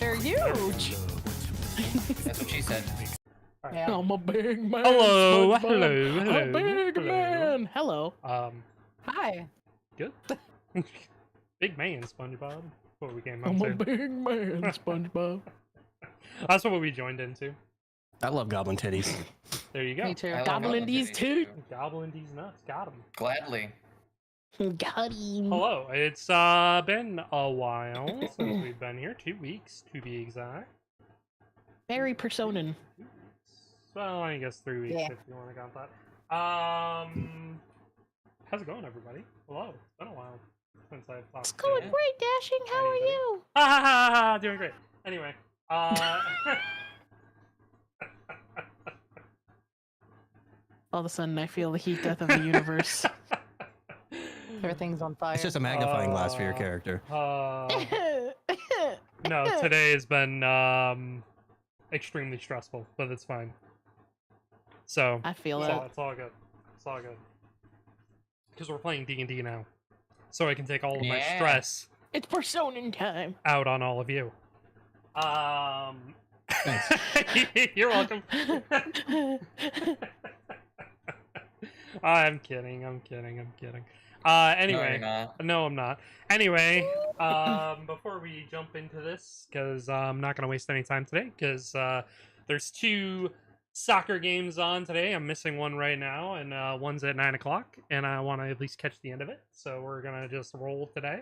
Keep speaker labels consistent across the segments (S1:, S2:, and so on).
S1: They're huge.
S2: That's what she said.
S1: Yeah. I'm a big man.
S3: Hello,
S1: SpongeBob.
S3: hello,
S1: A big
S3: hello.
S1: man. Hello.
S4: Hi.
S3: Good. Big man, SpongeBob. What we came
S1: I'm
S3: up
S1: a
S3: to.
S1: big man, SpongeBob.
S3: That's what we joined into.
S5: I love goblin titties.
S3: There you go.
S1: Me too.
S2: I love
S1: Gobbling these too.
S3: Gobbling these nuts. Got him.
S2: Gladly.
S1: Got him.
S3: Hello. It's been a while since we've been here. 2 weeks to be exact.
S1: Very personan.
S3: Well, I guess 3 weeks
S4: Yeah.
S3: if you want to count that. How's it going, everybody? Hello. It's been a while since I've talked.
S1: It's going
S3: to
S1: great, Dashing. How are
S3: Anybody?
S1: you?
S3: Ha ha ha ha! Doing great. Anyway.
S1: All of a sudden, I feel the heat death of the universe.
S4: Everything's on fire.
S5: It's just a magnifying glass for your character.
S3: No, today has been extremely stressful, but it's fine. So
S1: I feel
S3: it's
S1: that.
S3: all, it's all good. It's all good. Because we're playing D&D now, so I can take all of my
S2: Yeah.
S3: stress
S1: It's personan time.
S3: out on all of you.
S5: Thanks.
S3: You're welcome. I'm kidding. Anyway, no, I'm not. Anyway, before we jump into this, because I'm not going to waste any time today, because there's 2 soccer games on today. I'm missing one right now, and one's at 9 o'clock, and I want to at least catch the end of it, so we're going to just roll today.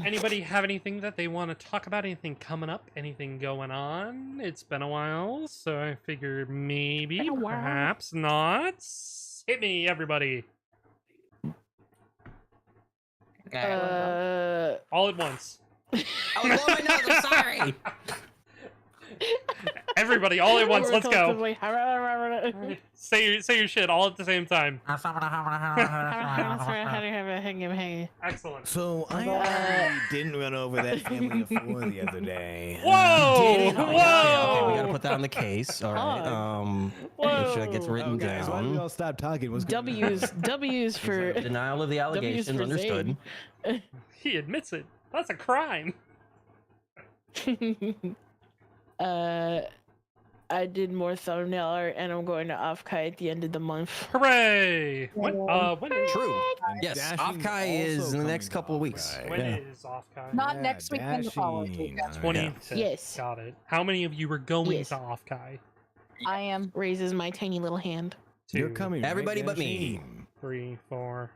S3: Anybody have anything that they want to talk about? Anything coming up? Anything going on? It's been a while, so I figured maybe,
S1: Been a while.
S3: perhaps not. Hit me, everybody. All at once.
S5: I was blowing my nose, I'm sorry.
S3: Everybody, all at once. Let's go.
S1: Collectively.
S3: Say your shit all at the same time. Excellent.
S6: So I actually didn't run over that family of 4 the other day.
S3: Whoa!
S5: Okay, we gotta
S3: Whoa!
S5: put that on the case. All right. Make sure it gets written
S6: Guys, why do we
S5: down.
S6: all stop talking? What's going on?
S1: W's for
S5: Denial of the allegations.
S1: for
S5: Understood.
S3: He admits it. That's a crime.
S1: I did more thumbnail art, and I'm going to Offkai at the end of the month.
S3: Hooray! When is
S5: True. Yes,
S6: Dashing
S5: Offkai is
S6: also
S5: in the
S6: coming
S5: next
S6: to
S5: couple of weeks.
S6: Offkai.
S3: when
S5: Yeah.
S3: is Offkai?
S4: Not
S6: Yeah,
S4: next week, then the following week.
S6: Dashing.
S3: 25th.
S1: Yes.
S3: Got it. How many of you were going
S1: Yes.
S3: to Offkai?
S4: I am.
S1: Raises my tiny little hand.
S3: 2,
S6: You're coming. right,
S5: Everybody but me.
S6: Dashing?
S3: 3, 4.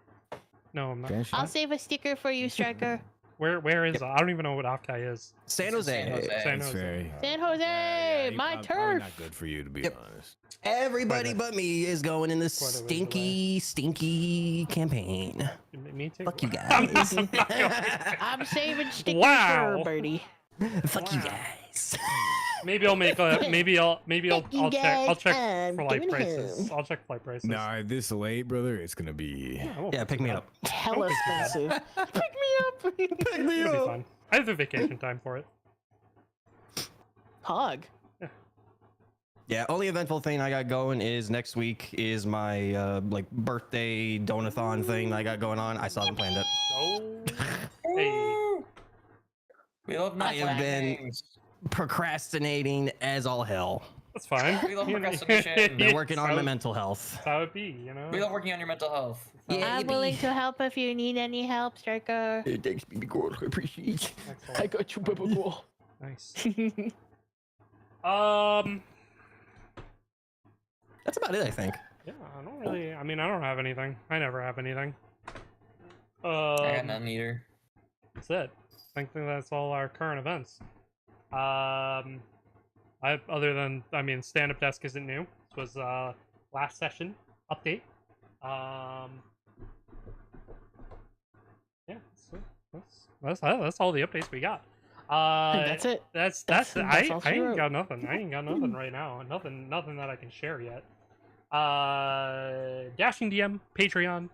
S3: No, I'm not.
S6: Dashing?
S1: I'll save a sticker for you, Striker.
S3: Where is I don't even know what Offkai is.
S5: San Jose.
S2: San Jose.
S3: San
S6: That's
S3: Jose.
S6: very.
S1: San Jose,
S6: Yeah,
S1: my
S6: probably
S1: turf.
S6: Not good for you, to be
S5: Yep.
S6: honest.
S5: Everybody
S3: Quite a-
S5: but me is going in this
S3: quite a ways
S5: stinky campaign.
S3: Me too.
S5: Fuck you
S3: I'm
S5: guys.
S3: not going.
S1: I'm saving stickers
S3: Wow.
S1: for Birdie.
S5: Fuck you
S3: Wow.
S5: guys.
S3: Maybe I'll make a maybe I'll
S1: Thank you,
S3: I'll check
S1: guys.
S3: flight
S1: Giving
S3: prices.
S1: him.
S3: I'll check flight prices.
S6: Nah, this late, brother. It's gonna be.
S3: I won't
S5: Yeah, pick me up.
S1: Hella
S3: think you
S1: expensive. Pick me up.
S5: Pick me
S3: It'll be
S5: up.
S3: fun. I have the vacation time for it.
S1: Hog.
S5: Yeah, only eventful thing I got going is next week is my like birthday donathon thing I got going on. I still haven't planned it.
S3: Oh, hey.
S2: We love
S5: I have been-
S2: things.
S5: Procrastinating as all hell.
S3: That's fine.
S2: We love procrastination.
S5: Been working on my
S3: That's
S5: mental health.
S3: how it be, you know.
S2: We love working on your mental health.
S5: Yeah,
S1: I'm willing to help if you need any help, Striker.
S5: Thanks, baby girl. I appreciate it.
S3: Excellent.
S1: I got you, baby girl.
S3: Nice.
S5: That's about it, I think.
S3: Yeah, I don't really. I mean, I don't have anything. I never have anything.
S2: I got none either.
S3: That's it. I think that's all our current events. Other than, I mean, stand up desk isn't new. This was last session update. Yeah, that's all the updates we got.
S1: That's it.
S3: That's
S1: That's all
S3: I
S1: she
S3: ain't
S1: wrote.
S3: got nothing. I ain't got nothing right now. Nothing that I can share yet. Dashing DM, Patreon,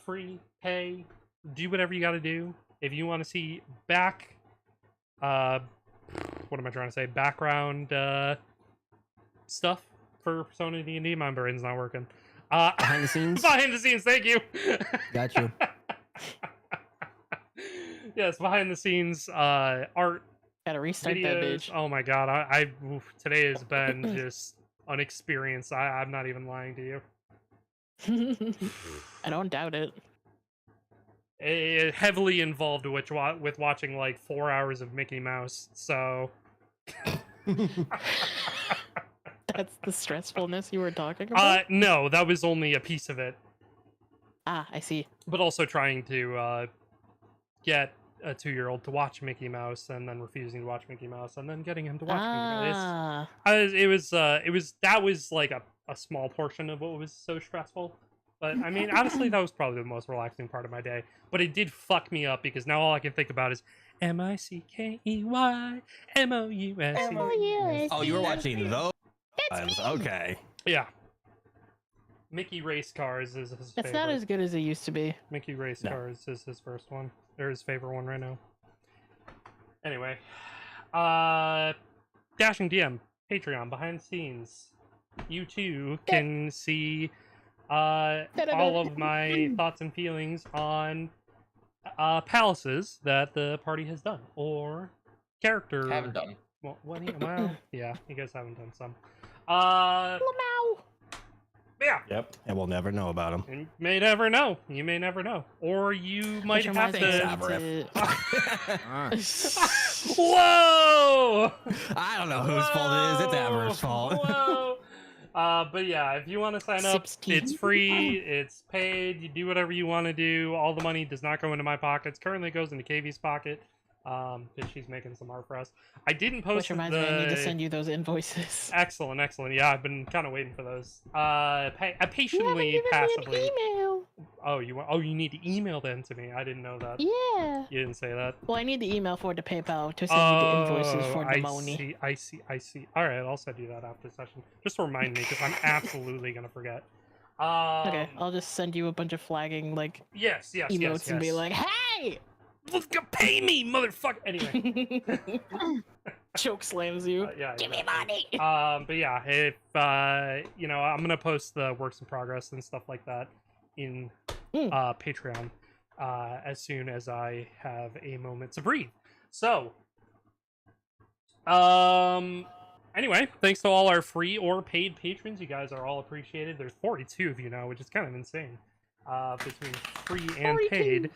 S3: free, pay, do whatever you got to do. If you want to see back, what am I trying to say? Background stuff for Persona D&D. My brain's not working.
S5: Behind the scenes.
S3: Behind the scenes. Thank you.
S5: Got you.
S3: Yes, behind the scenes art
S1: Gotta restart that
S3: videos.
S1: bitch.
S3: Oh my god, oof, today has been just an experience. I'm not even lying to you.
S1: I don't doubt it.
S3: It heavily involved with watching like 4 hours of Mickey Mouse. So
S1: That's the stressfulness you were talking about?
S3: no, that was only a piece of it.
S1: Ah, I see.
S3: But also trying to get a 2-year-old to watch Mickey Mouse and then refusing to watch Mickey Mouse and then getting him to watch Mickey Mouse. It was that was like a small portion of what was so stressful. But I mean, honestly, that was probably the most relaxing part of my day. But it did fuck me up because now all I can think about is MICKEYMOUSE.
S5: Oh, you were watching those? Okay.
S3: Yeah. Mickey Race Cars is his
S1: It's
S3: favorite.
S1: not as good as it used to be.
S3: Mickey Race
S5: No.
S3: Cars is his first one. Or his favorite one right now. Anyway. Dashing DM, Patreon, behind the scenes. You too can see all of my thoughts and feelings on palaces that the party has done. Or character.
S2: Haven't done.
S3: Well, yeah, you guys haven't done some.
S1: Lamau.
S3: Yeah.
S6: Yep.
S5: And we'll never know about them.
S3: You may never know. You may never know. Or you might
S1: Which
S3: have
S1: reminds
S3: to.
S1: me
S6: Ah.
S3: Whoa!
S5: I don't know whose fault it is. It's Averiff's fault.
S3: Whoa! But yeah, if you want to sign up,
S1: 16.
S3: it's free. It's paid. You do whatever you want to do. All the money does not go into my pockets. Currently goes into KV's pocket. Because she's making some art for us. I didn't post
S1: Which reminds me, I need to send you those invoices.
S3: Excellent, excellent. Yeah, I've been kind of waiting for those. Patiently,
S1: You haven't given
S3: passively.
S1: me an email.
S3: Oh, you need to email them to me. I didn't know that.
S1: Yeah.
S3: You didn't say that.
S1: Well, I need the email for the PayPal to send you the invoices for the money.
S3: I see. All right, I'll send you that after session. Just remind me, because I'm absolutely gonna forget.
S1: Okay, I'll just send you a bunch of flagging like
S3: Yes,
S1: emotes and be like, "Hey!"
S3: pay me, motherfucker. Anyway,
S1: Choke slams you.
S3: yeah.
S1: Give me money.
S3: But yeah, if I'm gonna post the works in progress and stuff like that in Patreon as soon as I have a moment to breathe. So, anyway, thanks to all our free or paid patrons. You guys are all appreciated. There's 42 of you now, which is kind of insane. Between free and
S1: 42.
S3: paid.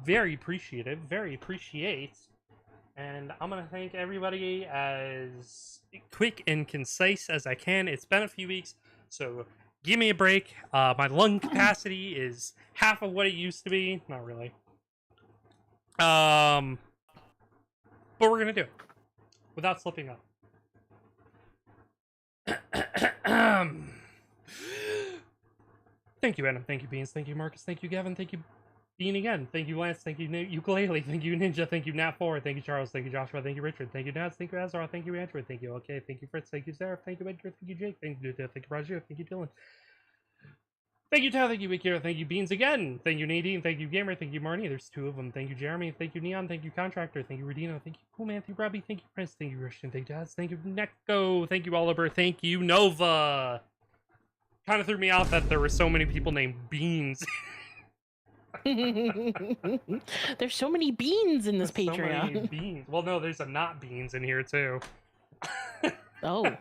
S3: Very appreciative. Very appreciate. And I'm going to thank everybody as quick and concise as I can. It's been a few weeks, so give me a break. My lung capacity is half of what it used to be. Not really. But we're going to do it without slipping up. Thank you, Adam. Thank you, Beans. Thank you, Marcus. Thank you, Gavin. Thank you, Bean again. Thank you, Lance. Thank you, Ukulele. Thank you, Ninja. Thank you, Nat4. Thank you, Charles. Thank you, Joshua. Thank you, Richard. Thank you, Nats. Thank you, Azra. Thank you, Andrew. Thank you, OK. Thank you, Fritz. Thank you, Sarah. Thank you, Edgar. Thank you, Jake. Thank you, Thank you, Raju. Thank you, Dylan. Thank you, Tao. Thank you, Wikira. Thank you, Beans again. Thank you, Nadine. Thank you, Gamer. Thank you, Marnie. There's 2 of them. Thank you, Jeremy. Thank you, Neon. Thank you, Contractor. Thank you, Redino. Thank you, Cool Man. Thank you, Robbie. Thank you, Prince. Thank you, Christian. Thank you, Daz. Thank you, Neko. Thank you, Oliver. Thank you, Nova. Kind of threw me off that there were so many people named Beans.
S1: There's so many beans in this
S3: So many
S1: Patreon.
S3: beans. Well, no, there's a not beans in here too.
S1: Oh,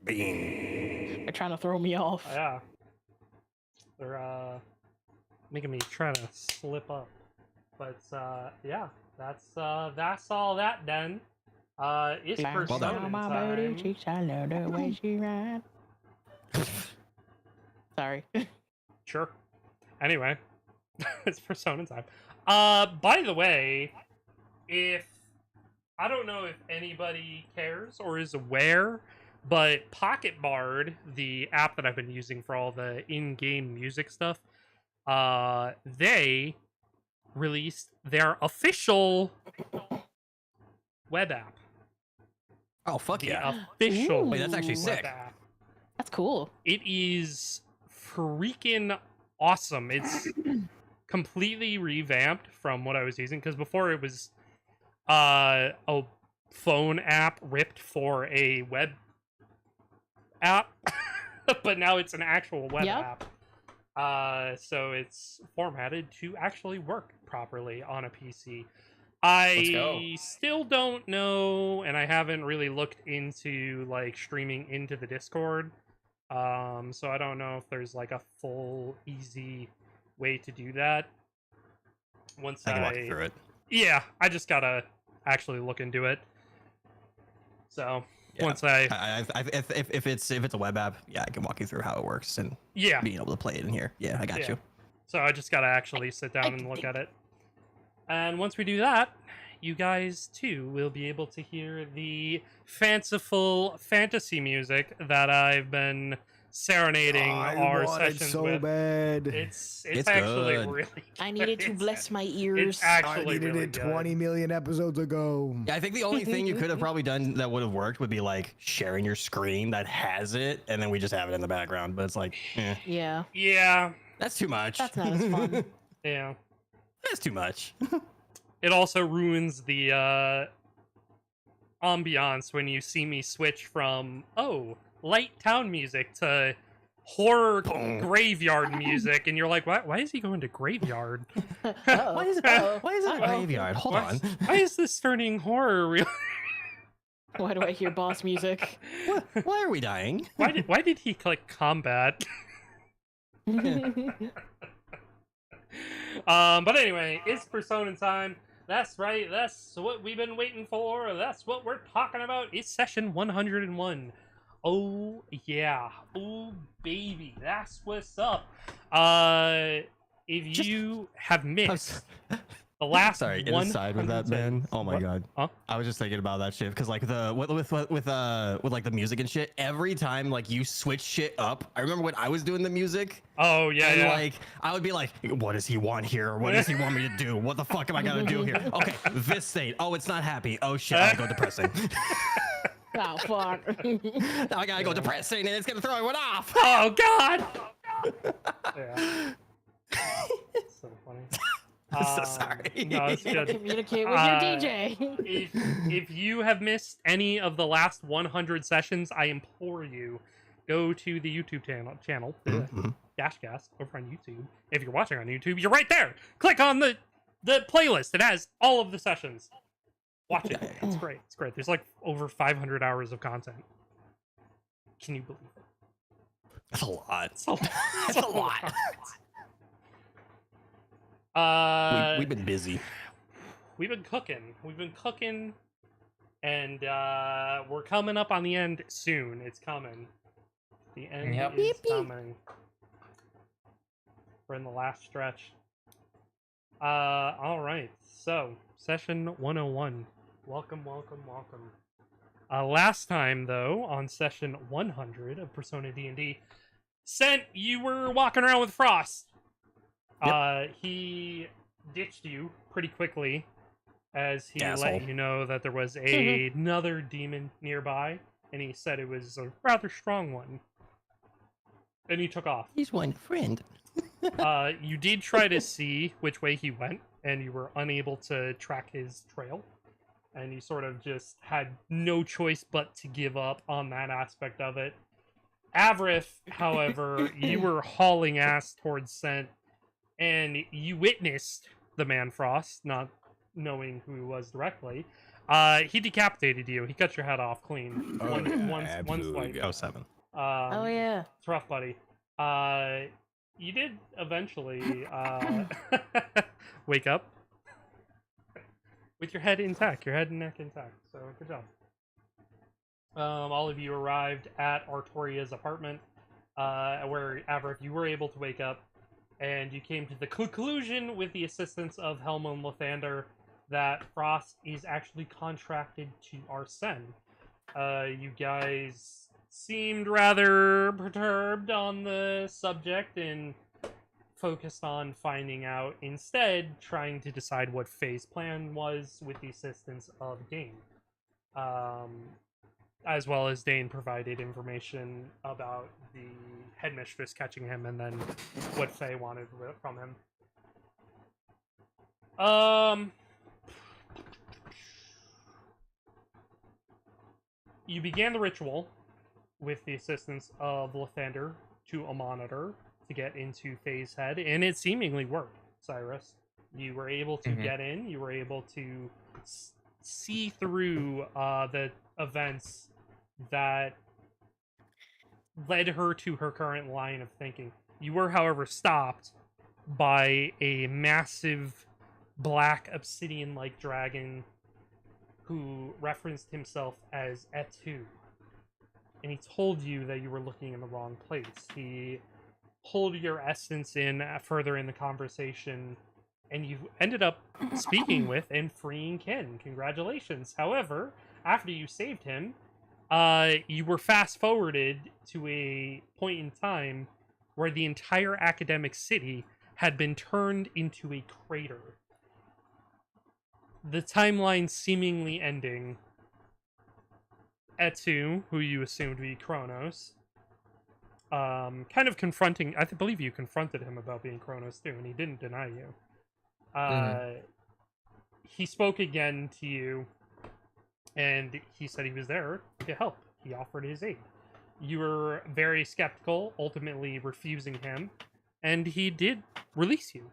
S5: Bean.
S1: they're trying to throw me off.
S3: Yeah, they're making me try to slip up. But yeah, that's all that done. It's
S1: Bounce
S3: Persona
S1: on my booty
S3: time.
S1: cheeks, I love the way she ride. Sorry.
S3: Sure. Anyway, it's Persona time. By the way, if I don't know if anybody cares or is aware, but Pocket Bard, the app that I've been using for all the in-game music stuff, they released their official web app.
S5: Oh, fuck
S3: The
S5: yeah.
S3: official
S1: Ooh.
S5: Wait, that's actually
S3: web
S5: sick.
S3: app.
S1: That's cool.
S3: It is freaking awesome. It's completely revamped from what I was using, because before it was a phone app ripped for a web app, but now it's an actual web
S1: Yep.
S3: app. So it's formatted to actually work properly on a PC.
S2: Let's go.
S3: I still don't know, and I haven't really looked into like streaming into the Discord. So I don't know if there's like a full easy way to do that. Once
S5: I can walk you through it.
S3: Yeah, I just gotta actually look into it. So
S5: Yeah.
S3: once
S5: if it's a web app, yeah, I can walk you through how it works and
S3: yeah,
S5: being able to play it in here. Yeah, I got
S3: Yeah.
S5: you.
S3: so I just gotta actually sit down and look at it. And once we do that, you guys too will be able to hear the fanciful fantasy music that I've been serenading our sessions
S6: so
S3: with.
S6: bad.
S3: It's
S5: It's
S3: actually
S5: good.
S3: really good.
S1: I needed to bless my
S3: It's
S1: ears.
S6: I
S3: actually
S6: needed
S3: really
S6: it
S3: good.
S6: 20 million episodes ago.
S5: Yeah, I think the only thing you could have probably done that would have worked would be like sharing your screen that has it, and then we just have it in the background. But it's like,
S1: Yeah.
S3: Yeah,
S5: that's too much.
S1: That's not as fun.
S3: yeah.
S5: That's too much.
S3: It also ruins the ambiance when you see me switch from light town music to horror
S5: Boom.
S3: graveyard music, and you're like, why is he going to graveyard?
S1: Uh-oh.
S5: Why is it?
S1: Uh-oh.
S5: Why is it a
S1: Uh-oh.
S5: graveyard? Hold
S3: why,
S5: on.
S3: why is this turning horror real?
S1: Why do I hear boss music?
S5: Why are we dying?
S3: why did he click combat? But anyway, it's Persona time. That's right, that's what we've been waiting for. That's what we're talking about. It's session 101. Oh yeah. Oh baby. That's what's up. If you have missed the last
S5: Sorry,
S3: 100
S5: inside with that, man.
S3: seconds-
S5: Oh my
S3: What?
S5: god.
S3: Huh?
S5: I was just thinking about that shit because like with like the music and shit. Every time like you switch shit up, I remember when I was doing the music.
S3: Oh yeah,
S5: And
S3: yeah.
S5: like I would be like, what does he want here? What does he want me to do? What the fuck am I gonna do here? Okay, this state. Oh, it's not happy. Oh shit, I gotta go depressing.
S1: Oh, fuck.
S5: Now I gotta go depressing and it's gonna throw everyone off.
S3: Oh god. Yeah. So funny.
S5: So sorry.
S3: No, it's
S1: Gotta
S3: good.
S1: communicate with your DJ.
S3: If you have missed any of the last 100 sessions, I implore you, go to the YouTube channel
S5: Mhm.
S3: Dashcast over on YouTube. If you're watching on YouTube, you're right there. Click on the playlist. It has all of the sessions. Watch it. It's great. It's great. There's like over 500 hours of content. Can you believe it?
S5: That's a lot.
S3: It's a,
S5: That's a lot. We've been busy.
S3: We've been cooking. And we're coming up on the end soon. It's coming. The end
S2: Yep.
S3: is coming. We're in the last stretch. All right. So, session 101. Welcome. Last time, though, on session 100 of Persona D&D, Sent, you were walking around with Frost. He ditched you pretty quickly as he let
S5: Asshole.
S3: you know that there was another demon nearby, and he said it was a rather strong one. And he took off.
S5: He's one friend.
S3: You did try to see which way he went, and you were unable to track his trail. And you sort of just had no choice but to give up on that aspect of it. Avrith, however, you were hauling ass towards Scent, and you witnessed the man Frost, not knowing who he was directly. He decapitated you. He cut your head off clean. One
S6: absolutely.
S3: swipe.
S5: 07.
S1: Oh, yeah.
S3: It's rough, buddy. You did eventually wake up with your head intact, your head and neck intact. So good job. All of you arrived at Artoria's apartment, where Avrith, you were able to wake up, and you came to the conclusion, with the assistance of Helma and Lathander, that Frost is actually contracted to Arsene. You guys seemed rather perturbed on the subject and focused on finding out, instead trying to decide what Faye's plan was with the assistance of Dane. As well as Dane provided information about the headmistress catching him and then what Faye wanted from him. You began the ritual with the assistance of Lathander to a monitor to get into Phase Head, and it seemingly worked, Cyrus. You were able to get in, you were able to see through the events that led her to her current line of thinking. You were, however, stopped by a massive black obsidian-like dragon who referenced himself as Etu. And he told you that you were looking in the wrong place. He pulled your essence in further in the conversation, and you ended up speaking with and freeing Ken. Congratulations. However, after you saved him, you were fast-forwarded to a point in time where the entire academic city had been turned into a crater. The timeline seemingly ending. Etu, who you assumed to be Kronos, kind of confronting. I believe you confronted him about being Kronos too, and he didn't deny you. He spoke again to you, and he said he was there to help. He offered his aid. You were very skeptical, ultimately refusing him, and he did release you.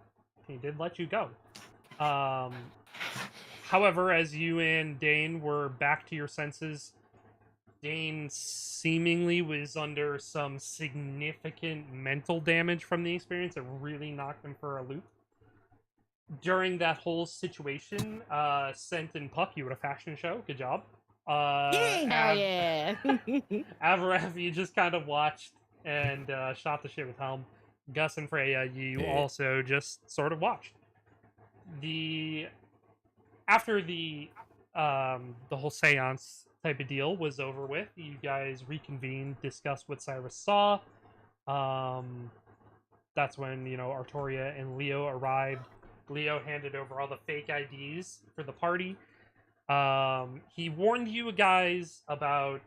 S3: He did let you go. However, as you and Dane were back to your senses, Dane seemingly was under some significant mental damage from the experience. It really knocked him for a loop. During that whole situation, Scent and Puck, you were at a fashion show. Good job.
S1: Hell yeah.
S3: Avaref, you just kind of watched and shot the shit with Helm. Gus and Freya, you also just sort of watched. After the whole seance type of deal was over with, you guys reconvened, discussed what Cyrus saw. That's when, Artoria and Leo arrived. Leo handed over all the fake IDs for the party. He warned you guys about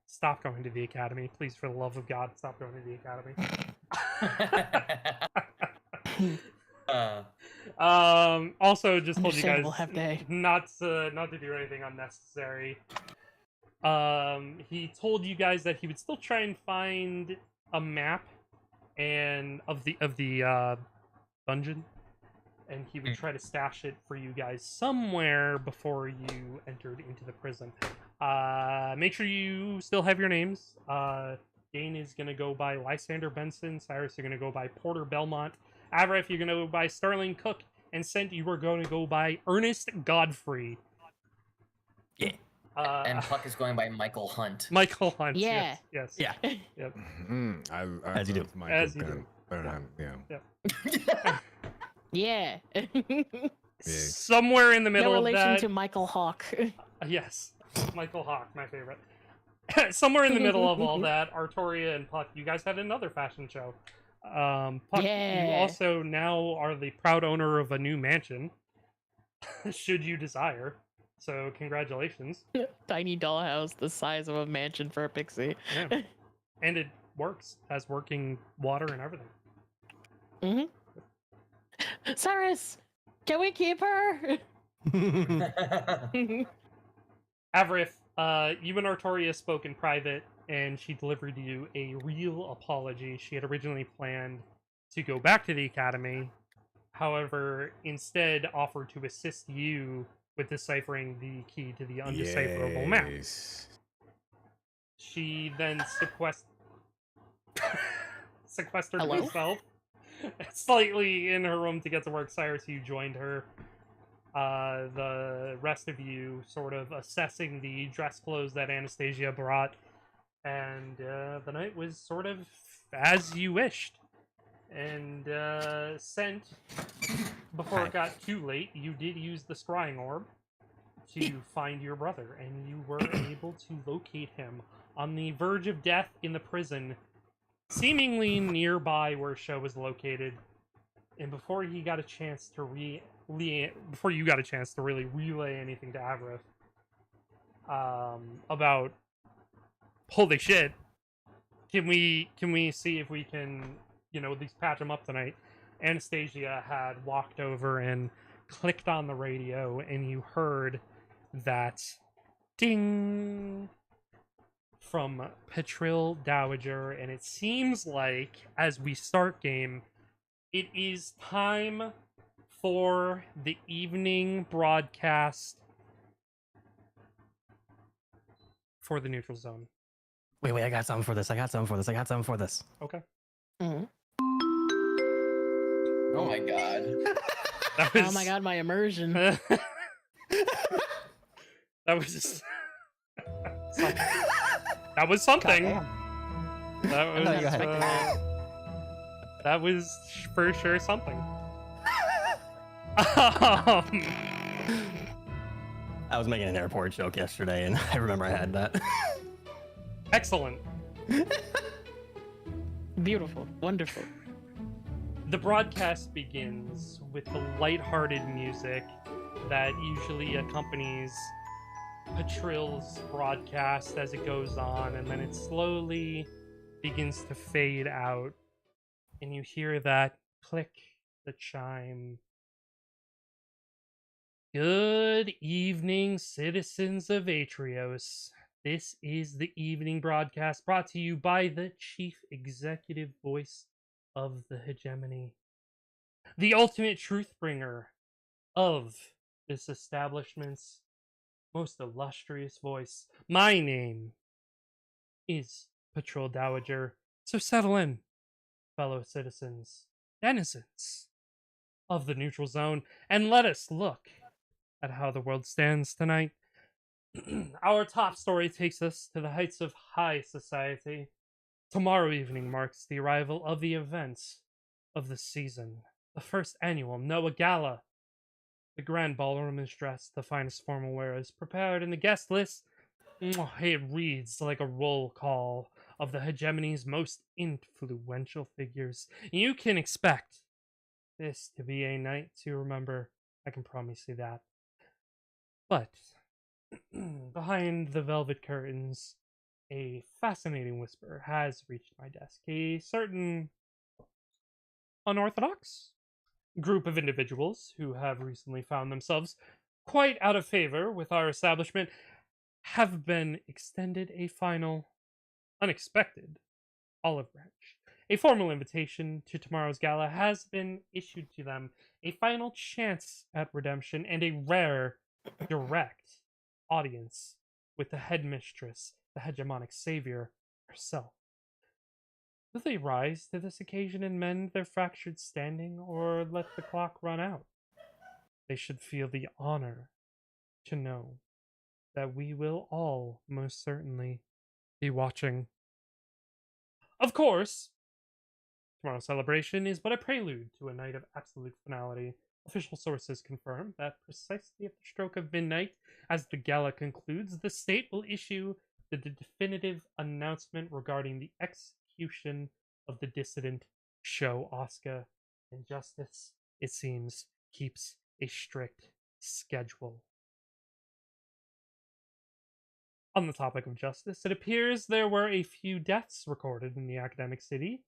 S3: stop going to the academy. Please, for the love of God, stop going to the academy. Also just told you guys not to do anything unnecessary. He told you guys that he would still try and find a map and of the dungeon, and he would try to stash it for you guys somewhere before you entered into the prison. Make sure you still have your names. Dane is gonna go by Lysander Benson. Cyrus, you're gonna go by Porter Belmont. Avaref, you're going to go by Sterling Cook, and Scent, you were going to go by Ernest Godfrey.
S5: Yeah.
S2: And Puck is going by Michael Hunt.
S3: Michael Hunt.
S1: Yeah.
S3: Yes.
S5: Yeah.
S3: Yep.
S6: As you do.
S3: As you do.
S1: Yeah.
S3: Somewhere in the middle
S1: No
S3: of
S1: relation
S3: that.
S1: to Michael Hawk.
S3: Yes. Michael Hawk, my favorite. Somewhere in the middle of all that, Artoria and Puck, you guys had another fashion show. Puck, you also now are the proud owner of a new mansion, should you desire. So, congratulations.
S1: Tiny dollhouse the size of a mansion for a pixie.
S3: Yeah. And it works. Has working water and everything.
S1: Cyrus, can we keep her?
S3: Avaref, you and Artoria spoke in private, and she delivered you a real apology. She had originally planned to go back to the academy, however, instead offered to assist you with deciphering the key to the undecipherable map. She then sequestered herself slightly in her room to get to work. Cyrus, you joined her. The rest of you sort of assessing the dress clothes that Anastasia brought, and the night was sort of as you wished. And Scent, before it got too late, you did use the scrying orb to find your brother, and you were able to locate him on the verge of death in the prison, seemingly nearby where Sho was located. And before he got a chance to before you got a chance to really relay anything to Avaref about holy shit, can we see if we can, at least patch him up tonight? Anastasia had walked over and clicked on the radio, and you heard that ding from Petril Dowager, and it seems like as we start game, it is time for the evening broadcast for the neutral zone.
S5: Wait, I got something for this.
S3: Okay.
S1: Mhm.
S2: Oh my god.
S3: That
S1: Oh my god, my immersion.
S3: that was that was something.
S4: Goddamn.
S3: That
S5: I know you
S3: was
S5: had-
S3: that was for sure something. Um,
S5: I was making an airport joke yesterday, and I remember I had that.
S3: excellent.
S1: Beautiful. Wonderful.
S3: The broadcast begins with the lighthearted music that usually accompanies Patril's broadcast as it goes on, and then it slowly begins to fade out, and you hear that click, the chime. Good evening, citizens of Atrios. This is the evening broadcast brought to you by the chief executive voice of the hegemony, the ultimate truth bringer of this establishment's most illustrious voice. My name is Patrol Dowager, so settle in, fellow citizens, denizens of the neutral zone, and let us look at how the world stands tonight. Our top story takes us to the heights of high society. Tomorrow evening marks the arrival of the events of the season, the first annual Noah Gala. The grand ballroom is dressed, the finest formal wear is prepared, and the guest list, it reads like a roll call of the hegemony's most influential figures. You can expect this to be a night to remember, I can promise you that. But behind the velvet curtains, a fascinating whisper has reached my desk. A certain unorthodox group of individuals who have recently found themselves quite out of favor with our establishment have been extended a final, unexpected olive branch. A formal invitation to tomorrow's gala has been issued to them, a final chance at redemption, and a rare, direct audience with the headmistress, the hegemonic savior herself. Will they rise to this occasion and mend their fractured standing, or let the clock run out? They should feel the honor to know that we will all most certainly be watching. Of course, tomorrow's celebration is but a prelude to a night of absolute finality. Official sources confirm that precisely at the stroke of midnight, as the gala concludes, the state will issue the definitive announcement regarding the execution of the dissident show Oscar. And justice, it seems, keeps a strict schedule. On the topic of justice, it appears there were a few deaths recorded in the academic city.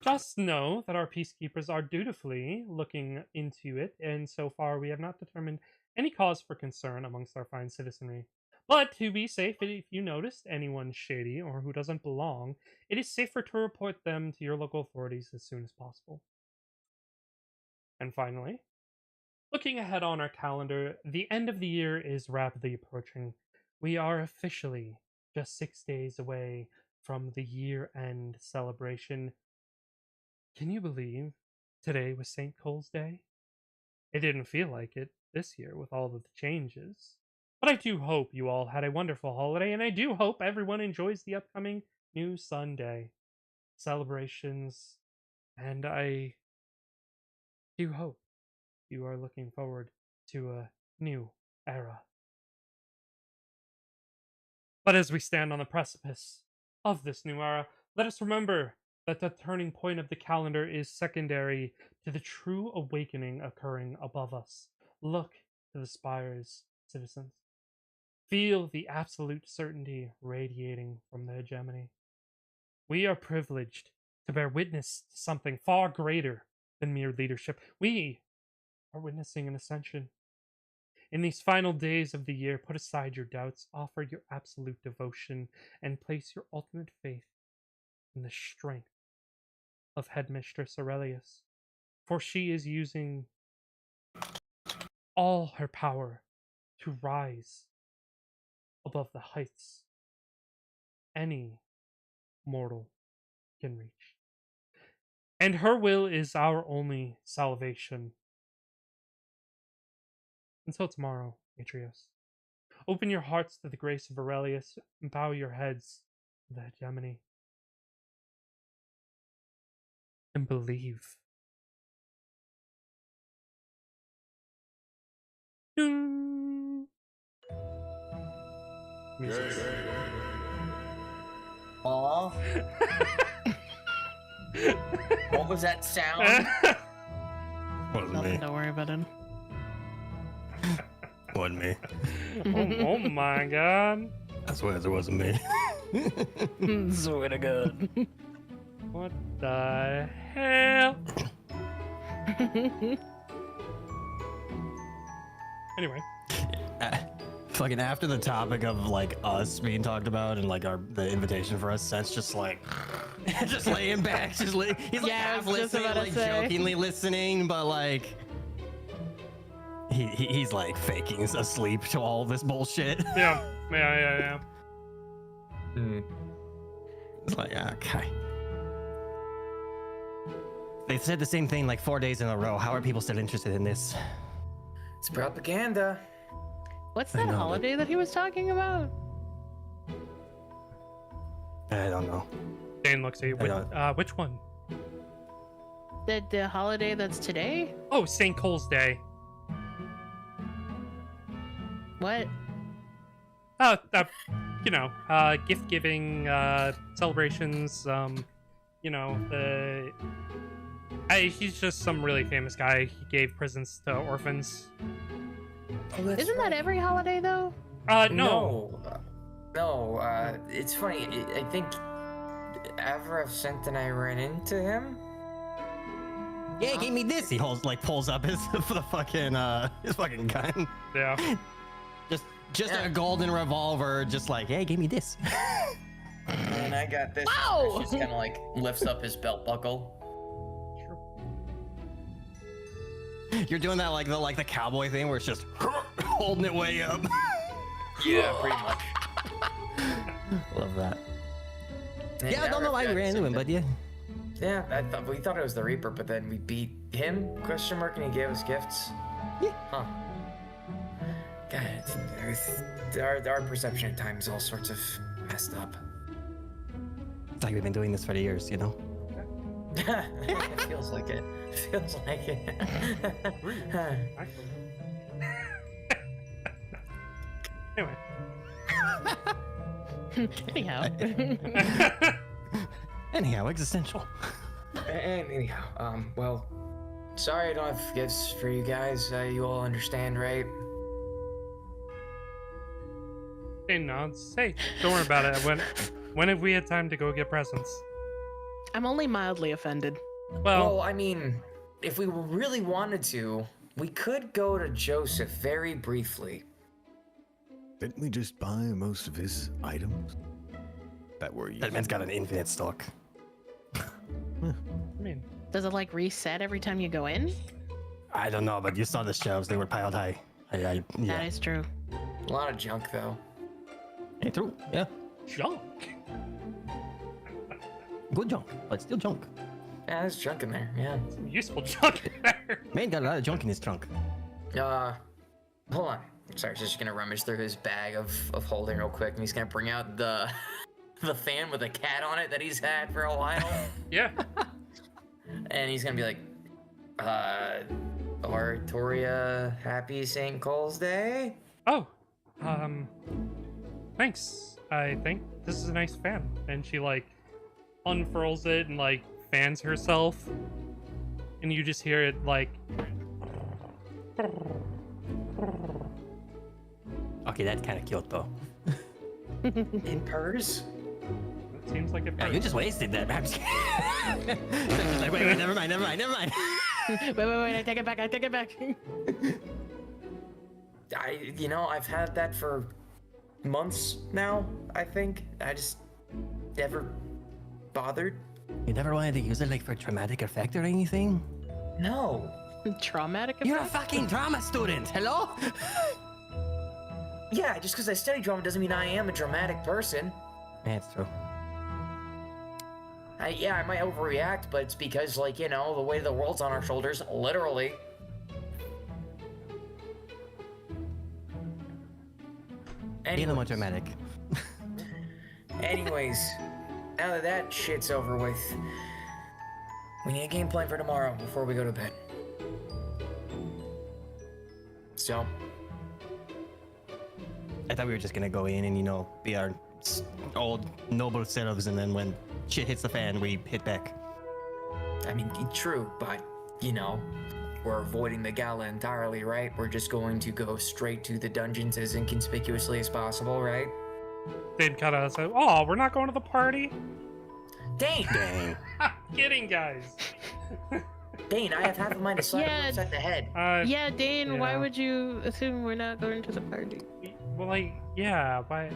S3: Just know that our peacekeepers are dutifully looking into it, and so far we have not determined any cause for concern amongst our fine citizenry. But to be safe, if you noticed anyone shady or who doesn't belong, it is safer to report them to your local authorities as soon as possible. And finally, looking ahead on our calendar, the end of the year is rapidly approaching. We are officially just 6 days away from the year-end celebration. Can you believe today was St. Cole's Day? It didn't feel like it this year with all of the changes. But I do hope you all had a wonderful holiday, and I do hope everyone enjoys the upcoming New Sunday celebrations. And I do hope you are looking forward to a new era. But as we stand on the precipice of this new era, let us remember that the turning point of the calendar is secondary to the true awakening occurring above us. Look to the spires, citizens. Feel the absolute certainty radiating from the hegemony. We are privileged to bear witness to something far greater than mere leadership. We are witnessing an ascension. In these final days of the year, put aside your doubts, offer your absolute devotion, and place your ultimate faith in the strength of Headmistress Aurelius, for she is using all her power to rise above the heights any mortal can reach. And her will is our only salvation. Until tomorrow, Atreus, open your hearts to the grace of Aurelius and bow your heads to the hegemony. And believe. Ding. Music.
S2: Aw. What was that sound?
S5: Wasn't me.
S1: Nothing to worry about it.
S5: Wasn't me.
S3: Oh my god.
S5: I swear it wasn't me.
S1: Swear to God.
S3: What the hell? Anyway.
S5: Fucking after the topic of like us being talked about and like the invitation for us, Seth's just like just laying back, he's like
S1: Yeah, I
S5: half
S1: was just
S5: listening,
S1: about to
S5: like
S1: say.
S5: jokingly listening, but like he's like faking asleep to all this bullshit.
S3: Yeah.
S5: It's like, okay. They said the same thing like 4 days in a row. How are people still interested in this?
S2: It's propaganda.
S1: What's
S5: I
S1: that
S5: know, but-
S1: holiday that he was talking about?
S5: I don't know.
S3: Dane looks at you. Which one?
S1: The holiday that's today?
S3: Oh, St. Cole's Day.
S1: What?
S3: Oh, gift giving, celebrations. He's just some really famous guy. He gave presents to orphans.
S2: Oh, that's
S1: Isn't that
S2: right.
S1: every holiday though?
S3: No.
S2: No, it's funny. I think Avrascent and I ran into him.
S5: Yeah, he gave me this. He pulls up his fucking gun.
S3: Yeah.
S5: Just a golden revolver. Just like, hey, give me this.
S2: And I got this.
S1: Wow!
S2: Just kind of like lifts up his belt buckle.
S5: You're doing that like the cowboy thing where it's just holding it way up.
S2: Yeah, pretty much.
S5: Love that.
S2: And
S5: Yeah, I don't know why we ran into him, but yeah.
S2: Yeah, we thought it was the Reaper, but then we beat him? ? And he gave us gifts.
S5: Yeah.
S2: Huh. God, our perception at times is all sorts of messed up.
S5: It's like we've been doing this for years, you know.
S2: It feels like it. Feels like it.
S3: Anyway.
S1: Anyhow.
S5: Anyhow, existential.
S2: Anyhow, well, sorry I don't have gifts for you guys. You all understand, right?
S3: Dane nods. Hey, don't worry about it. When have we had time to go get presents?
S1: I'm only mildly offended.
S2: Well, I mean, if we really wanted to, we could go to Joseph very briefly.
S6: Didn't we just buy most of his items? That were
S5: That man's got an infinite stock.
S3: I mean,
S1: Does it like reset every time you go in?
S5: I don't know, but you saw the shelves; they were piled high. Yeah.
S1: That is true.
S2: A lot of junk, though.
S5: Hey, true. Yeah,
S3: junk.
S5: good junk, but still junk.
S2: Yeah, there's junk in there. Yeah.
S3: Some useful junk in there.
S5: Man got a lot of junk in his trunk.
S2: Hold on. Sorry, just gonna rummage through his bag of holding real quick, and he's gonna bring out the fan with a cat on it that he's had for a while.
S3: Yeah.
S2: And he's gonna be like, Oratoria, happy St. Cole's Day?
S3: Oh, thanks. I think this is a nice fan. And she like unfurls it and like fans herself, and you just hear it like.
S5: Okay, that's kind of cute though.
S2: In purrs?
S3: It seems like it.
S5: Yeah, you just wasted that. I'm just kidding. Like, wait, never mind.
S1: wait, I take it back.
S2: I've had that for months now, I think. I just never bothered.
S5: You never wanted to use it like for dramatic effect or anything?
S2: No.
S1: Traumatic
S5: You're a
S1: effect?
S5: fucking drama student. Hello?
S2: Yeah, just because I study drama doesn't mean I am a dramatic person.
S5: Yeah, it's true.
S2: I might overreact, but it's because, like, the weight of the world's on our shoulders, literally.
S5: Ain't no more dramatic.
S2: Anyways, now that that shit's over with, we need a game plan for tomorrow before we go to bed. So,
S5: I thought we were just gonna go in and, be our old noble selves, and then when shit hits the fan, we hit back.
S2: I mean, true, but, we're avoiding the gala entirely, right? We're just going to go straight to the dungeons as inconspicuously as possible, right?
S3: They'd kind of say, "Oh, we're not going to the party."
S2: Dane!
S5: Dang.
S3: Kidding, guys.
S2: Dane, I have half a mind to slap
S1: Yeah.
S2: you upside the head.
S1: Yeah, Dane, why
S3: Yeah.
S1: would you assume we're not going to the party?
S3: Well, like, yeah, but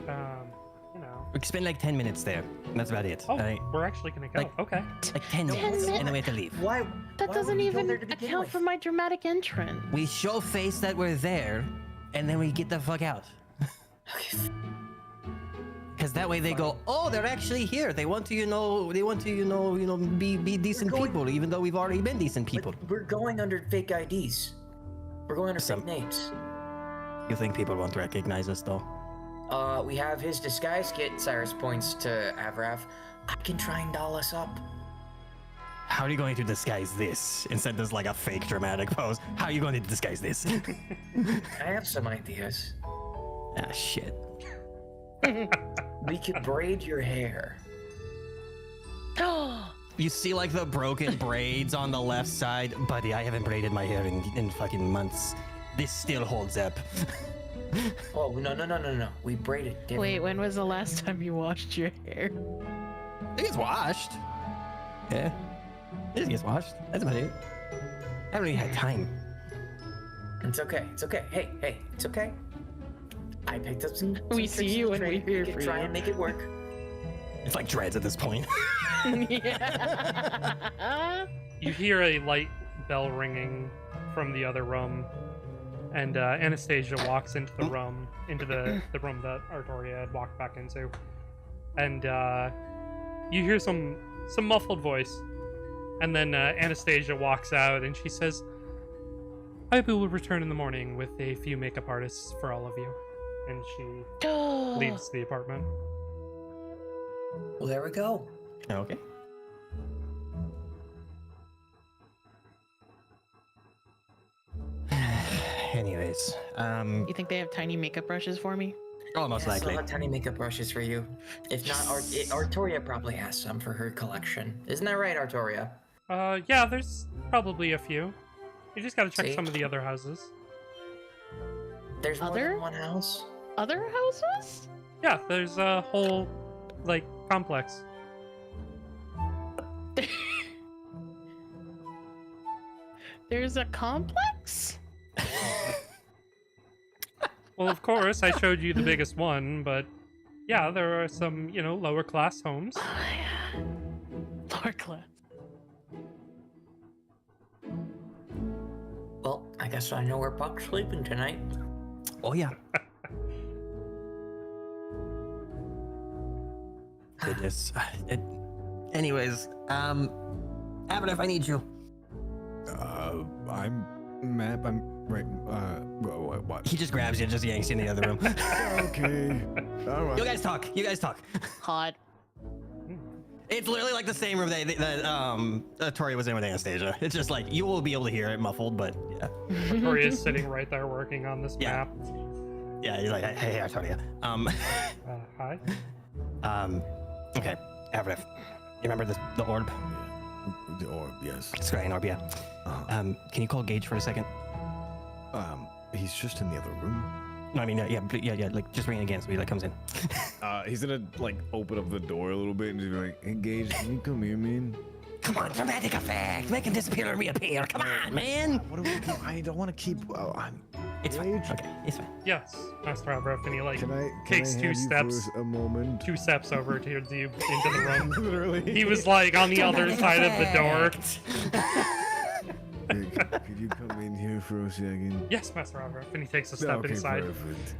S5: We can spend like 10 minutes there. That's about it.
S3: Oh,
S5: Alright?
S3: we're actually gonna go.
S5: Like-
S3: Okay.
S5: Like 10 minutes, and then we have to leave.
S2: Why?
S1: That
S2: why
S1: doesn't
S2: would we go
S1: even
S2: there to begin
S1: account
S2: with?
S1: for my dramatic entrance.
S5: We show face that we're there, and then we get the fuck out.
S2: Okay,
S5: Because that way they go, oh, they're actually here. They want to, be decent
S2: going-
S5: people, even though we've already been decent people.
S2: but we're going under fake IDs. We're going under
S5: Some-
S2: fake names.
S5: You think people won't recognize us, though?
S2: We have his disguise kit, Cyrus points to Avrav. I can try and doll us up.
S5: How are you going to disguise this and send us like a fake dramatic pose? How are you going to disguise this?
S2: I have some ideas.
S5: Ah, shit.
S2: We could braid your hair.
S5: You see like the broken braids on the left side? Buddy, I haven't braided my hair in fucking months. This still holds up.
S2: Oh, no. We braid it different.
S1: Wait, when was the last time you washed your hair?
S5: It gets washed. Yeah. It just gets washed. That's about it. I haven't really had time.
S2: It's okay. Hey, it's okay. I picked up some
S1: We
S2: tricks
S1: see
S2: in
S1: you
S2: the
S1: when we
S2: trade.
S1: hear
S2: can
S1: for
S2: try
S1: you.
S2: and make it work.
S5: It's like dreads at this point.
S1: Yeah.
S3: You hear a light bell ringing from the other room, and Anastasia walks into the room, the room that Artoria had walked back into, and you hear some muffled voice, and then Anastasia walks out, and she says, "I will return in the morning with a few makeup artists for all of you," and she leaves the apartment.
S2: Well, there we go.
S5: Okay. Anyways,
S1: You think they have tiny makeup brushes for me?
S5: almost
S2: Yeah,
S5: likely.
S2: I'll have tiny makeup brushes for you. If not, Artoria probably has some for her collection. Isn't that right, Artoria?
S3: Yeah, there's probably a few. You just gotta check
S2: See?
S3: some of the other houses.
S2: There's more
S1: Other?
S2: than one house.
S1: Other houses?
S3: Yeah, there's a whole, like, complex.
S1: There's a complex?
S3: Well, of course, I showed you the biggest one, but yeah, there are some, lower class homes.
S1: Oh, yeah. Lower class.
S2: Well, I guess I know where Puck's sleeping tonight.
S5: Oh yeah. Goodness. Anyways, Abbott, if I need you.
S6: I'm Map. I'm right. What?
S5: He just grabs you and just yanks you in the other room.
S6: Okay. All right.
S5: You guys talk.
S1: Hot.
S5: It's literally like the same room that Tori was in with Anastasia. It's just like you will be able to hear it muffled, but yeah.
S3: Victoria's sitting right there working on this
S5: Yeah.
S3: map.
S5: Yeah, he's like, hey, Artoria.
S3: Hi.
S5: Okay, Avrif. You remember the orb?
S6: The orb, yes.
S5: Scrying orb, yeah. Can you call Gage for a second?
S6: He's just in the other room.
S5: No, I mean, yeah, like just ring it again so he like comes in.
S6: He's gonna like open up the door a little bit and just be like, "Hey, Gage, can you come here, man?"
S5: Come on, dramatic effect. Make him disappear and reappear. Come on, man.
S6: What do we do? I don't want to keep.
S5: It's fine.
S6: Gage?
S5: Okay, it's fine.
S3: Yes, Master Abreth, and he like
S6: Can I
S3: takes
S6: have
S3: two
S6: you
S3: steps.
S6: for a moment?
S3: 2 steps over to you into the room.
S6: Literally.
S3: He was like on the other side of the door.
S6: Hey, could you come in here for a second?
S3: Yes, Master Abreth, and he takes a step
S6: Okay,
S3: inside.
S6: perfect.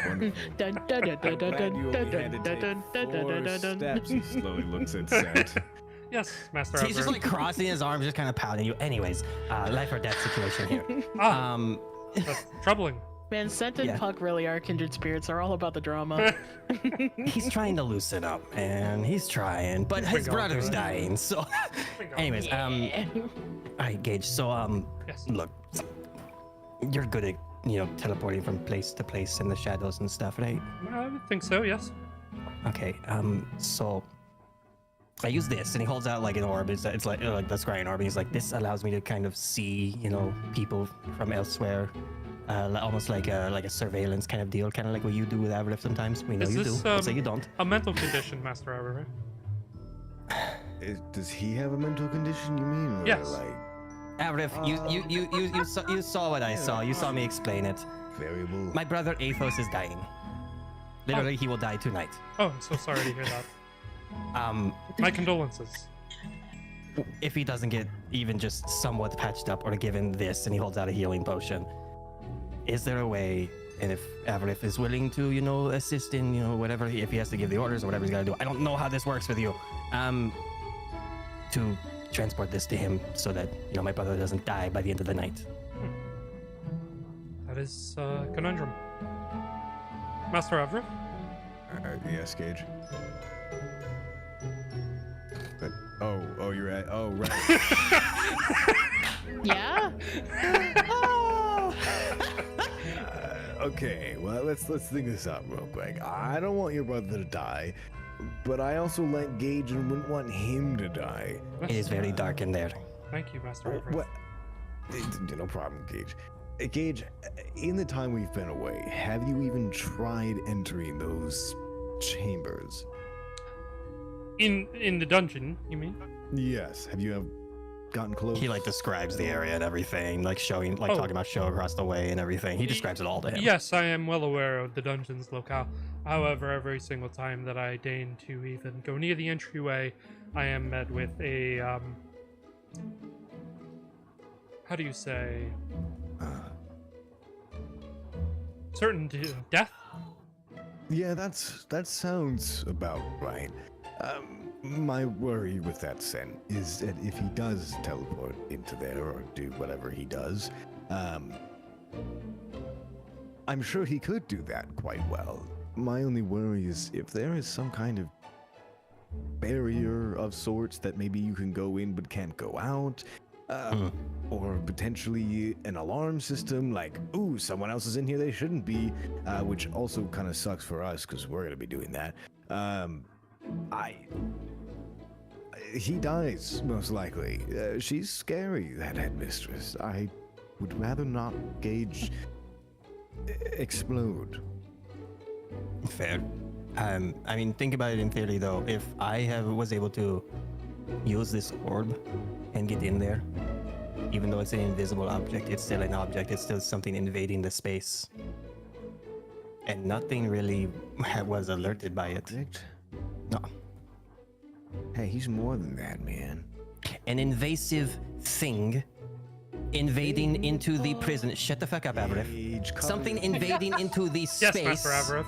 S6: Wonderful.
S1: Dun, dun, dun, dun,
S6: I'm
S1: dun,
S6: glad you only
S1: dun,
S6: had to
S1: dun,
S6: take
S1: dun, dun, dun,
S6: 4
S1: dun, dun.
S6: steps. He slowly looks at Seth.
S3: Yes, Master
S5: So he's just
S3: Abreth.
S5: like crossing his arms, just kind of pouting you. Anyways, life or death situation here.
S3: Ah,
S5: Um,
S3: that's troubling.
S1: Man, Scent and
S5: Yeah.
S1: Puck really are kindred spirits. Are all about the drama.
S5: he's trying to loosen up, and he's trying, but his
S3: going
S5: brother's
S3: through it.
S5: dying. So, anyways,
S1: Yeah.
S5: all right, Gage. So,
S3: Yes.
S5: look, you're good at teleporting from place to place in the shadows and stuff, right?
S3: I would think so. Yes.
S5: Okay. So I use this, and he holds out like an orb. It's like the scrying orb. And he's like, this allows me to kind of see, people from elsewhere. Almost like a surveillance kind of deal, kind of like what you do with Avril sometimes. We know
S3: Is
S5: you
S3: this,
S5: do. Let's say you don't.
S3: A mental condition, Master Abreth.
S6: Does he have a mental condition, you mean? Or
S3: Yes.
S6: like
S5: Avril, you saw what I saw. You saw me explain it.
S6: variable?
S5: My brother Athos is dying. Literally, he will die tonight.
S3: Oh, I'm so sorry to hear that. My condolences.
S5: If he doesn't get even just somewhat patched up or given this, and he holds out a healing potion, is there a way? And if Avril is willing to, assist in, whatever, if he has to give the orders or whatever he's got to do, I don't know how this works with you. To transport this to him so that my brother doesn't die by the end of the night.
S3: That is a conundrum. Master Avreth?
S6: Yes, Gage. But you're at right.
S1: Yeah?
S6: Okay, well let's think this out real quick. I don't want your brother to die, but I also like Gage and wouldn't want him to die.
S5: It is very dark in there.
S3: Thank you, Master Avreth.
S6: What? No problem, Gage. Gage, in the time we've been away, have you even tried entering those chambers?
S3: In the dungeon, you mean?
S6: Yes. Have you gotten close?
S5: He describes the area and everything, talking about show across the way and everything. He describes it all to him.
S3: Yes, I am well aware of the dungeon's locale. However, every single time that I deign to even go near the entryway, I am met with a how do you say? Certain death.
S6: Yeah, that sounds about right. My worry with that, Sen, is that if he does teleport into there or do whatever he does, I'm sure he could do that quite well. My only worry is if there is some kind of barrier of sorts that maybe you can go in but can't go out, or potentially an alarm system like, ooh, someone else is in here they shouldn't be, which also kind of sucks for us because we're going to be doing that. He dies, most likely. She's scary, that headmistress. I would rather not Gage explode.
S5: Fair. I mean, think about it in theory, though. If I was able to use this orb and get in there, even though it's an invisible object, it's still an object. It's still something invading the space. And nothing really was alerted by it.
S6: Object?
S5: No.
S6: Hey, he's more than that, man.
S5: An invasive thing invading into the prison. Shut the fuck up, Avrith.
S6: Gage,
S5: Something invading into the
S3: Yes,
S5: space.
S3: Master Avrith.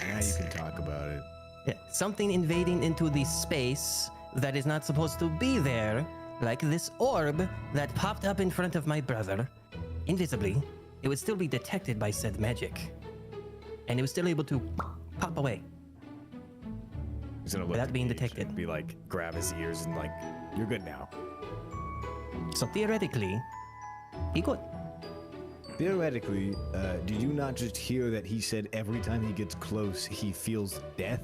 S6: Now you can talk about it.
S5: Yeah, something invading into the space that is not supposed to be there, like this orb that popped up in front of my brother. Invisibly, it would still be detected by said magic. And it was still able to pop away.
S6: He's gonna look
S5: Without
S6: at
S5: being
S6: Gage
S5: detected.
S6: and be like, grab his ears and like, you're good now.
S5: So theoretically, he could.
S6: Theoretically, did you not just hear that he said every time he gets close, he feels death?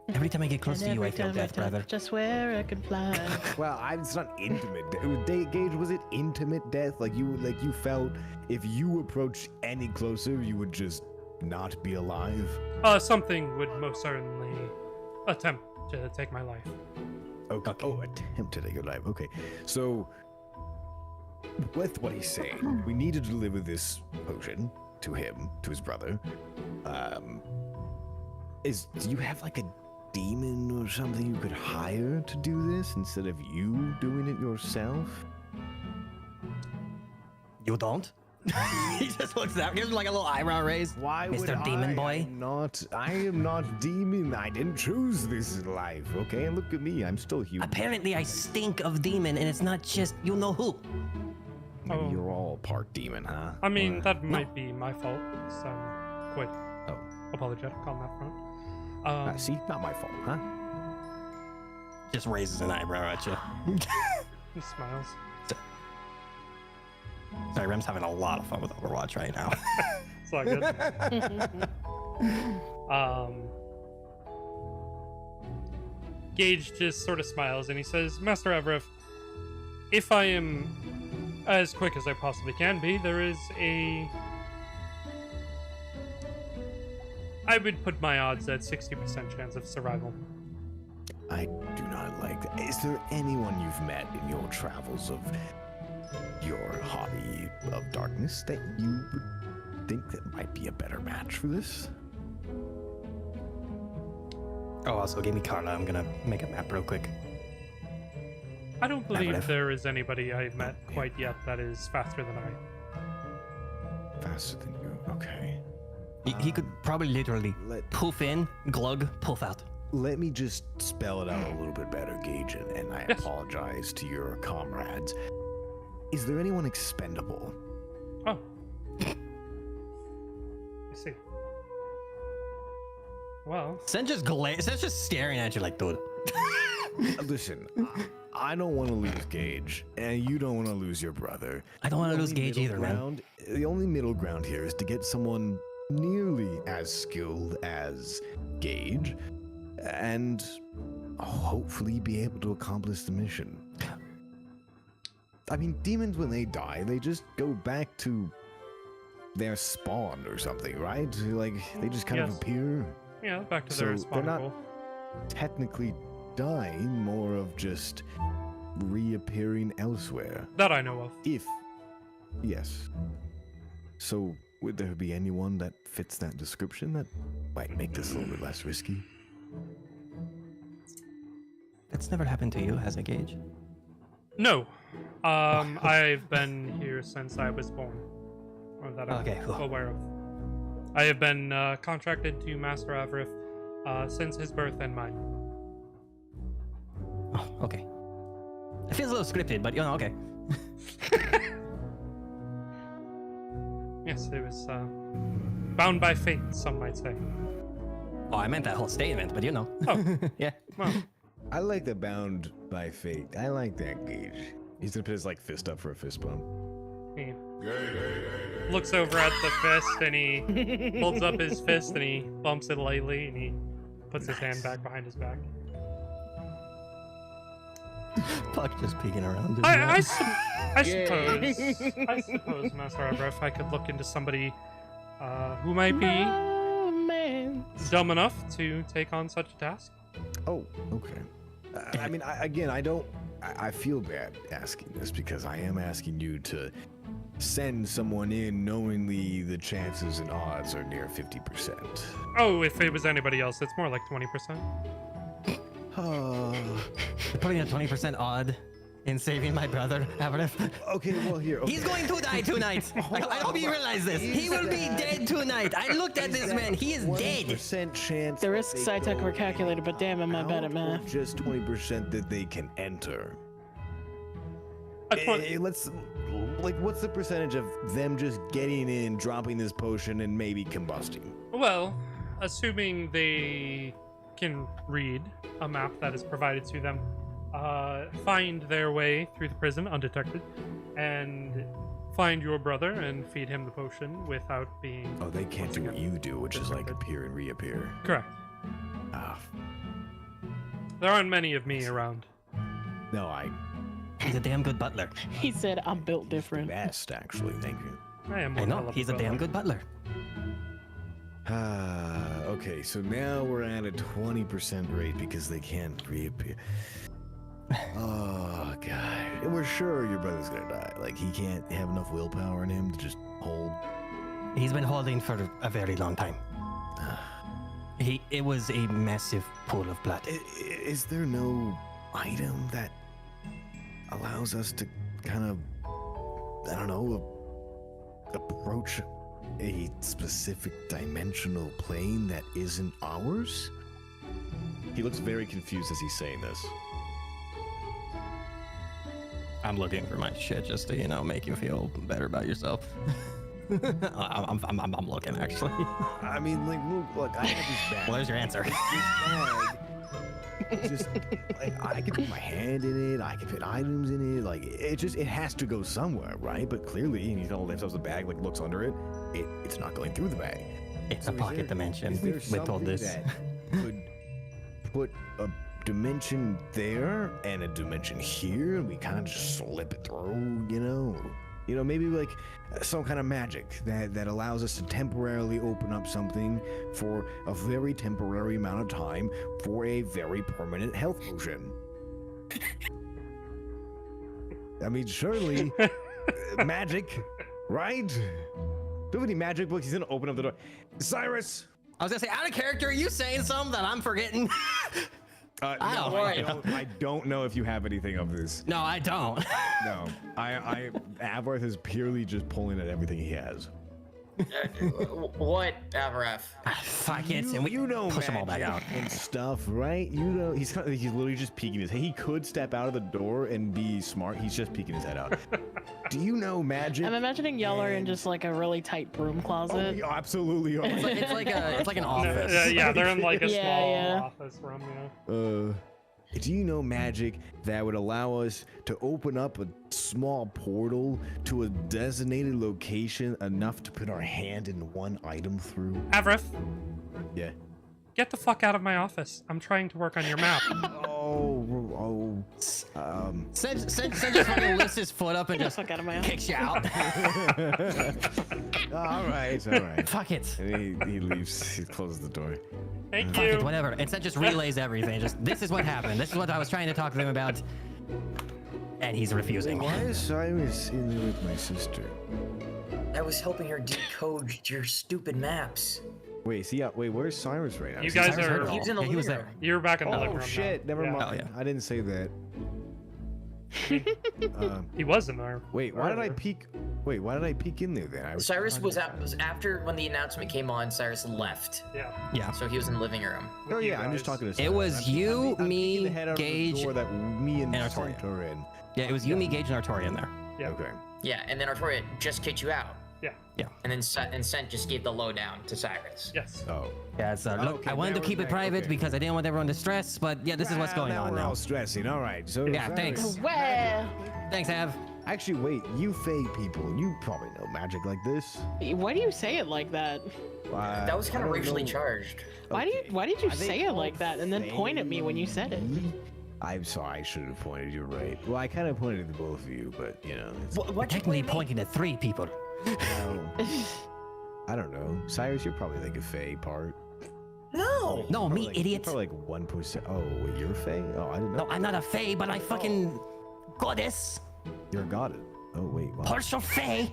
S5: Every time I get close
S1: And
S5: to you, I
S1: every
S5: feel
S1: time
S5: death, brother.
S1: Just where I can fly.
S6: Well, it's not intimate. Gage, was it intimate death? Like you felt if you approached any closer, you would just not be alive?
S3: Something would most certainly attempt to take my life.
S6: Okay. Oh, attempt to take your life. Okay. So, with what he's saying, we need to deliver this potion to him, to his brother. Do you have like a demon or something you could hire to do this instead of you doing it yourself?
S5: You don't? He just looks at me, gives him like a little eyebrow raise.
S6: Why would
S5: Mr. Demon Boy?
S6: I am not demon. I didn't choose this in life, okay? Look at me. I'm still human.
S5: Apparently, I stink of demon, and it's not just you know who.
S6: Maybe
S3: Oh.
S6: you're all part demon, huh?
S3: I mean,
S6: Or-
S3: that might be my fault. So I'm quite
S6: Oh.
S3: apologetic on that front.
S6: See, not my fault, huh?
S5: Just raises an eyebrow at you.
S3: He smiles.
S5: Sorry, Rem's having a lot of fun with Overwatch right now.
S3: It's all good. Gage just sort of smiles and he says, Master Avrif, if I am as quick as I possibly can be, there is a... I would put my odds at 60% chance of survival.
S6: I do not like that. Is there anyone you've met in your travels of your hobby of darkness that you would think that might be a better match for this?
S5: Oh, also, give me Carla. I'm gonna make a map real quick.
S3: I don't believe
S5: Avrif.
S3: there is anybody I've met quite yet that is faster than I.
S6: Faster than you. Okay.
S5: He could probably literally
S6: Let
S5: poof in, glug, poof out.
S6: let me just spell it out a little bit better, Gage, and I
S3: Yes.
S6: apologize to your comrades. Is there anyone expendable?
S3: Oh. I see. Well,
S5: Sen's just staring at you like, dude.
S6: Listen, I don't want to lose Gage, and you don't want to lose your brother.
S5: I don't want to
S6: The
S5: lose
S6: only
S5: Gage
S6: middle
S5: either, man.
S6: ground- The only middle ground here is to get someone nearly as skilled as Gage, and hopefully be able to accomplish the mission. I mean, demons, when they die, they just go back to their spawn or something, right? Like, they just kind of
S3: Yes.
S6: appear.
S3: yeah, back to
S6: So
S3: their
S6: they're
S3: spawn
S6: not-
S3: pool.
S6: Technically dying, more of just reappearing elsewhere.
S3: That I know of.
S6: Yes. So, would there be anyone that fits that description that might make this a little bit less risky?
S5: That's never happened to you, has it, Gage?
S3: No. I've been here since I was born. Or that I'm
S5: Okay, cool.
S3: aware of. I have been contracted to Master Avrif since his birth and mine.
S5: Oh, okay. It feels a little scripted, but you know, okay.
S3: Yes, it was bound by fate, some might say.
S5: Oh, I meant that whole statement, but you know.
S3: Oh.
S5: Yeah.
S3: Well,
S6: I like the bound by fate. I like that, Gage. He's gonna put his fist up for a fist bump.
S3: he looks over at the fist and he holds up his fist and he bumps it lightly and he puts his hand back behind his back.
S5: Puck just peeking around.
S3: I suppose, Master Avrif, I could look into somebody who might be
S1: Oh, man.
S3: dumb enough to take on such a task.
S6: Oh, okay. I mean, I feel bad asking this because I am asking you to send someone in knowingly the chances and odds are near 50%.
S3: Oh, if it was anybody else, it's more like 20%.
S5: You're putting a 20% odd in saving my brother, Avrif.
S6: Okay, well, here. Okay.
S5: He's going to die tonight. I hope you realize this. He will be dead tonight. I looked at this man. He is dead.
S6: 20% chance.
S1: The
S6: that
S1: risks
S6: they
S1: I took
S6: go
S1: were calculated, but damn, am I bad at
S6: out, or
S1: math.
S6: Just 20% that they can enter. Let's what's the percentage of them just getting in, dropping this potion, and maybe combusting?
S3: Well, assuming they can read a map that is provided to them, find their way through the prison undetected, and find your brother and feed him the potion without being...
S6: Oh, they can't do what you do, which is like
S3: detected.
S6: appear and reappear.
S3: Correct.
S6: Ah,
S3: There aren't many of me around.
S6: no, I
S5: He's a damn good butler.
S1: He said I'm built different.
S6: best actually. Thank you.
S3: I am.
S5: I
S3: one
S5: know.
S3: hell of
S5: He's a damn
S3: butler.
S5: good butler.
S6: Okay, so now we're at a 20% rate because they can't reappear. Oh god, we're sure your brother's gonna die. Like he can't have enough willpower in him to just hold.
S5: He's been holding for a very long time. It was a massive pool of blood.
S6: Is there no item that allows us to kind of, I don't know, approach a specific dimensional plane that isn't ours? He looks very confused as he's saying this.
S5: I'm looking for my shit just to, make you feel better about yourself. I'm looking actually.
S6: I mean, like, look, I have this bag.
S5: Well, there's your answer.
S6: Just like I can put my hand in it, I can put items in it. Like it has to go somewhere, right? But clearly, and he kind of lifts up the bag, like looks under it. It's not going through the bag.
S5: It's
S6: So
S5: a
S6: is
S5: pocket
S6: there-
S5: dimension.
S6: Is there
S5: We're told
S6: something
S5: this.
S6: that could put a dimension there and a dimension here, and we kind of just slip it through, maybe like some kind of magic that allows us to temporarily open up something for a very temporary amount of time for a very permanent health potion. I mean, surely magic, right? Do you have any magic books? He's gonna open up the door. Cyrus!
S5: I was gonna say, out of character, are you saying something that I'm forgetting?
S6: No, I don't know if you have anything of this.
S5: No, I don't.
S6: No, Avarth is purely just pulling at everything he has.
S2: What, Avaref?
S5: Fuck it, and we push them all back out.
S6: and stuff, right? He's literally just peeking his head. He could step out of the door and be smart. He's just peeking his head out. Do you know magic?
S1: I'm imagining y'all are in
S6: and-
S1: just like a really tight broom closet.
S6: We absolutely are.
S5: It's like an office.
S3: Yeah, they're in like a
S1: Yeah,
S3: small
S1: yeah.
S3: office room, yeah.
S6: Do you know magic that would allow us to open up a small portal to a designated location enough to put our hand in one item through?
S3: Avrith,
S6: Yeah.
S3: get the fuck out of my office. I'm trying to work on your map.
S5: Sen just fucking lifts his foot up and just
S1: Fuck out of my house.
S5: kicks you out.
S6: all right.
S5: Fuck it.
S6: And he leaves. He closes the door.
S3: Thank
S5: Fuck it,
S3: you.
S5: whatever. And Sen just relays everything. Just, this is what happened. This is what I was trying to talk to him about. And he's refusing.
S6: Why is Cyrus in there with my sister?
S2: I was helping her decode your stupid maps.
S6: Wait, where's Cyrus right now?
S3: You
S6: Is he
S3: guys
S6: Cyrus
S3: are-
S6: at all?
S2: He was in the
S5: Yeah, he was
S2: living
S5: there.
S2: room.
S3: You're back in the living
S6: Oh
S3: room
S6: shit!
S3: now.
S6: Never
S3: Yeah.
S6: mind.
S5: Oh, yeah.
S6: I didn't say that.
S3: He was in there.
S6: Wait, why did I
S3: earlier.
S6: peek? Wait, why did I peek in there then?
S2: Cyrus was after when the announcement came on. Cyrus left,
S3: Yeah.
S5: Yeah.
S2: so he was in the living room.
S6: Oh
S3: you
S6: yeah, I'm just
S3: guys.
S6: talking to.
S5: It
S6: Cyrus.
S5: was
S6: I'm
S5: you,
S6: peeking
S5: me,
S6: the head out of the
S5: Gage,
S6: door that me and
S5: and
S6: Sent
S5: Artoria.
S6: are in.
S5: Yeah, it was you, me, Gage, and Artoria in there.
S3: Yeah.
S6: Okay.
S2: Yeah, and then Artoria just kicked you out.
S3: Yeah.
S5: Yeah.
S2: And then Sent just gave the lowdown to Cyrus.
S3: Yes.
S6: Oh.
S5: Yeah, it's, look,
S6: Okay,
S5: I wanted to
S6: now
S5: keep
S6: we're
S5: it
S6: back,
S5: private
S6: okay.
S5: because I didn't want everyone to stress, but yeah, this is what's going on
S6: we're
S5: now.
S6: all stressing. All right. So
S5: Yeah,
S6: Cyrus-
S5: thanks.
S1: Well,
S5: Thanks, Av.
S6: Actually, wait. You Fae people, you probably know magic like this.
S1: why do you say it like that?
S2: That was kind of racially charged.
S1: Why did you say it like that and then point at me when you said it?
S6: I'm sorry. I should have pointed. You're right. Well, I kind of pointed at the both of you, but it's,
S2: What
S5: Technically pointing at 3 people.
S6: I don't know. Cyrus, you're probably like a Fae part.
S2: No.
S5: No, me,
S6: Like,
S5: idiot.
S6: Probably like 1%. Oh, you're Fae? Oh, I didn't know.
S5: No, I'm not a fae, but I fucking goddess.
S6: You're a goddess. Oh, wait. What?
S5: Partial fae.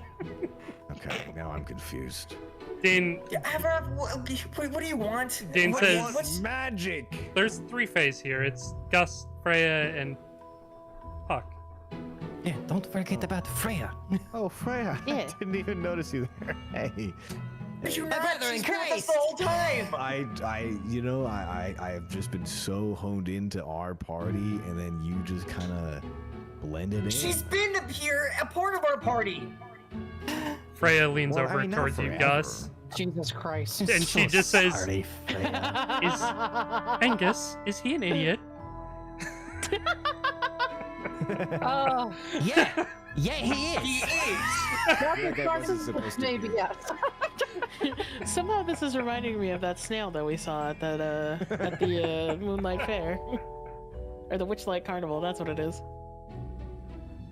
S6: Okay, now I'm confused.
S3: Dane,
S2: What do you want?
S3: Dane
S2: What-
S3: says-
S2: what's-
S6: magic.
S3: there's 3 Fays here. It's Gus, Freya, and Puck.
S5: Yeah, don't forget about Freya.
S6: Oh, Freya. I
S1: Yeah.
S6: didn't even notice you there. Hey.
S2: Did you
S5: My
S2: not?
S5: brother in
S2: She's been with us
S5: Christ.
S2: the whole time.
S6: I have just been so honed into our party, and then you just kind of blended in.
S2: She's been here, a part of our party.
S3: Freya leans
S6: Well, I
S3: over
S6: mean, not
S3: towards you,
S6: forever.
S3: Gus,
S4: Jesus Christ.
S3: and she just says,
S5: Sorry, Freya.
S3: "Is Angus? Is he an idiot?"
S4: Oh,
S5: Yeah, yeah, he
S2: He
S5: is.
S2: is.
S6: That guy wasn't supposed to
S4: maybe
S6: be.
S4: yes.
S1: Somehow this is reminding me of that snail that we saw at that at the Moonlight Fair. Or the Witchlight Carnival, that's what it is.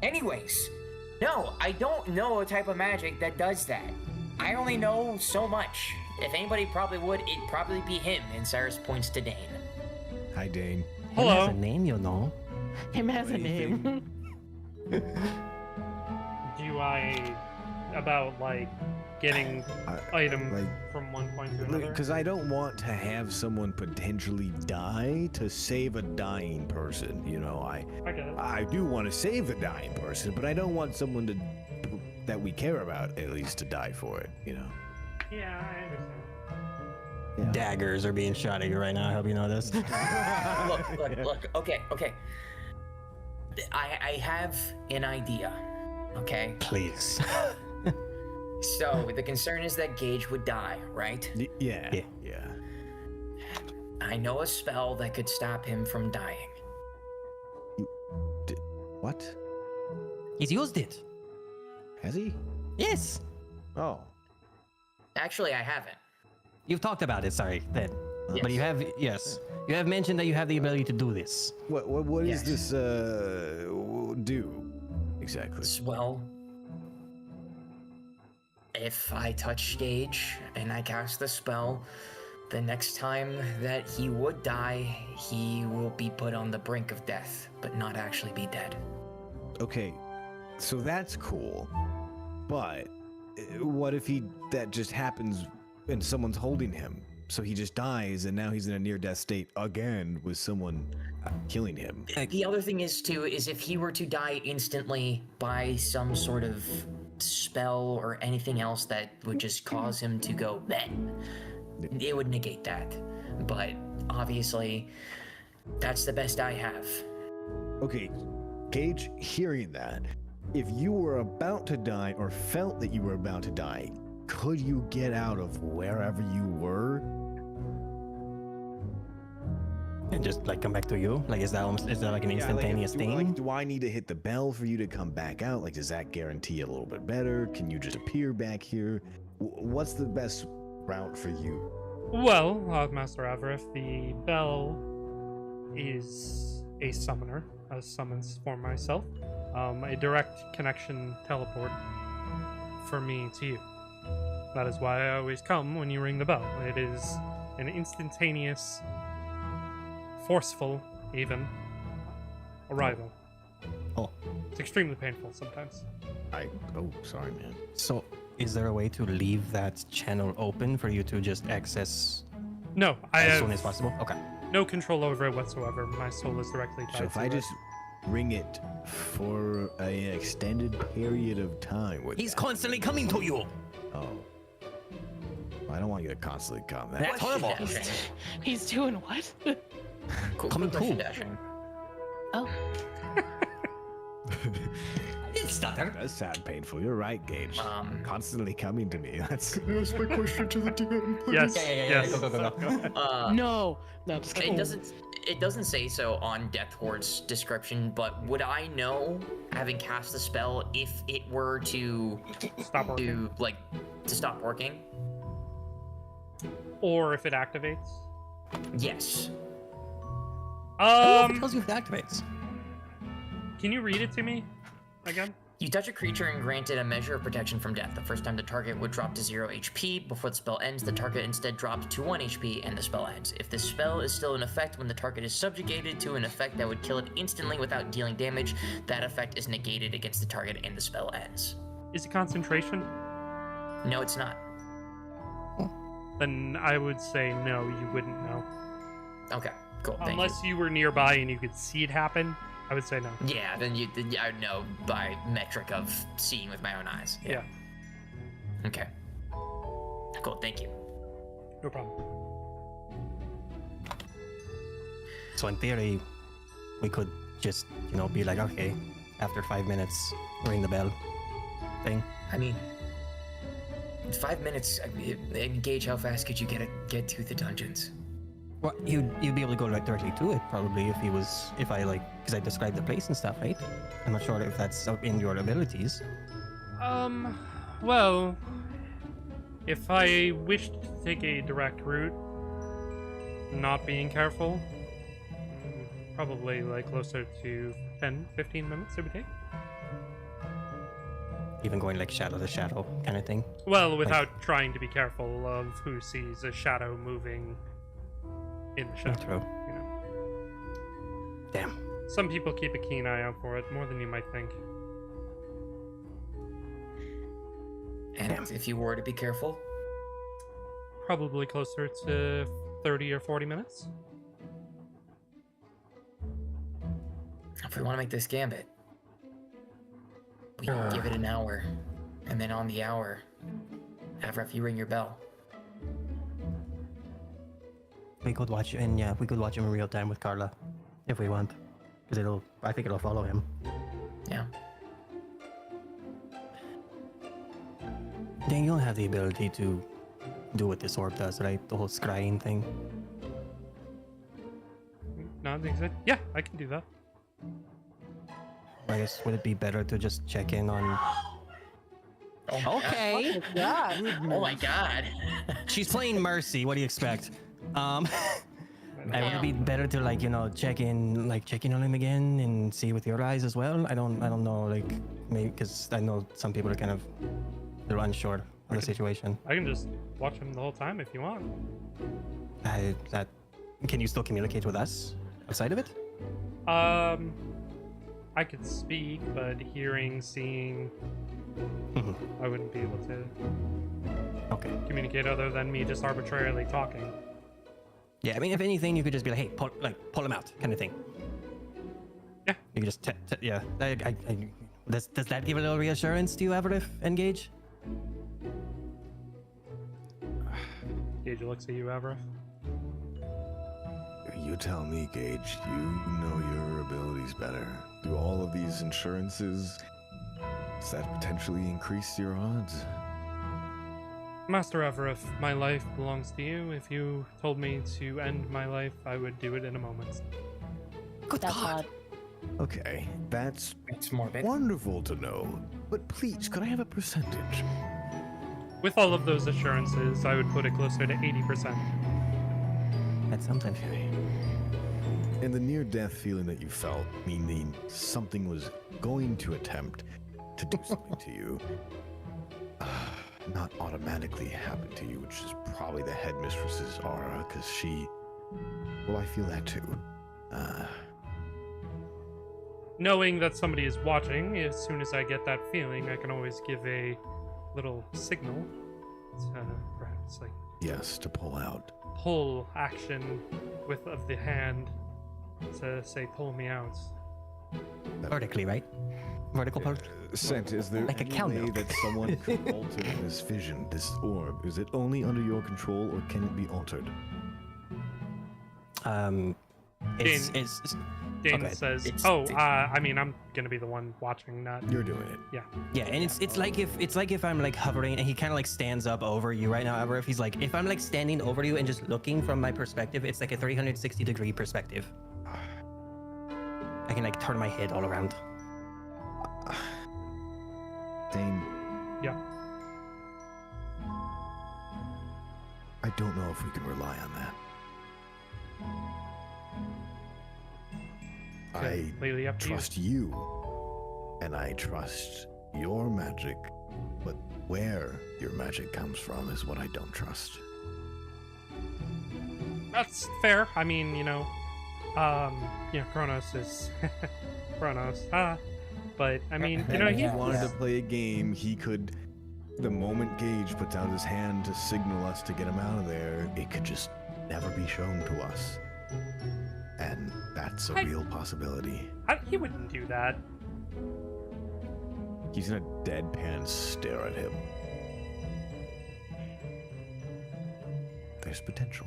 S2: Anyways, no, I don't know a type of magic that does that. I only know so much. If anybody probably would, it'd probably be him. And Cyrus points to Dane.
S6: Hi, Dane.
S5: He has
S3: Hello.
S5: a name, you know.
S1: Him has a name.
S3: Do I about like getting item
S6: like-
S3: from one point to another?
S6: Because I don't want to have someone potentially die to save a dying person. You know,
S3: I get it.
S6: I do want to save the dying person, but I don't want someone that we care about at least to die for it. You know.
S3: Yeah, I understand.
S6: Yeah.
S5: Daggers are being shot at you right now. I hope you know this.
S2: Look. Okay. I have an idea. Okay.
S5: Please.
S2: So the concern is that Gage would die, right?
S6: Yeah.
S2: I know a spell that could stop him from dying.
S6: What?
S5: He's used it.
S6: Has he?
S5: Yes.
S6: Oh.
S2: Actually, I haven't.
S5: You've talked about it, sorry, then.
S2: Yes.
S5: But you have, yes. You have mentioned that you have the ability to do this.
S6: What
S2: Yes.
S6: does this do exactly?
S2: Well, if I touch Gage and I cast the spell, the next time that he would die, he will be put on the brink of death, but not actually be dead.
S6: Okay, so that's cool, but what if that just happens and someone's holding him? So he just dies and now he's in a near-death state again with someone killing him.
S2: The other thing is if he were to die instantly by some sort of spell or anything else that would just cause him to go bleh, it would negate that. But obviously, that's the best I have.
S6: Okay, Gage, hearing that, if you were about to die or felt that you were about to die, could you get out of wherever you were?
S5: And just like come back to you? Like is that like an instantaneous thing?
S6: Do I need to hit the bell for you to come back out? Like, does that guarantee a little bit better? Can you just appear back here? What's the best route for you?
S3: Well, Master Avarith, the bell is a summoner, a summons for myself, a direct connection teleport for me to you. That is why I always come when you ring the bell. It is an instantaneous, forceful, even, arrival.
S5: Oh.
S3: It's extremely painful sometimes.
S6: Oh, sorry, man.
S5: So is there a way to leave that channel open for you to just access
S3: No, I
S5: as
S3: have
S5: soon as possible? Okay.
S3: no control over it whatsoever. My soul is directly tied
S6: So if
S3: to
S6: I
S3: it.
S6: just ring it for an extended period of time, would
S5: He's
S6: that-
S5: constantly coming to you.
S6: Oh. I don't want you to constantly come.
S5: That's horrible.
S1: He's doing what?
S5: Coming
S2: question,
S5: cool.
S2: Dashing.
S1: Oh,
S5: It's stutter.
S6: That does sound painful. You're right, Gage. Constantly coming to me. That's
S2: Here's my question to the DM.
S3: Yes,
S5: Yeah.
S3: yes.
S5: Go.
S1: no. No, just kidding.
S2: It doesn't say so on Death Ward's description, but would I know, having cast the spell, if it were to
S3: Stop working.
S2: to stop working?
S3: Or if it activates.
S2: Yes.
S5: What tells you if it activates?
S3: Can you read it to me again?
S2: You touch a creature and grant it a measure of protection from death. The first time the target would drop to 0 HP. Before the spell ends, the target instead drops to 1 HP and the spell ends. If the spell is still in effect when the target is subjugated to an effect that would kill it instantly without dealing damage, that effect is negated against the target and the spell ends.
S3: Is it concentration?
S2: No, it's not.
S3: Then I would say no, you wouldn't know.
S2: Okay, cool. Thank
S3: Unless you were nearby and you could see it happen, I would say no.
S2: you. Yeah, then I would know by metric of seeing with my own eyes.
S3: Yeah,
S2: Okay. Cool, thank you.
S3: no problem.
S5: So in theory, we could just, be like, okay, after 5 minutes, ring the bell thing.
S2: I mean, 5 minutes. Gauge how fast could you get to the dungeons?
S5: Well, you'd be able to go directly to it, probably, because I described the place and stuff, right? I'm not sure if that's in your abilities.
S3: Well, if I wished to take a direct route, not being careful, probably closer to 10, 15 minutes it would take.
S5: Even going like shadow to shadow kind of thing.
S3: Well, without trying to be careful of who sees a shadow moving in the shadow.
S5: True.
S3: You know.
S5: Damn.
S3: Some people keep a keen eye out for it, more than you might think.
S2: And if you were to be careful,
S3: Probably closer to 30 or 40 minutes.
S2: if we want to make this gambit, we give it an hour. And then on the hour, after you ring your bell.
S5: We could watch, and yeah, we could watch him in real time with Carla, if we want, because I think it'll follow him.
S2: Yeah.
S5: Dang, you don't have the ability to do what this orb does, right? The whole scrying thing.
S3: No, they said, yeah, I can do that.
S5: I guess would it be better to just check in on? Okay.
S4: Yeah.
S2: Oh my god.
S5: She's playing Mercy. What do you expect? And would it be better to check in on him again and see with your eyes as well? I don't know, maybe because I know some people are kind of they're unsure of the situation.
S3: I can just watch him the whole time if you want.
S5: Can you still communicate with us outside of it?
S3: I could speak, but hearing, seeing, I wouldn't be able to
S5: Okay.
S3: communicate other than me just arbitrarily talking.
S5: Yeah, I mean, if anything, you could just be like, "Hey, pull him out," kind of thing.
S3: Yeah.
S5: You could just, yeah. Does that give a little reassurance to you, Avarif and Gage?
S3: Gage looks at you, Avarif.
S6: You tell me, Gage. You know your abilities better. Do all of these insurances, does that potentially increase your odds?
S3: Master Avarif, my life belongs to you. If you told me to end my life, I would do it in a moment.
S5: Good
S1: That's
S5: God.
S1: odd.
S6: Okay, that's
S2: It's morbid.
S6: wonderful to know. But please, could I have a percentage?
S3: With all of those assurances, I would put it closer to 80%.
S5: That's something.
S6: And the near-death feeling that you felt, meaning something was going to attempt to do something to you, not automatically happen to you, which is probably the headmistress's aura, because I feel that too.
S3: Knowing that somebody is watching, as soon as I get that feeling, I can always give a little signal to perhaps
S6: Yes, to pull out.
S3: pull action of the hand to say pull me out.
S5: Vertically, right? Vertical part.
S6: Sent, is there
S5: Like a
S6: any
S5: cowbell.
S6: way that someone could alter this vision, this orb? Is it only under your control, or can it be altered?
S5: It's
S3: Dane
S5: Okay.
S3: says,
S2: It's-
S3: I mean, I'm gonna be the one watching, not.
S6: You're doing it.
S5: yeah, and it's like if I'm hovering and he kind of stands up over you right now. However, if he's if I'm standing over you and just looking from my perspective, it's like a 360-degree perspective. I can turn my head all around.
S6: Dane,
S3: Yeah.
S6: I don't know if we can rely on that. I
S3: Completely up to you.
S6: trust you, and I trust your magic, but where your magic comes from is what I don't trust.
S3: That's fair. I mean, Kronos is Kronos. But I mean,
S6: And if
S3: he
S6: he wanted to play a game, he could. The moment Gage puts out his hand to signal us to get him out of there, it could just never be shown to us. And that's a real possibility.
S3: he wouldn't do that.
S6: He's gonna deadpan stare at him. There's potential.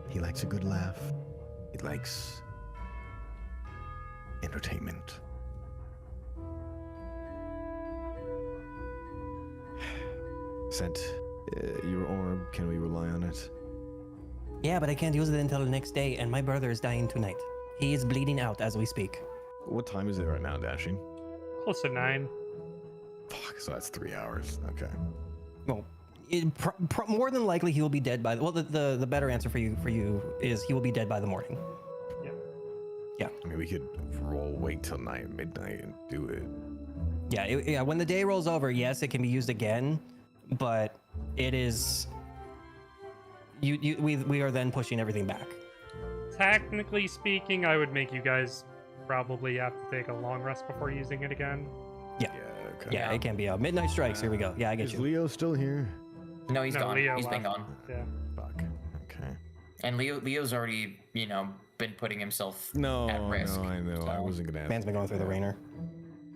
S6: He likes a good laugh. He likes entertainment. Sent, your orb, can we rely on it?
S5: Yeah, but I can't use it until the next day, and my brother is dying tonight. He is bleeding out as we speak.
S6: What time is it right now, Dashing?
S3: Close to 9.
S6: Fuck, so that's 3 hours. Okay.
S5: Well, more than likely he will be dead by the better answer for you is he will be dead by the morning.
S6: I mean, we could wait till midnight and do it.
S5: Yeah, when the day rolls over, yes, it can be used again, but it is we are then pushing everything back.
S3: technically speaking, I would make you guys probably have to take a long rest before using it again.
S6: Yeah, okay.
S5: Yeah, it can be out. Midnight strikes. Here we go. Yeah, I get
S6: Is
S5: you.
S6: Leo still here?
S2: No, he's
S3: No,
S2: gone.
S3: Leo
S2: He's been
S3: left.
S2: gone.
S3: Yeah.
S6: Fuck. Okay.
S2: And Leo's already, been putting himself
S6: No,
S2: at risk.
S6: no, I know. I
S2: so-
S6: wasn't gonna ask.
S5: Man's been going through the ringer.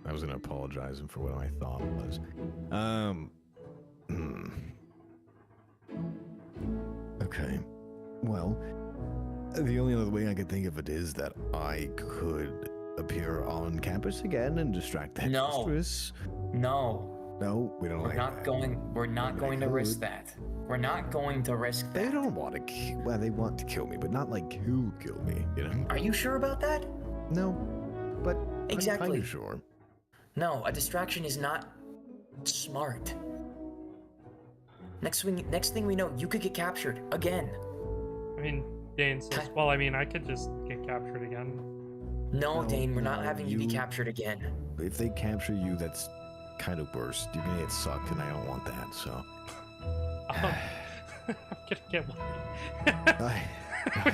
S6: I was gonna apologize for what I thought was. Okay. Well, the only other way I could think of it is that I could appear on campus again and distract the
S2: No.
S6: mistress.
S2: No,
S6: No, we don't
S2: we're
S6: like
S2: not
S6: that.
S2: going. We're not
S6: They
S2: going to risk
S6: could.
S2: that. We're not going to risk
S6: They
S2: that.
S6: don't want to kill. Well, they want to kill me, but not like who kill me. You know?
S2: Are you sure about that?
S6: No, but I'm
S2: Exactly.
S6: kind of sure.
S2: No, a distraction is not smart. Next thing we know, you could get captured again.
S3: I mean, Dane says, well, I mean, I could just get captured again.
S2: No,
S6: No,
S2: Dane, we're not
S6: no,
S2: having you be
S6: you-
S2: captured again.
S6: If they capture you, that's kind of worse. You're gonna get sucked, and I don't want that. So.
S3: I'm gonna get one.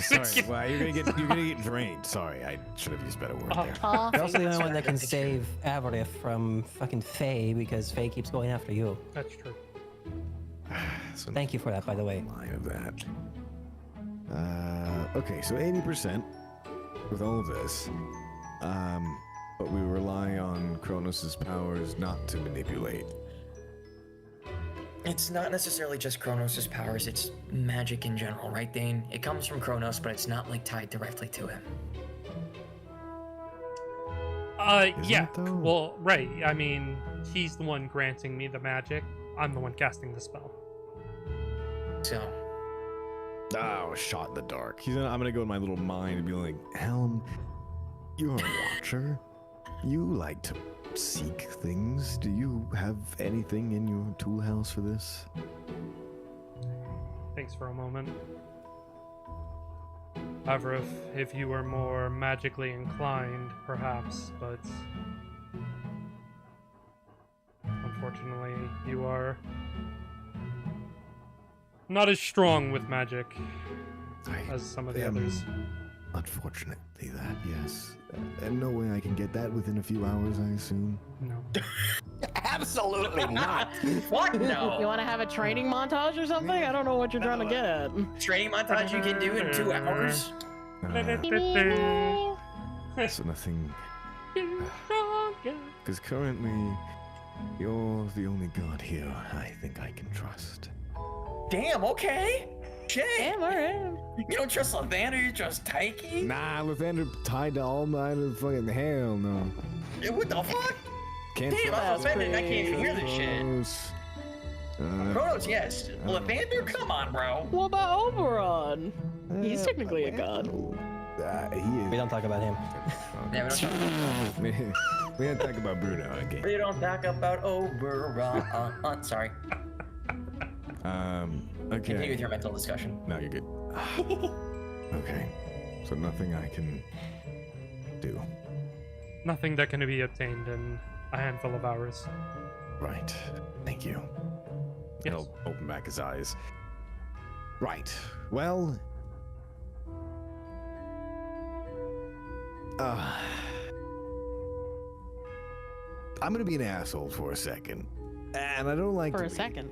S6: Sorry. Well, you're gonna get drained. Sorry, I should have used a better word
S3: Oh.
S6: there.
S1: Aw,
S5: You're also the only
S2: Sorry,
S5: one that can
S2: I think-
S5: save Avarith from fucking Faye because Faye keeps going after you.
S3: That's true.
S6: So
S5: Thank you for that, by the way.
S6: line of that. Okay, so 80% with all of this, but we rely on Kronos' powers not to manipulate.
S2: It's not necessarily just Kronos' powers, it's magic in general, right, Dane? It comes from Kronos, but it's not like tied directly to him.
S6: Is
S2: Uh,
S6: it, though?
S3: Well, right. I mean, he's the one granting me the magic. I'm the one casting the spell.
S2: So,
S6: Oh, shot in the dark. I'm gonna go in my little mind and be like, Helm, you're a watcher. You like to seek things. Do you have anything in your tool house for this?
S3: Thanks for a moment. However, if you were more magically inclined, perhaps, but unfortunately, you are not as strong with magic as some of the
S6: am
S3: others.
S6: Unfortunately, that, yes. And no way I can get that within a few hours, I assume.
S3: No.
S5: Absolutely not.
S2: what?
S1: You
S2: No.
S1: want to have a training montage or something? I don't know what you're trying to get at.
S2: Training montage you can do in 2 hours?
S6: So nothing. Because currently, you're the only god here I think I can trust.
S2: Damn, okay. Shit.
S1: Damn, alright.
S2: You don't trust Lathander, you trust Taiki?
S6: Nah, Lathander tied to all night of fucking hell, no.
S2: What the fuck?
S6: Can't
S2: Damn, I'm offended. I can't even hear this shit.
S6: Kronos.
S2: Kronos, yes. Lathander, come on, bro.
S1: What about Oberon? He's technically a god.
S6: He is.
S5: We don't talk about him.
S2: Yeah,
S6: We don't talk about Bruno, okay?
S2: we don't talk about Oberon. Sorry.
S6: Okay.
S2: Continue with your mental discussion.
S6: No, you're good. Okay. So nothing I can do.
S3: Nothing that can be obtained in a handful of hours.
S6: Right. Thank you.
S3: Yes.
S6: He'll open back his eyes. Right. Well. I'm gonna be an asshole for a second, and I don't like
S1: For
S6: to
S1: a
S6: be.
S1: second.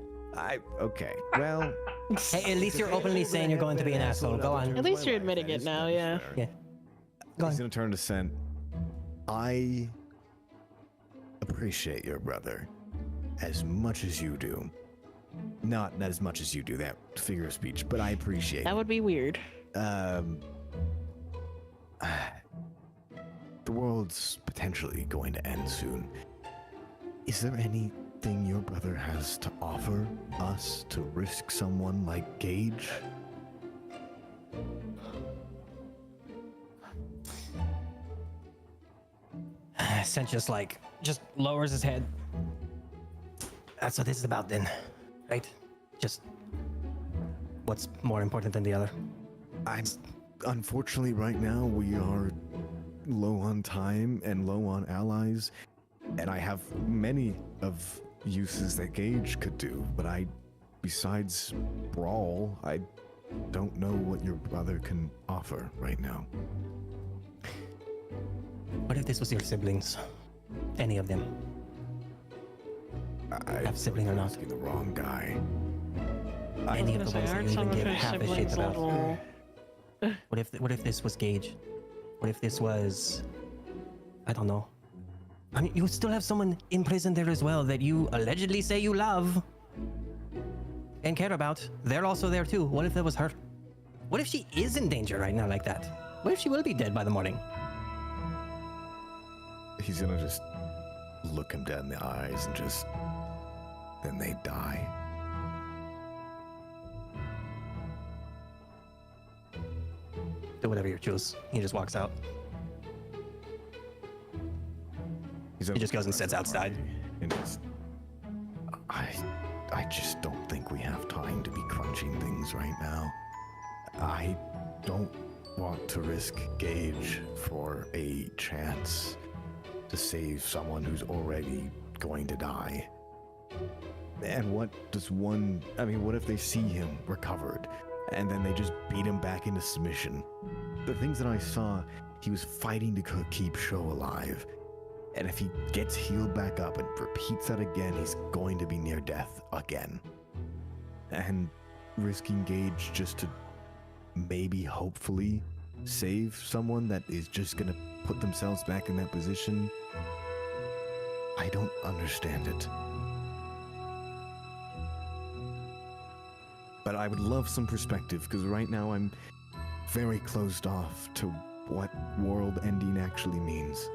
S6: Okay. Well.
S5: Hey, at least you're openly saying you're going to be an asshole. Go on.
S1: At least you're admitting it now, yeah.
S5: Yeah. Go
S6: He's
S5: on.
S6: gonna turn to Scent. I appreciate your brother as much as you do. Not as much as you do, that figure of speech, but I appreciate
S1: That would be weird.
S6: the world's potentially going to end soon. Is there anything your brother has to offer us to risk someone like Gage?
S5: Sent just lowers his head. That's what this is about then, right? Just what's more important than the other.
S6: Unfortunately, right now we are low on time and low on allies, and I have many of uses that Gage could do, but besides Brawl, I don't know what your brother can offer right now.
S5: What if this was your siblings? Any of them?
S6: I
S5: Have sibling or not?
S6: asking the wrong guy.
S5: Any of the ones that
S1: aren't
S5: you
S1: some
S5: even
S1: of
S5: give
S1: his
S5: half a shit
S1: siblings
S5: about?
S1: little...
S5: What if this was Gage? What if this was... I don't know. I mean, you still have someone in prison there as well that you allegedly say you love and care about. They're also there too. What if that was her? What if she is in danger right now like that? What if she will be dead by the morning?
S6: He's gonna just look him dead in the eyes and just... Then they die.
S5: Do whatever you choose. He just walks out.
S6: He
S5: just goes and sits outside.
S6: And just... I just don't think we have time to be crunching things right now. I don't want to risk Gage for a chance to save someone who's already going to die. And what if they see him recovered and then they just beat him back into submission? The things that I saw, he was fighting to keep Sho alive. And if he gets healed back up and repeats that again, he's going to be near death again. And risking Gage just to maybe, hopefully, save someone that is just going to put themselves back in that position, I don't understand it. But I would love some perspective, because right now I'm very closed off to what world ending actually means.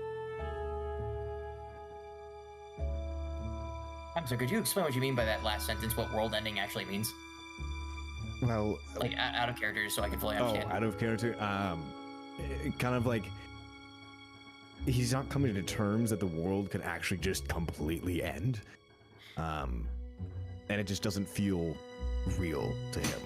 S2: So could you explain what you mean by that last sentence, what world ending actually means?
S6: Well,
S2: Like, out of character, so I can fully understand.
S6: out of character. Kind of like he's not coming to terms that the world could actually just completely end, and it just doesn't feel real to him.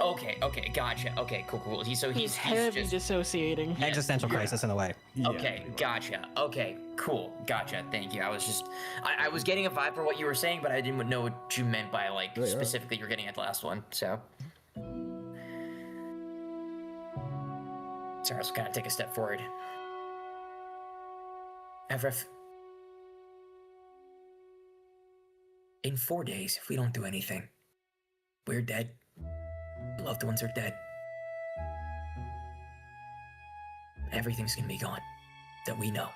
S2: Okay, gotcha. Okay, cool. He's
S1: heavy
S2: just...
S1: dissociating.
S2: Yeah.
S5: Existential crisis in a way.
S2: Okay, gotcha. Okay, cool. Gotcha. Thank you. I was just... I was getting a vibe for what you were saying, but I didn't know what you meant by, like,
S6: Yeah.
S2: specifically you're getting at the last one, so... Sorry, I was gonna take a step forward. Evrith, in 4 days, if we don't do anything, we're dead. Loved ones are dead. Everything's gonna be gone that we know.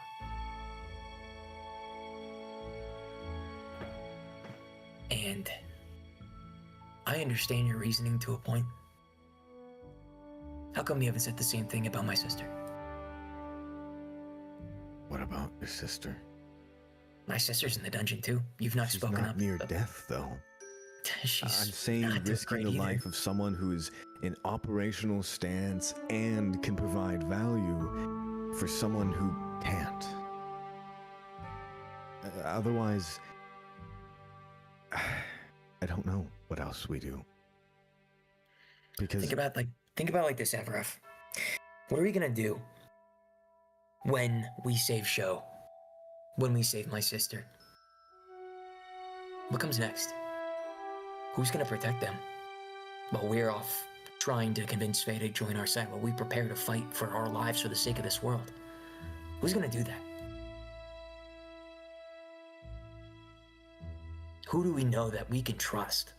S2: And I understand your reasoning to a point. How come you haven't said the same thing about my sister?
S6: What about your sister?
S2: My sister's in the dungeon too. You've not
S6: She's
S2: spoken
S6: not
S2: up.
S6: near death, though.
S2: She's
S6: I'm saying
S2: not doing
S6: risking
S2: great
S6: the
S2: either.
S6: life of someone who is in operational stance and can provide value for someone who can't. Otherwise, I don't know what else we do. Because
S2: Think about like this, Evref. What are we gonna do when we save Sho? When we save my sister? What comes next? Who's gonna protect them? While we're off trying to convince Faye to join our side, while we prepare to fight for our lives for the sake of this world. Who's gonna do that? Who do we know that we can trust?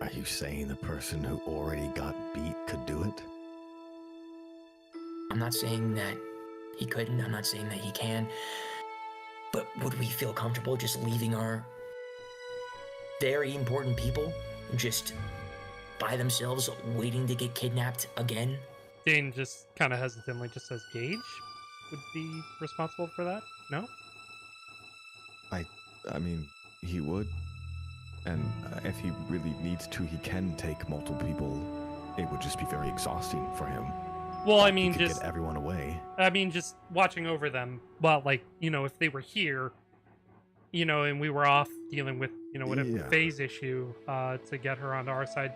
S6: are you saying the person who already got beat could do it?
S2: I'm not saying that he couldn't, I'm not saying that he can, but would we feel comfortable just leaving our very important people just by themselves waiting to get kidnapped again?
S3: Dane just kind of hesitantly just says Gage would be responsible for that? No?
S6: I mean, he would. And if he really needs to, he can take multiple people. It would just be very exhausting for him.
S3: Well, I
S6: He
S3: mean,
S6: could
S3: just
S6: get everyone away.
S3: just watching over them. Well, like, if they were here, and we were off dealing with, whatever
S6: Yeah.
S3: Faye's issue, to get her onto our side,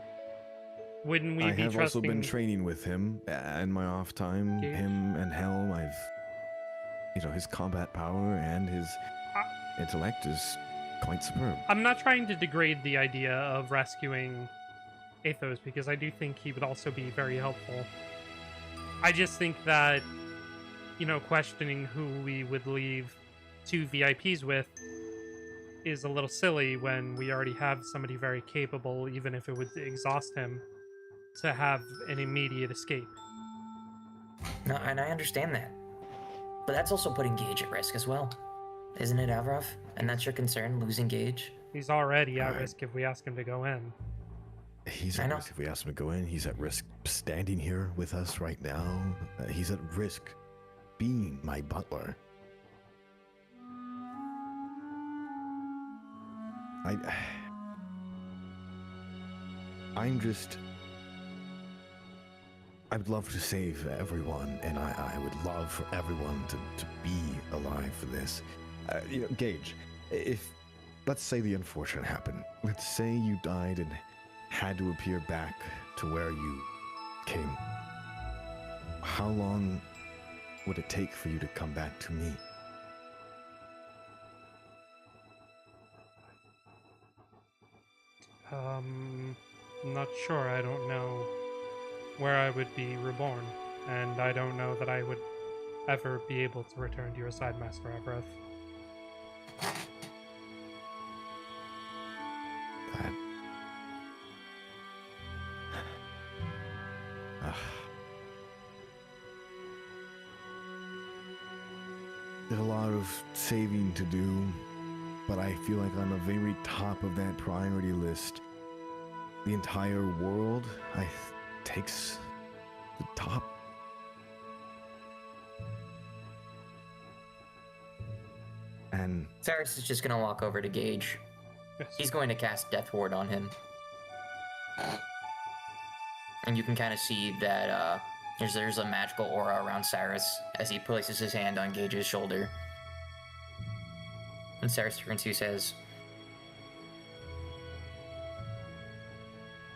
S3: wouldn't we
S6: I
S3: be
S6: have also
S3: trusting?
S6: been training with him in my off time.
S3: Gage?
S6: Him and Helm, his combat power and his intellect is quite superb.
S3: I'm not trying to degrade the idea of rescuing Athos because I do think he would also be very helpful. I just think that, questioning who we would leave 2 VIPs with is a little silly when we already have somebody very capable, even if it would exhaust him, to have an immediate escape.
S2: No, and I understand that. But that's also putting Gage at risk as well. Isn't it, Avrov? And that's your concern, losing Gage?
S3: He's already at
S6: Right.
S3: risk if we ask him to go in.
S6: He's
S2: I
S6: at
S2: know.
S6: risk if we ask him to go in. He's at risk standing here with us right now. He's at risk being my butler. I would love to save everyone, and I would love for everyone to be alive for this. Gage, if, let's say the unfortunate happened. Let's say you died and had to appear back to where you came. How long would it take for you to come back to me?
S3: I'm not sure. I don't know where I would be reborn, and I don't know that I would ever be able to return to your side, Master Avrov.
S6: That... There's a lot of saving to do, but I feel like on the very top of that priority list, the entire world takes the top. And
S2: Cyrus is just gonna walk over to Gage.
S3: Yes.
S2: He's going to cast Death Ward on him. And you can kind of see that there's a magical aura around Cyrus as he places his hand on Gage's shoulder. And Cyrus turns to you, says,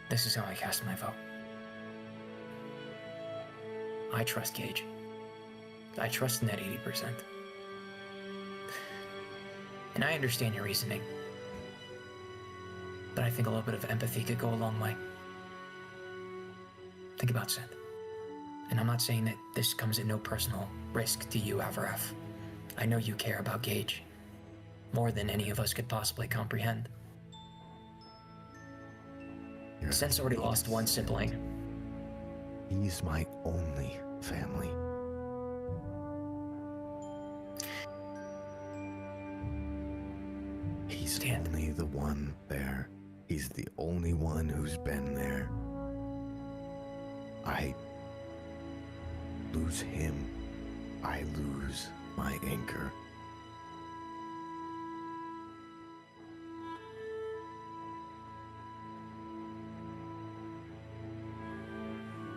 S2: "This is how I cast my vote. I trust Gage. I trust in that 80%. And I understand your reasoning. But I think a little bit of empathy could go a long way. Think about Seth. And I'm not saying that this comes at no personal risk to you, Avaraf. I know you care about Gage more than any of us could possibly comprehend. Seth's already lost one sibling.
S6: he's my only family. He's
S2: Stand.
S6: only the one there. He's the only one who's been there. I lose him, I lose my anchor.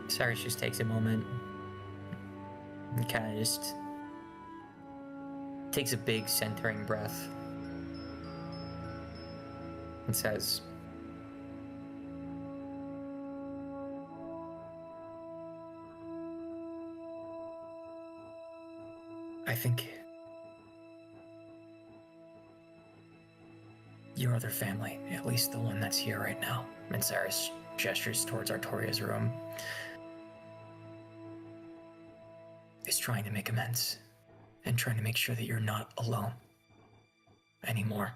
S2: Cyrus just takes a moment and kind of just takes a big centering breath and says, "I think your other family, at least the one that's here right now," and Cyrus gestures towards Artoria's room, "is trying to make amends and trying to make sure that you're not alone anymore.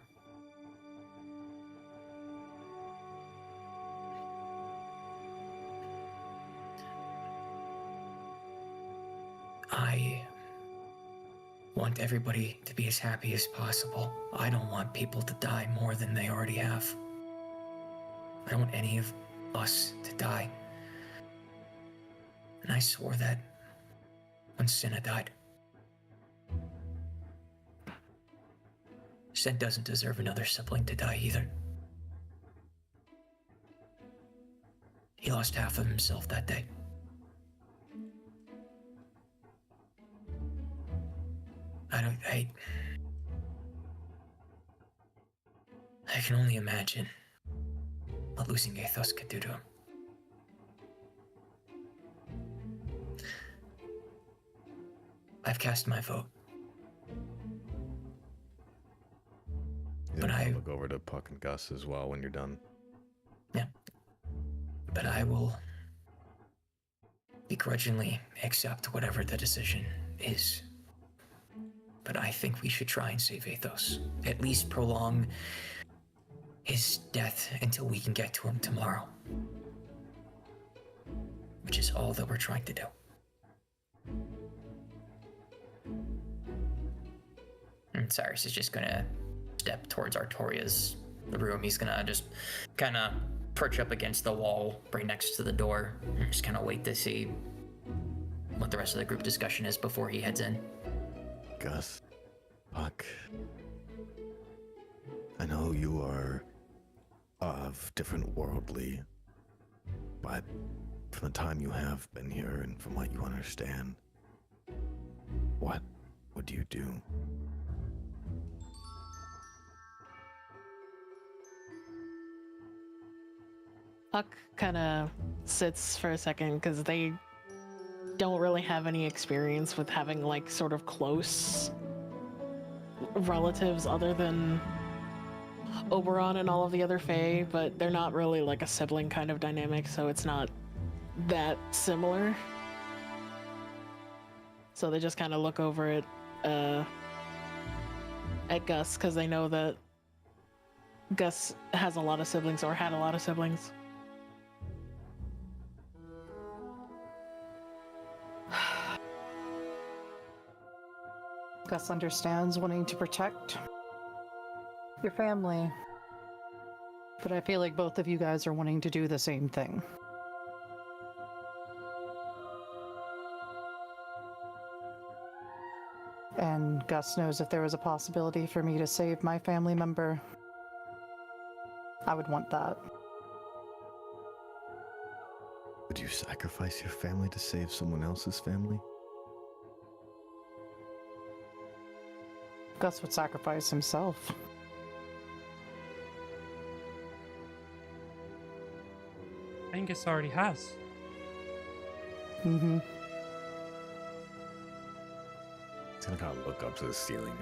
S2: I want everybody to be as happy as possible. I don't want people to die more than they already have. I don't want any of us to die. And I swore that when Cinna died. Sen doesn't deserve another sibling to die either. He lost half of himself that day. I can only imagine what losing Athos could do to him. I've cast my vote.
S6: He's
S2: But
S6: in
S2: I-
S6: public. look over to Puck and Gus as well when you're done.
S2: But I will begrudgingly accept whatever the decision is. But I think we should try and save Athos. At least prolong his death until we can get to him tomorrow. Which is all that we're trying to do. And Cyrus is just gonna step towards Artoria's room. He's gonna just kind of perch up against the wall right next to the door and just kind of wait to see what the rest of the group discussion is before he heads in.
S6: Gus, Puck, I know you are of different worldly, but from the time you have been here and from what you understand, what would you do?
S1: Puck kind of sits for a second because they don't really have any experience with having like sort of close relatives other than Oberon and all of the other Fae, but they're not really like a sibling kind of dynamic, so it's not that similar. So they just kind of look over at Gus because they know that Gus has a lot of siblings or had a lot of siblings.
S4: Gus understands wanting to protect your family, but I feel like both of you guys are wanting to do the same thing. And Gus knows if there was a possibility for me to save my family member, I would want that.
S6: Would you sacrifice your family to save someone else's family?
S4: Gus would sacrifice himself.
S3: Angus already has.
S4: Mm-hmm.
S6: He's gonna kind of look up to the ceiling.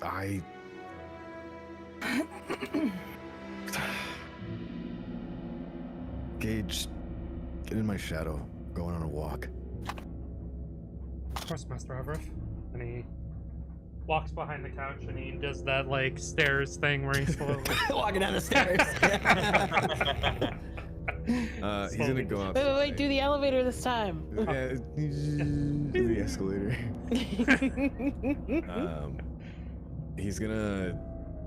S6: I... Gage, get in my shadow. Going on a walk.
S3: Of course, Master Everett. And he walks behind the couch and he does that like stairs thing where he's slowly
S5: Walking down the stairs.
S6: He's gonna go out.
S1: Wait, do the elevator this time.
S6: Yeah, the escalator. He's gonna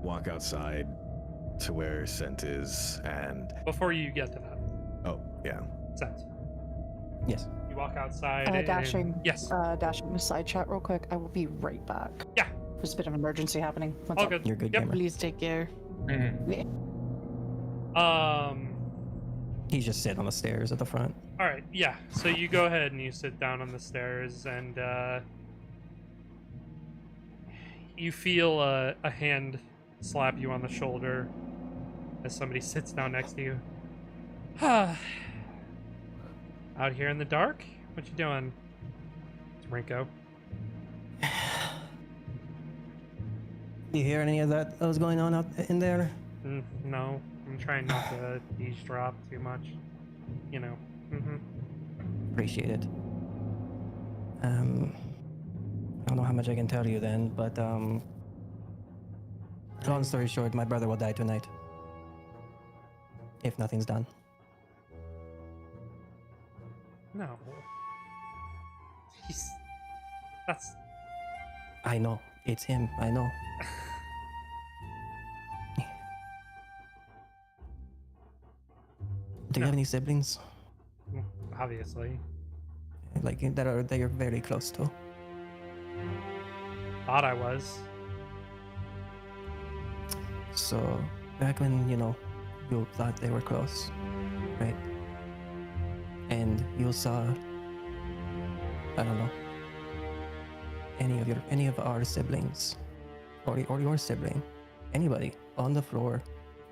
S6: walk outside to where Scent is, and
S3: before you get to that.
S6: oh yeah,
S3: Sense.
S5: Yes.
S3: You walk outside. and-
S4: Dashing.
S3: Yes.
S4: Dashing to side chat real quick. I will be right back.
S3: Yeah.
S4: There's a bit of an emergency happening. One
S3: All
S4: sec.
S3: good.
S5: You're good,
S3: Yep.
S5: gamer.
S1: Please take care.
S5: He's just sitting on the stairs at the front.
S3: All right. Yeah. So you go ahead and you sit down on the stairs, and you feel a hand slap you on the shoulder as somebody sits down next to you. Out here in the dark? What you doing? It's Rinko.
S5: Do you hear any of that was going on out in there?
S3: No, I'm trying not to eavesdrop too much. You know.
S5: Appreciate it. I don't know how much I can tell you then, but long story short, my brother will die tonight. If nothing's done.
S3: No. That's...
S5: I know. It's him. I know. Do you have any siblings?
S3: Obviously.
S5: Like that you're very close to?
S3: Thought I was.
S5: So back when, you thought they were close, right? And you saw, I don't know, any of our siblings, or your sibling, anybody on the floor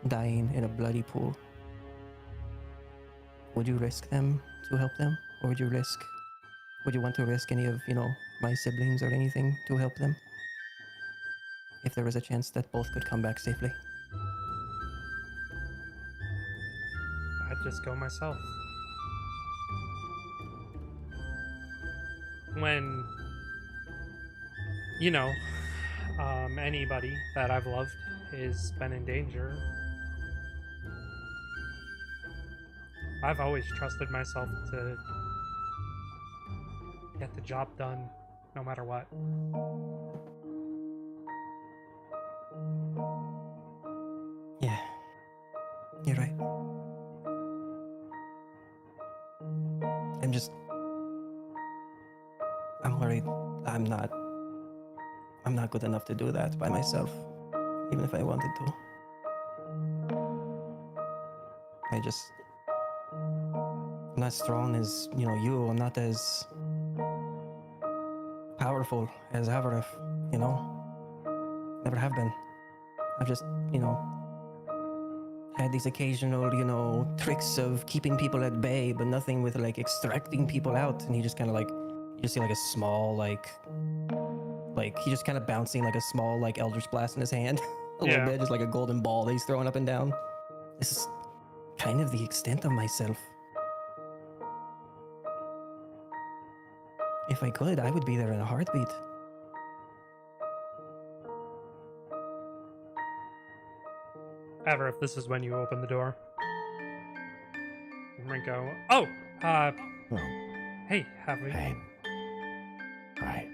S5: dying in a bloody pool, would you risk them to help them, or would you risk would you want to risk any of, my siblings or anything to help them? If there was a chance that both could come back safely.
S3: I'd just go myself. When, anybody that I've loved has been in danger, I've always trusted myself to get the job done, no matter what.
S5: Yeah, you're right. I'm worried I'm not good enough to do that by myself, even if I wanted to. I'm not strong as, you. I'm not as powerful as Avarif, Never have been. I've just, had these occasional, tricks of keeping people at bay, but nothing with like extracting people out. And he just kind of you just see like a small, like he just kind of bouncing like a small, like Eldritch Blast in his hand. a little bit, just like a golden ball that he's throwing up and down. This is kind of the extent of myself. If I could, I would be there in a heartbeat.
S3: Ever, if this is when you open the door. And Rinko,
S6: Oh.
S3: hey, have we?
S6: Hey. Hi.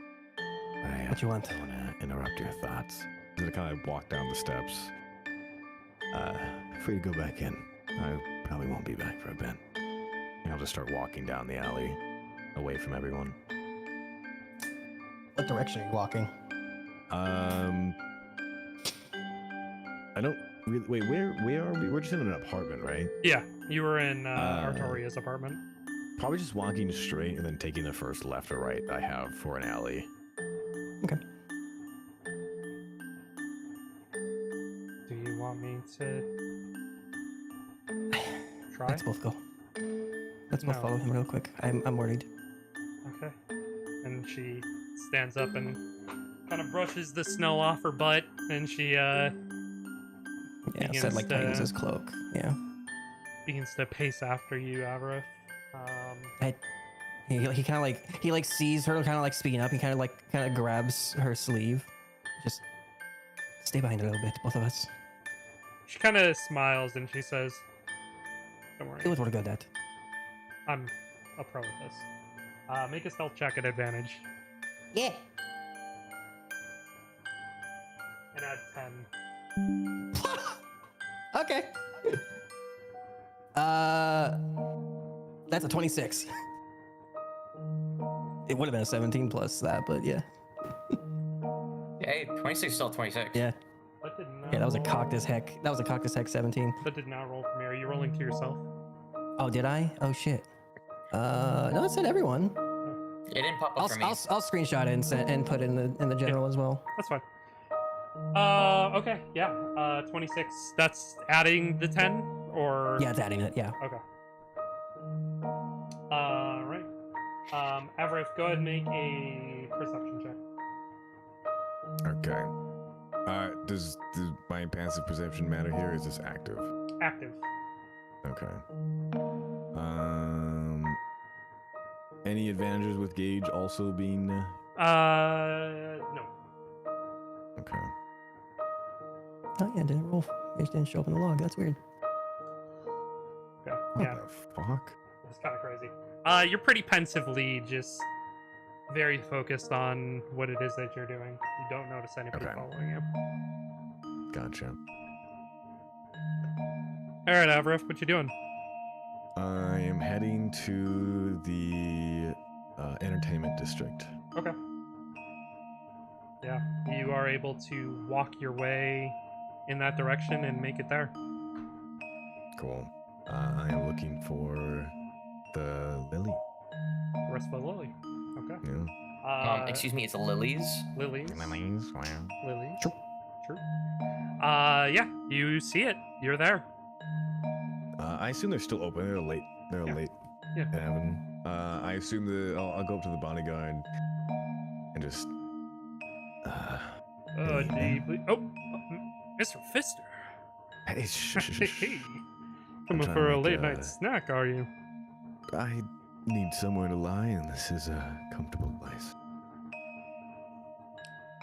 S5: What you want?
S6: I want to interrupt your thoughts. I'm gonna kind of walk down the steps. Free to go back in. I probably won't be back for a bit. And I'll just start walking down the alley, away from everyone.
S5: What direction are you walking?
S6: I don't really. Wait, where are we? We're just in an apartment, right?
S3: Yeah, you were in Artoria's apartment.
S6: Probably just walking straight and then taking the first left or right I have for an alley.
S5: Okay.
S3: Do you want me to try?
S5: Let's both go. Let's both
S3: No.
S5: follow him real quick. I'm worried.
S3: Okay. And she stands up and kind of brushes the snow off her butt, and she
S5: Yeah,
S3: Begins
S5: said like
S3: to-
S5: tightens his cloak. Yeah.
S3: begins to pace after you, Avarif.
S5: He kind of he sees her kind of speeding up. He kind of grabs her sleeve. Just stay behind a little bit, both of us.
S3: She kind of smiles and she says, "Don't worry,
S5: Do what we're good at.
S3: I'm a pro at this. Make a stealth check at advantage."
S5: Yeah.
S3: And add 10.
S5: Okay. That's a 26. It would have been a 17 plus that, but yeah.
S2: Hey, 26 still 26.
S5: Yeah.
S3: That did not
S5: Yeah, that was a
S3: roll-
S5: cocked as heck. 17.
S3: That did not roll for me. Are you rolling to yourself?
S5: Oh, did I? Oh shit. No, it said everyone.
S2: It didn't pop up
S5: I'll,
S2: for me.
S5: I'll screenshot it and put it in the general as well.
S3: That's fine. Okay, yeah. 26. That's adding the 10, or
S5: Yeah, it's adding it. Yeah.
S3: Okay. Right. Avarif, go ahead and make a perception check.
S6: Okay. Does my passive perception matter here? Or is this active?
S3: Active.
S6: Okay. Any advantages with gauge also being?
S3: No.
S6: Okay.
S5: Oh yeah, it didn't roll. It didn't show up in the log. That's weird.
S3: Okay.
S6: What
S3: Yeah,
S6: the fuck?
S3: it's kind of crazy. You're pretty pensively just very focused on what it is that you're doing. You don't notice anybody
S6: Okay.
S3: following you.
S6: Gotcha.
S3: All right, Avarif, what you doing?
S6: I am heading to the entertainment district.
S3: Okay. Yeah, you are able to walk your way in that direction and make it there.
S6: Cool. I am looking for the lily.
S3: Rest of the lily. Okay.
S6: Yeah.
S2: Excuse me, it's lilies.
S3: Lilies.
S6: Lilies. Wow.
S3: Lilies.
S5: True.
S3: True. Yeah, you see it. You're there.
S6: I assume they're still open. They're late. They're
S3: Yeah.
S6: late.
S3: Yeah.
S6: Happen. I assume I'll go up to the bodyguard and just.
S3: D, please. Oh, Mr. Fister.
S6: Hey,
S3: Hey,
S6: I'm
S3: coming
S6: trying
S3: for
S6: to
S3: a
S6: make,
S3: late night snack, are you?
S6: I need somewhere to lie, and this is a comfortable place.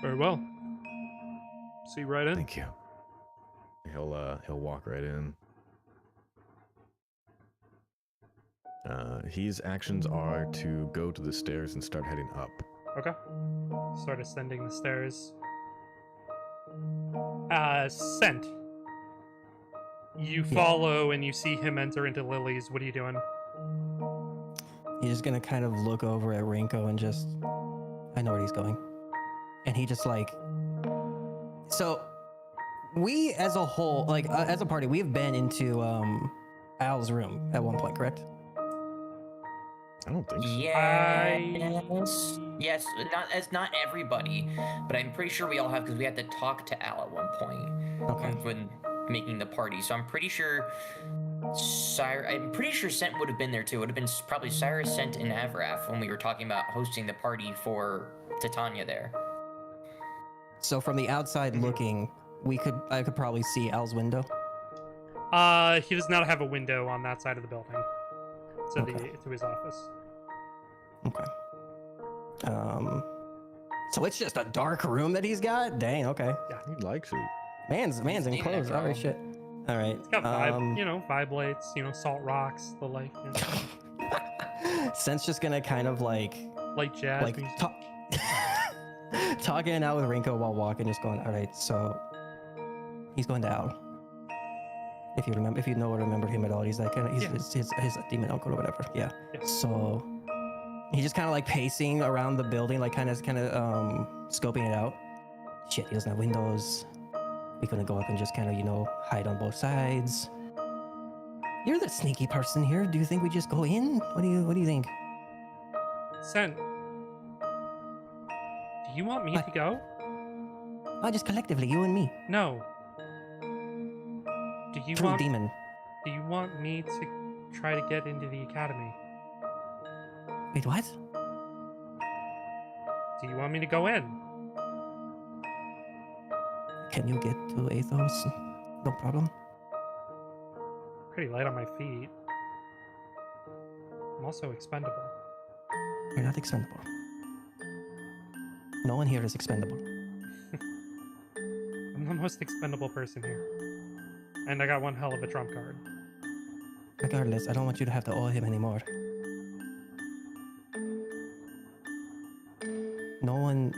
S3: Very well. See you right in.
S6: Thank you. He'll walk right in. His actions are to go to the stairs and start heading up.
S3: Okay. Start ascending the stairs. Scent. You follow and you see him enter into Lily's. What are you doing?
S5: He's just gonna kind of look over at Rinko and just, I know where he's going. And he just like, so we as a whole, like as a party, we've been into Al's room at one point, correct?
S6: I don't think so.
S2: Yes, not everybody, but I'm pretty sure we all have because we had to talk to Al at one point.
S5: Okay.
S2: When making the party, so I'm pretty sure Sent would have been there too. It would have been probably Cyrus, Sent, and Avrath when we were talking about hosting the party for Titania there.
S5: So from the outside looking, I could probably see Al's window.
S3: He does not have a window on that side of the building. To his office.
S5: Okay. So it's just a dark room that he's got? Dang, okay.
S6: He likes it.
S5: Man's enclosed. All right, shit. All right.
S3: It's got vibe lights, salt rocks, the like.
S5: Sen's just gonna kind of like
S3: Light jazz
S5: like
S3: music.
S5: talking it out with Rinko while walking, just going, all right, so he's going to Al. If you remember him at all, he's like his demon uncle or whatever. Yeah. So he's just kind of like pacing around the building, like kind of scoping it out. Shit, he doesn't have windows. We couldn't go up and just kind of hide on both sides. You're the sneaky person here. Do you think we just go in? What do you think?
S3: Sen, do you want me to go?
S5: Oh, just collectively, you and me.
S3: No. Do you
S5: True demon.
S3: Do you want me to try to get into the academy?
S5: Wait, what?
S3: Do you want me to go in?
S5: Can you get to Athos? No problem.
S3: Pretty light on my feet. I'm also expendable.
S5: You're not expendable. No one here is expendable.
S3: I'm the most expendable person here. And I got one hell of a trump card.
S5: Regardless, I don't want you to have to owe him anymore. No one...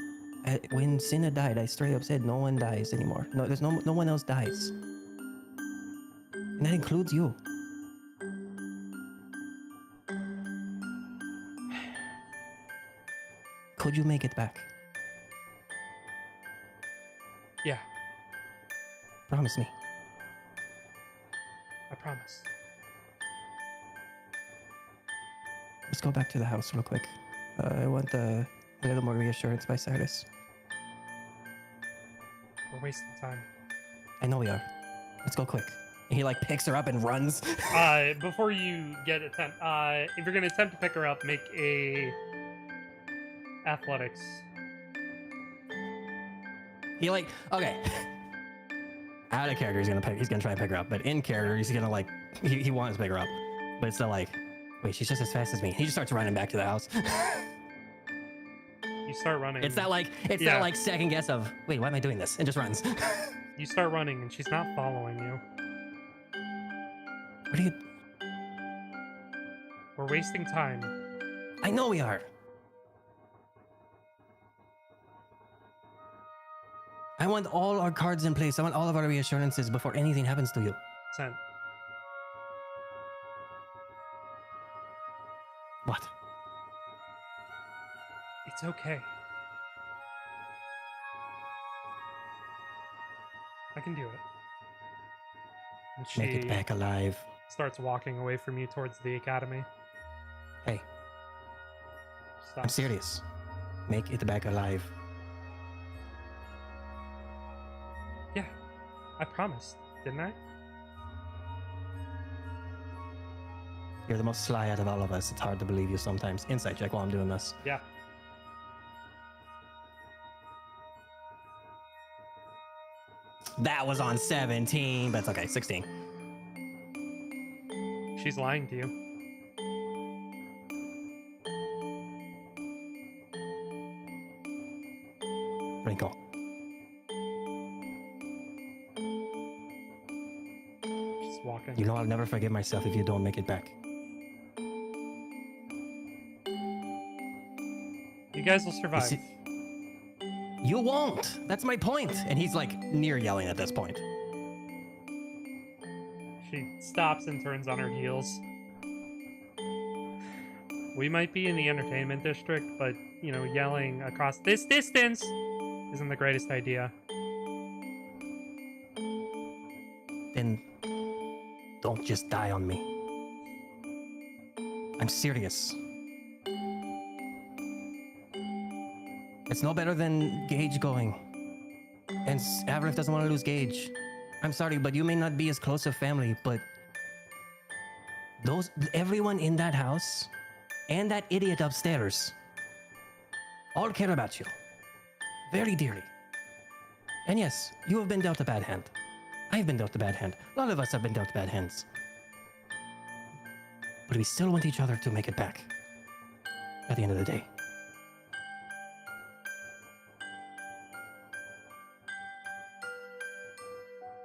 S5: When Cinna died, I straight up said no one dies anymore. No one else dies. And that includes you. Could you make it back?
S3: Yeah,
S5: Promise me.
S3: I promise.
S5: Let's go back to the house real quick. I want a little more reassurance by Cyrus.
S3: We're wasting time.
S5: I know we are. Let's go quick. And he like picks her up and runs.
S3: Before you if you're gonna attempt to pick her up, make a athletics.
S5: He like, okay. Out of character, he's gonna try and pick her up, but in character, he's gonna like, he wants to pick her up, but it's still like, wait, she's just as fast as me. He just starts running back to the house.
S3: You start running.
S5: It's that like second guess of, wait, why am I doing this? And just runs.
S3: You start running, and she's not following you.
S5: What are you?
S3: We're wasting time.
S5: I know we are. I want all our cards in place. I want all of our reassurances before anything happens to you.
S3: Sen,
S5: What?
S3: it's okay. I can do it. And she
S5: Make it back alive.
S3: starts walking away from you towards the academy.
S5: Hey,
S3: Stop.
S5: I'm serious. Make it back alive.
S3: Yeah, I promised, didn't I?
S5: You're the most sly out of all of us. It's hard to believe you sometimes. Insight check while I'm doing this.
S3: Yeah.
S5: That was on 17, but it's okay. 16.
S3: She's lying to you.
S5: Wrinkle.
S3: She's walking.
S5: You know I'll never forgive myself if you don't make it back.
S3: You guys will survive.
S5: see- You won't. That's my point. And he's like near yelling at this point.
S3: She stops and turns on her heels. We might be in the entertainment district, but, you know, yelling across this distance isn't the greatest idea.
S5: Then don't just die on me. I'm serious. It's no better than Gage going. And Avril doesn't want to lose Gage. I'm sorry, but you may not be as close a family, but everyone in that house and that idiot upstairs all care about you very dearly. And yes, you have been dealt a bad hand. I've been dealt a bad hand. A lot of us have been dealt bad hands. But we still want each other to make it back at the end of the day.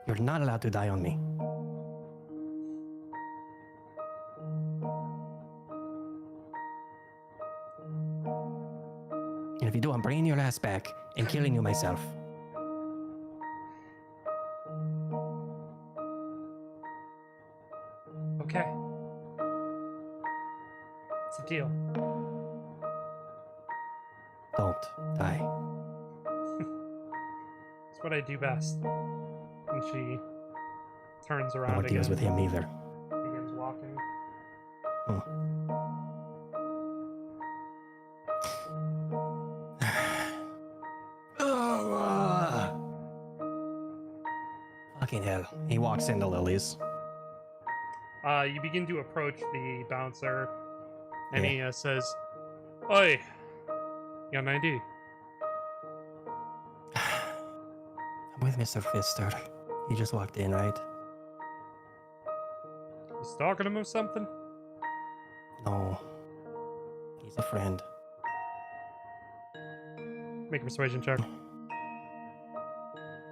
S5: You're not allowed to die on me. And if you do, I'm bringing your ass back and killing you myself.
S3: Okay. It's a deal.
S5: Don't die.
S3: It's what I do best. And she turns
S5: No
S3: around
S5: more deals
S3: again.
S5: with him either.
S3: Begins walking.
S5: Fucking hell. He walks into Lily's.
S3: You begin to approach the bouncer, and
S5: Yeah.
S3: he says, "Oi, you got an ID?"
S5: I'm with Mr. Fister. He just walked in, right?
S3: You stalking him or something?
S5: No. He's a friend.
S3: Make a persuasion check.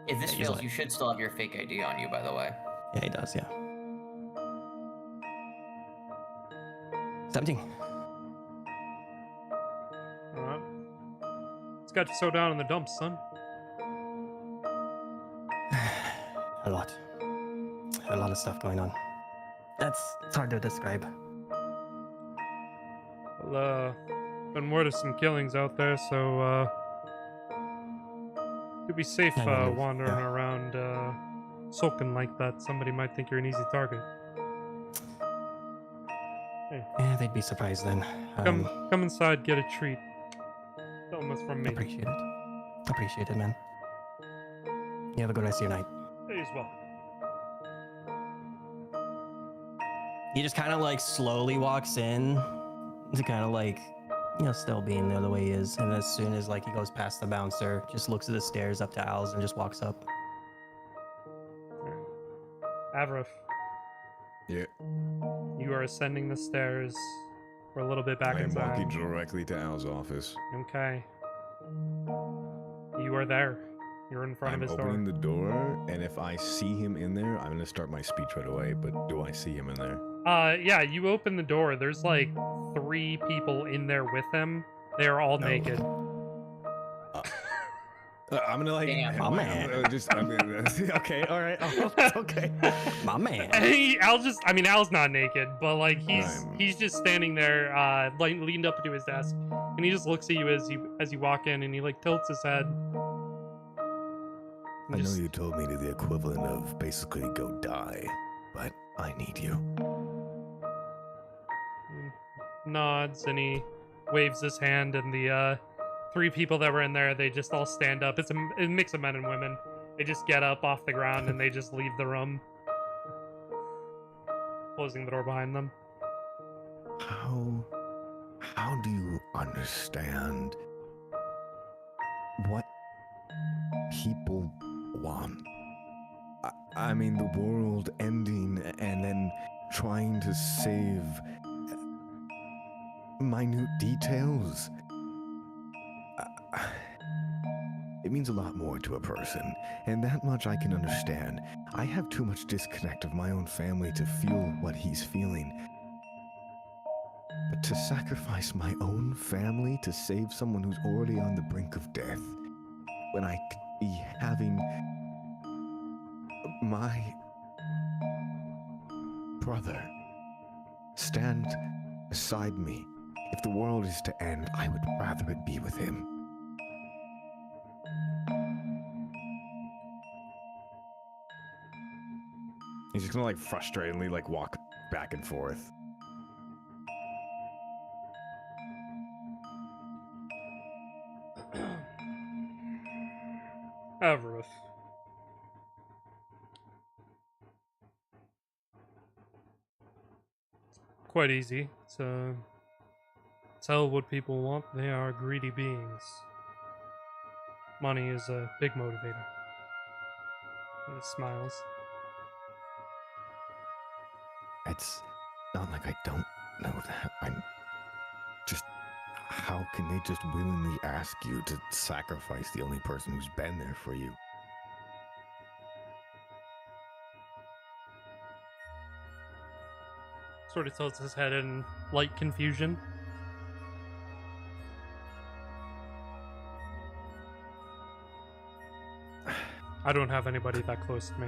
S2: If this
S5: Yeah, he's
S2: fails,
S5: like-
S2: you should still have your fake ID on you, by the way.
S5: Yeah, he does, yeah. 17.
S3: Alright. It's got you so down in the dumps, son.
S5: A lot. A lot of stuff going on. It's hard to describe.
S3: Well, been word of some killings out there, so, you'll be safe,
S5: I know,
S3: wandering
S5: yeah.
S3: around, sulking like that. Somebody might think you're an easy target.
S5: Yeah, they'd be surprised then.
S3: Come inside, get a treat. Tell them it's from me.
S5: Appreciate it. Appreciate it, man. You have a good rest of your night.
S3: Hey, as well.
S5: He just kind of like slowly walks in to kind of like, you know, still being there the way he is. And as soon as like he goes past the bouncer, just looks at the stairs up to Al's and just walks up.
S3: Avrif,
S6: Yeah,
S3: you are ascending the stairs. We're a little bit back
S6: I am
S3: inside.
S6: walking directly to Al's office.
S3: Okay. You are there. You're in front
S6: I'm
S3: of his
S6: opening
S3: door.
S6: the door, and if I see him in there, I'm gonna start my speech right away. But do I see him in there?
S3: Yeah, you open the door. There's like 3 people in there with him. They are all
S6: No.
S3: naked.
S6: I'm gonna like,
S2: Damn.
S5: My man.
S6: Okay, all right, okay.
S5: My man.
S3: Al's not naked, but like
S6: Right.
S3: he's just standing there, like leaned up to his desk, and he just looks at you as you walk in, and he like tilts his head.
S6: I know you told me to the equivalent of basically go die, but I need you.
S3: Nods and he waves his hand, and the 3 people that were in there, they just all stand up. It's a mix of men and women. They just get up off the ground and they just leave the room, closing the door behind them.
S6: How do you understand what people want? I mean, the world ending and then trying to save minute details. It means a lot more to a person, and that much I can understand. I have too much disconnect of my own family to feel what he's feeling. But to sacrifice my own family to save someone who's already on the brink of death, when I could be having my brother stand beside me. If the world is to end, I would rather it be with him. He's just gonna like frustratingly like walk back and forth.
S3: Everett. Quite easy to tell what people want. They are greedy beings. Money is a big motivator. He smiles.
S6: It's not like I don't know that. I'm just, how can they just willingly ask you to sacrifice the only person who's been there for you?
S3: Sort of tilts his head in light confusion. I don't have anybody that close to me.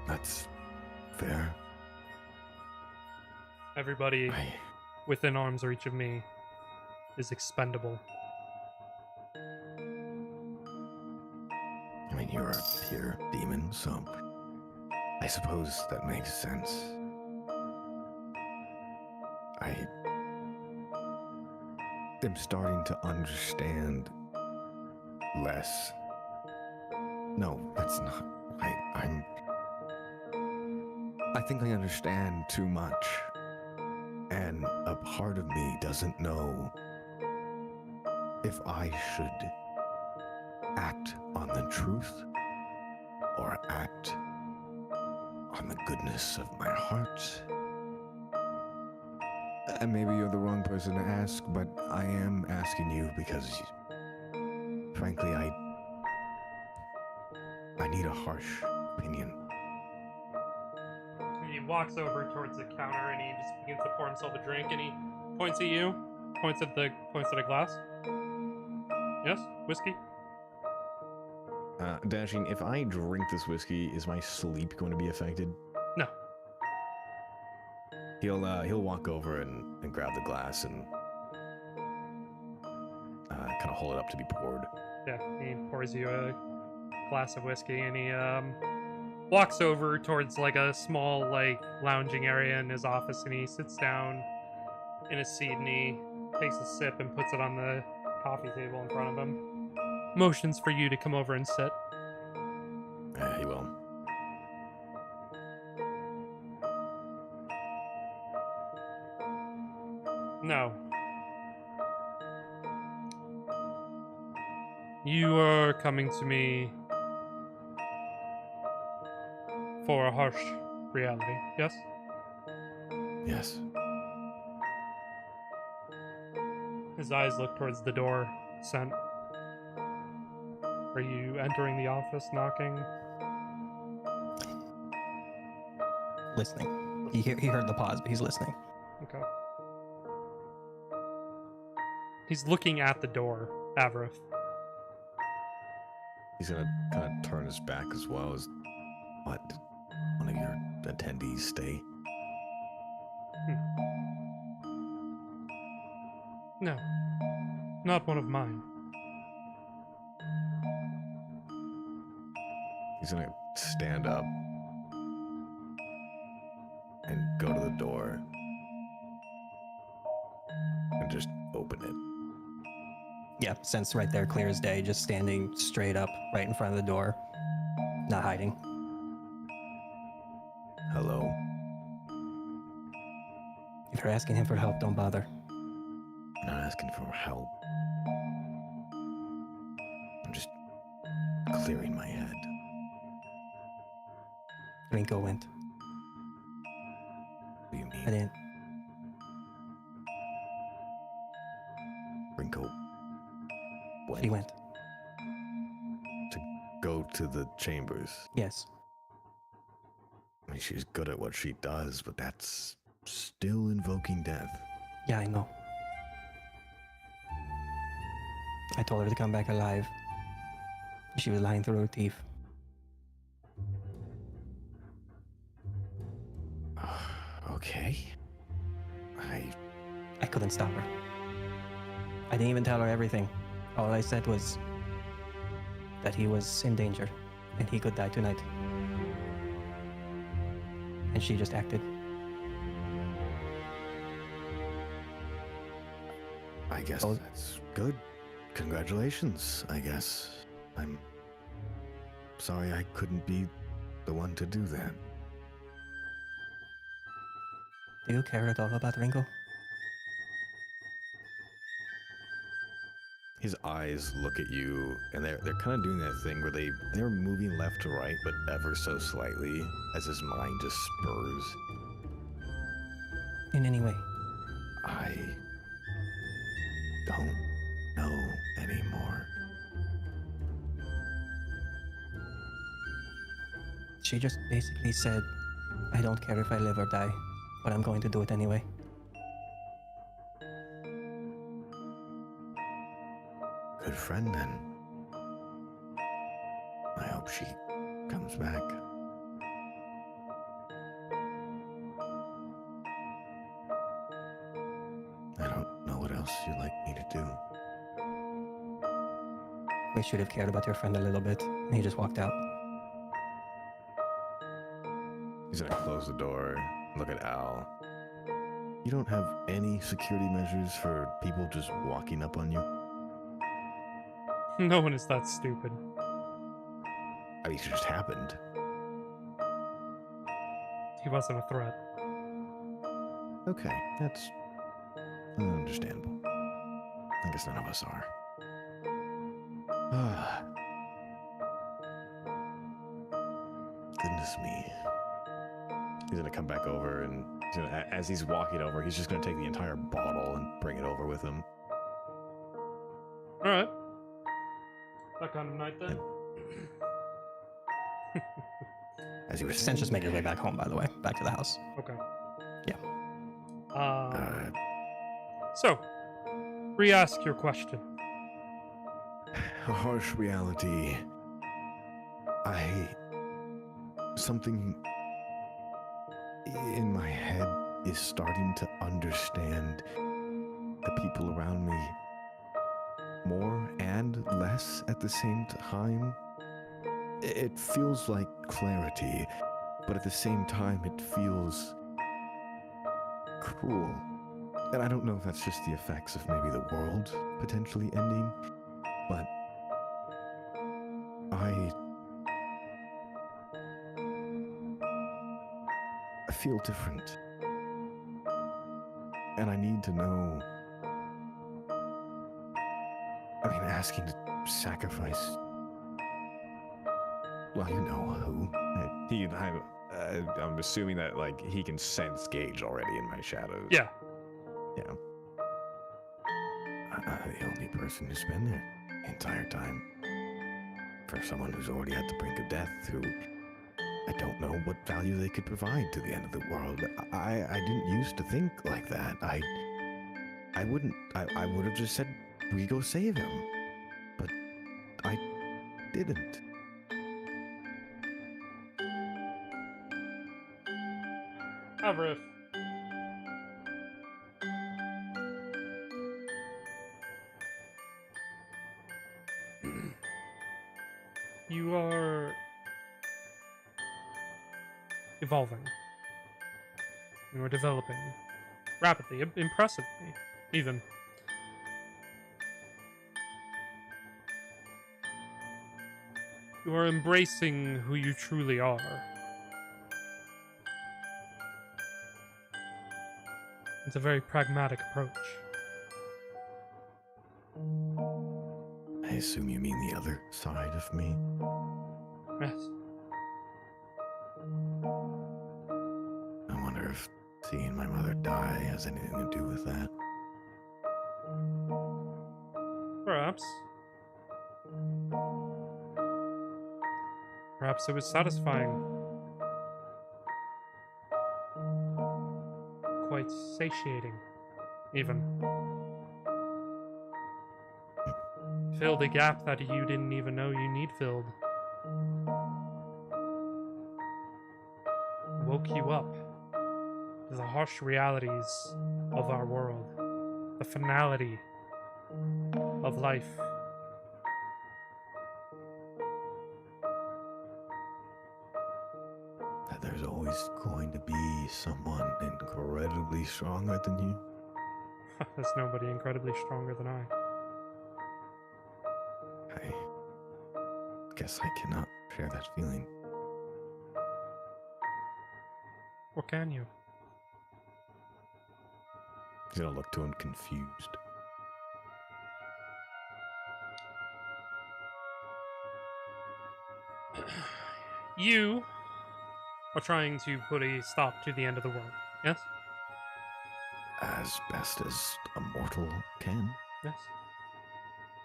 S6: That's fair.
S3: Everybody within arm's reach of me is expendable.
S6: I mean, you're a pure demon, so I suppose that makes sense. I am starting to understand less. No, that's not. I think I understand too much, and a part of me doesn't know if I should act on the truth or act on the goodness of my heart. And maybe you're the wrong person to ask, but I am asking you because, frankly, I need a harsh opinion.
S3: He walks over towards the counter and he just begins to pour himself a drink and he points at you, points at the glass. Yes? Whiskey?
S6: Dashing, if I drink this whiskey, is my sleep going to be affected?
S3: No.
S6: He'll walk over and grab the glass and kind of hold it up to be poured.
S3: Yeah, he pours you a glass of whiskey and he walks over towards like a small like lounging area in his office and he sits down in a seat and he takes a sip and puts it on the coffee table in front of him. Motions for you to come over and sit.
S6: He will.
S3: No. You are coming to me for a harsh reality, yes?
S6: Yes.
S3: His eyes look towards the door, Sent. Are you entering the office, knocking?
S5: Listening. He heard the pause, but he's listening.
S3: Okay. He's looking at the door, Avarith.
S6: He's gonna kind of turn his back as well as, what, did one of your attendees stay?
S3: No. Not one of mine.
S6: He's gonna stand up and go to the door and just open it.
S5: Yeah, Sense right there, clear as day, just standing straight up right in front of the door, not hiding.
S6: Hello?
S5: If you're asking him for help, don't bother.
S6: I'm not asking for help. I'm just clearing my head.
S5: Rinko went.
S6: What do you mean?
S5: I didn't.
S6: Rinko
S5: She went.
S6: to go to the chambers.
S5: Yes.
S6: I mean, she's good at what she does, but that's still invoking death.
S5: Yeah, I know. I told her to come back alive. She was lying through her teeth.
S6: Okay.
S5: I couldn't stop her. I didn't even tell her everything. All I said was that he was in danger and he could die tonight. And she just acted.
S6: I guess
S5: Oh.
S6: that's good. Congratulations, I guess. I'm sorry I couldn't be the one to do that.
S5: Do you care at all about Ringo?
S6: His eyes look at you, and they're kind of doing that thing where they're moving left to right, but ever so slightly, as his mind just spurs.
S5: In any way?
S6: I don't know anymore.
S5: She just basically said, I don't care if I live or die, but I'm going to do it anyway.
S6: Good friend, then. I hope she comes back. I don't know what else you'd like me to do.
S5: We should have cared about your friend a little bit. And he just walked out.
S6: He's gonna close the door, look at Al. You don't have any security measures for people just walking up on you?
S3: No one is that stupid.
S6: I mean, it just happened.
S3: He wasn't a threat.
S6: Okay, that's understandable. I guess none of us are. Goodness me. He's gonna come back over and as he's walking over, he's just gonna take the entire bottle and bring it over with him.
S3: All right. That kind of night then.
S6: As he was
S5: Since just make your way back home, by the way. Back to the house.
S3: Okay.
S5: Yeah.
S3: So, re-ask your question.
S6: a harsh reality. Something in my head is starting to understand the people around me more and less at the same time. It feels like clarity, but at the same time it feels cruel. And I don't know if that's just the effects of maybe the world potentially ending, but I feel different. And I need to know. I mean, asking to sacrifice. Well, you know who. I'm assuming that, like, he can sense Gage already in my shadows.
S3: Yeah.
S6: Yeah. I'm the only person who's been there the entire time. For someone who's already at the brink of death, who I don't know what value they could provide to the end of the world. I didn't used to think like that. I would have just said, we go save him. But I didn't.
S3: Avriff. You are evolving. You are developing rapidly, impressively, even. You are embracing who you truly are. It's a very pragmatic approach.
S6: I assume you mean the other side of me?
S3: Yes.
S6: I wonder if seeing my mother die has anything to do with that.
S3: Perhaps. Perhaps it was satisfying. Quite satiating, even. Filled a gap that you didn't even know you need filled. Woke you up to the harsh realities of our world, the finality of life.
S6: That there's always going to be someone incredibly stronger than you.
S3: There's nobody incredibly stronger than I.
S6: I guess I cannot share that feeling.
S3: Or can you?
S6: He's gonna look to him confused.
S3: You are trying to put a stop to the end of the world, yes?
S6: As best as a mortal can.
S3: Yes.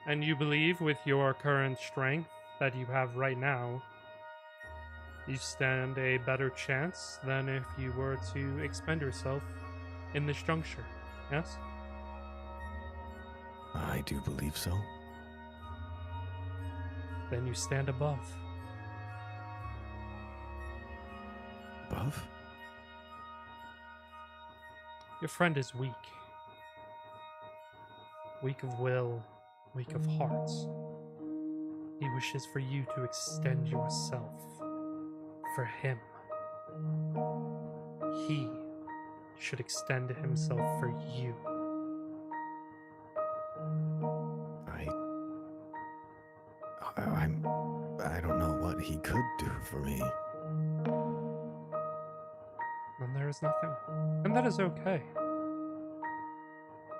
S3: And you believe with your current strength that you have right now, you stand a better chance than if you were to expend yourself in this juncture, yes?
S6: I do believe so.
S3: Then you stand above.
S6: Above?
S3: Your friend is weak. Weak of will, weak of heart. He wishes for you to extend yourself for him. He should extend himself for you.
S6: I don't know what he could do for me.
S3: And there is nothing. And that is okay.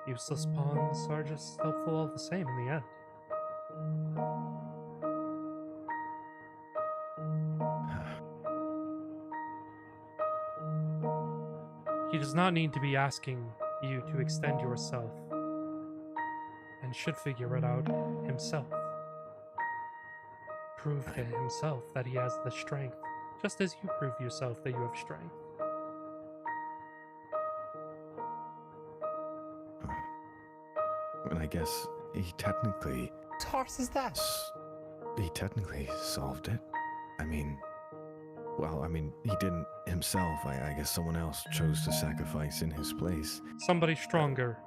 S3: Useless pawns are just helpful all the same in the end. He does not need to be asking you to extend yourself, and should figure it out himself. Prove to himself that he has the strength, just as you prove yourself that you have strength.
S6: And I guess he technically...
S5: What horse is that?
S6: He technically solved it. I mean, he didn't himself. I guess someone else chose to sacrifice in his place.
S3: Somebody stronger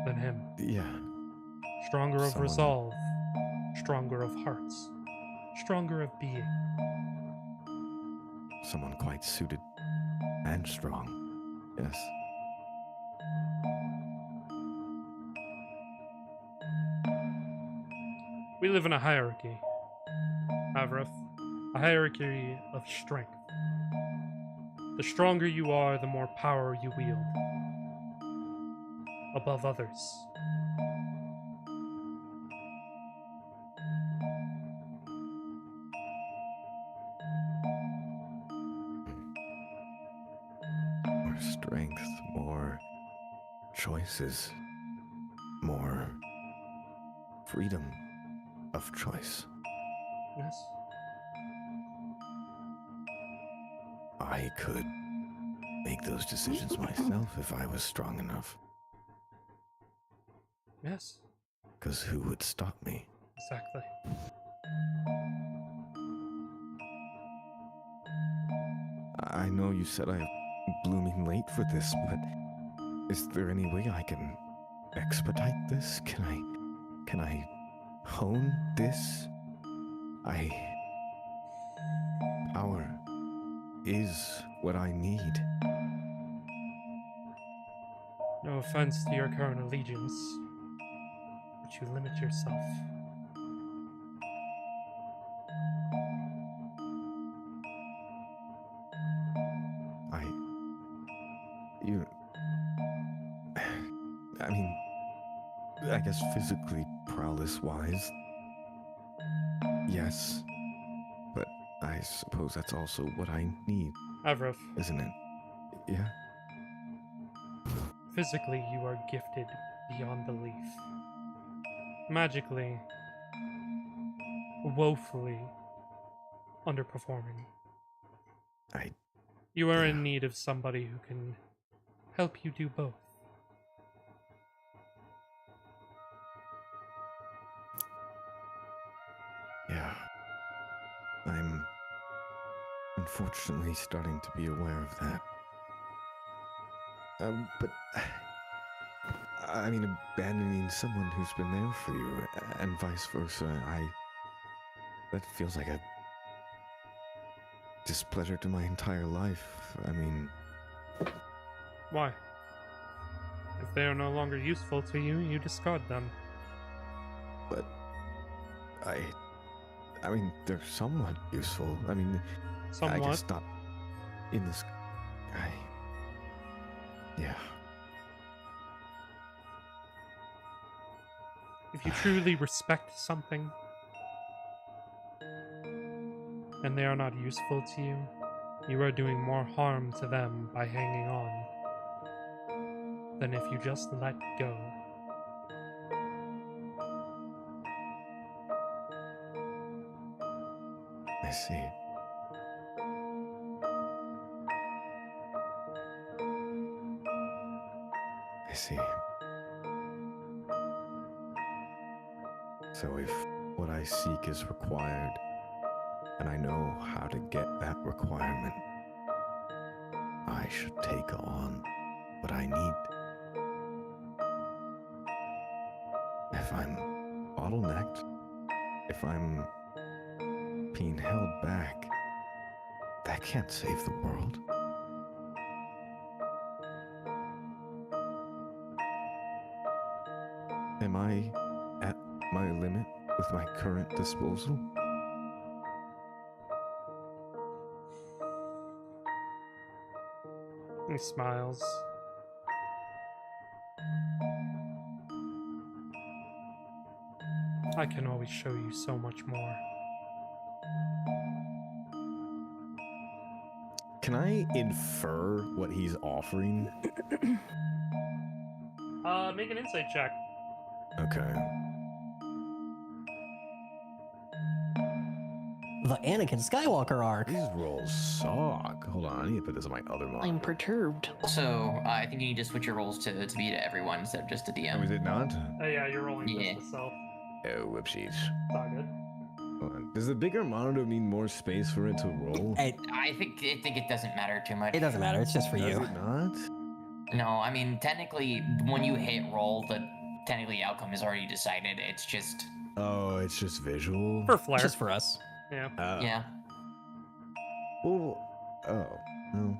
S3: than him.
S6: Yeah.
S3: Stronger of
S6: Someone-
S3: resolve. Stronger of hearts. Stronger of being.
S6: Someone quite suited and strong. Yes.
S3: We live in a hierarchy, Avrith. A hierarchy of strength. The stronger you are, the more power you wield. Above others.
S6: More strength, more choices, more freedom of choice.
S3: Yes.
S6: I could make those decisions myself if I was strong enough.
S3: Yes.
S6: Because who would stop me?
S3: Exactly.
S6: I know you said I'm blooming late for this, but is there any way I can expedite this? Can I hone this? Power is what I need.
S3: No offense to your current allegiance, but you limit yourself.
S6: I guess physically prowess wise, yes. But I suppose that's also what I need,
S3: Avril,
S6: isn't it? Yeah.
S3: physically you are gifted beyond belief. Magically, woefully underperforming.
S6: I
S3: You are
S6: Yeah.
S3: in need of somebody who can help you do both.
S6: Yeah. I'm unfortunately starting to be aware of that. But I mean, abandoning someone who's been there for you, and vice versa, that feels like a displeasure to my entire life. I mean,
S3: Why? If they are no longer useful to you, you discard them.
S6: but I mean, they're somewhat useful. I mean, I
S3: Somewhat.
S6: guess not in this. Yeah.
S3: If you truly respect something, and they are not useful to you, you are doing more harm to them by hanging on than if you just let go.
S6: I see. I see. So if what I seek is required, and I know how to get that requirement, I should take on what I need. If I'm bottlenecked, if I'm being held back, that can't save the world. Am I at my limit with my current disposal?
S3: He smiles. I can always show you so much more.
S6: Can I infer what he's offering?
S3: Make an insight check.
S6: Okay.
S7: The Anakin Skywalker arc.
S6: These rolls suck. Hold on, I need to put this on my other
S1: I'm
S6: monitor.
S1: perturbed.
S2: Also, I think you need to switch your roles to be to everyone instead of just to
S6: Oh,
S2: DM.
S6: is it not?
S3: Oh yeah, you're rolling
S2: Yeah.
S3: just the self.
S6: Oh, whoopsies.
S3: It's all good.
S6: Hold on. Does the bigger monitor mean more space for it to roll?
S2: I think it doesn't matter too much.
S7: It doesn't matter. It's just for
S6: Does
S7: you.
S6: it not?
S2: No, I mean technically, when you hit roll, technically outcome is already decided. It's just
S6: Oh, it's just visual?
S3: For flair.
S7: Just for us.
S3: Yeah.
S6: Oh.
S2: yeah.
S6: Well, oh. No.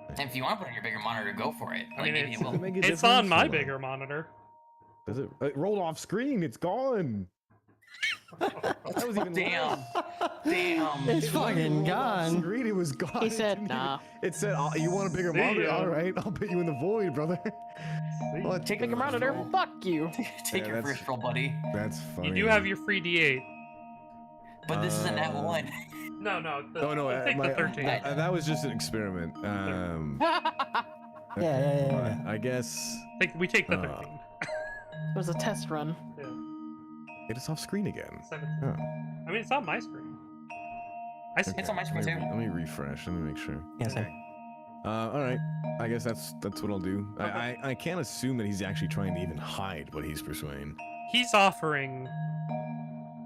S2: And if you want to put on your bigger monitor, go for it.
S3: I
S2: Like,
S3: mean,
S2: maybe
S3: it's-
S2: it will.
S6: Make a
S3: It's
S6: difference
S3: on my
S6: or what?
S3: bigger monitor.
S6: Does it? It rolled off screen. It's gone. That was even
S2: Damn.
S6: worse.
S2: Damn.
S7: It's fucking
S6: Rolled off
S7: gone.
S6: Screen. It was gone.
S1: He
S6: It
S1: said,
S6: didn't even-
S1: nah.
S6: It said, oh, "You want a bigger
S3: See
S6: monitor?
S3: ya.
S6: All right, I'll put you in the void, brother."
S3: See?
S6: What
S2: Take
S6: the
S1: Bigger monitor,
S6: fuck?
S1: fuck you.
S2: Take
S6: Yeah,
S2: your
S6: that's-
S2: first roll, buddy.
S6: That's funny.
S3: You do have your free D8.
S2: But this is a nat one.
S3: No,
S6: Oh no,
S3: take
S6: my-
S3: the 13.
S6: that was just an experiment.
S7: Yeah, yeah.
S6: fine. I guess
S3: We take the
S6: Uh,
S3: 13.
S1: It was a test run.
S3: Yeah,
S6: it is off screen again.
S3: 17.
S6: Oh,
S3: I mean, it's on my screen.
S2: It's on my screen
S6: let me,
S2: too.
S6: let me refresh. Let me make sure.
S7: Yeah, same.
S6: All right. I guess that's what I'll do.
S3: Okay.
S6: I can't assume that he's actually trying to even hide what he's pursuing.
S3: He's offering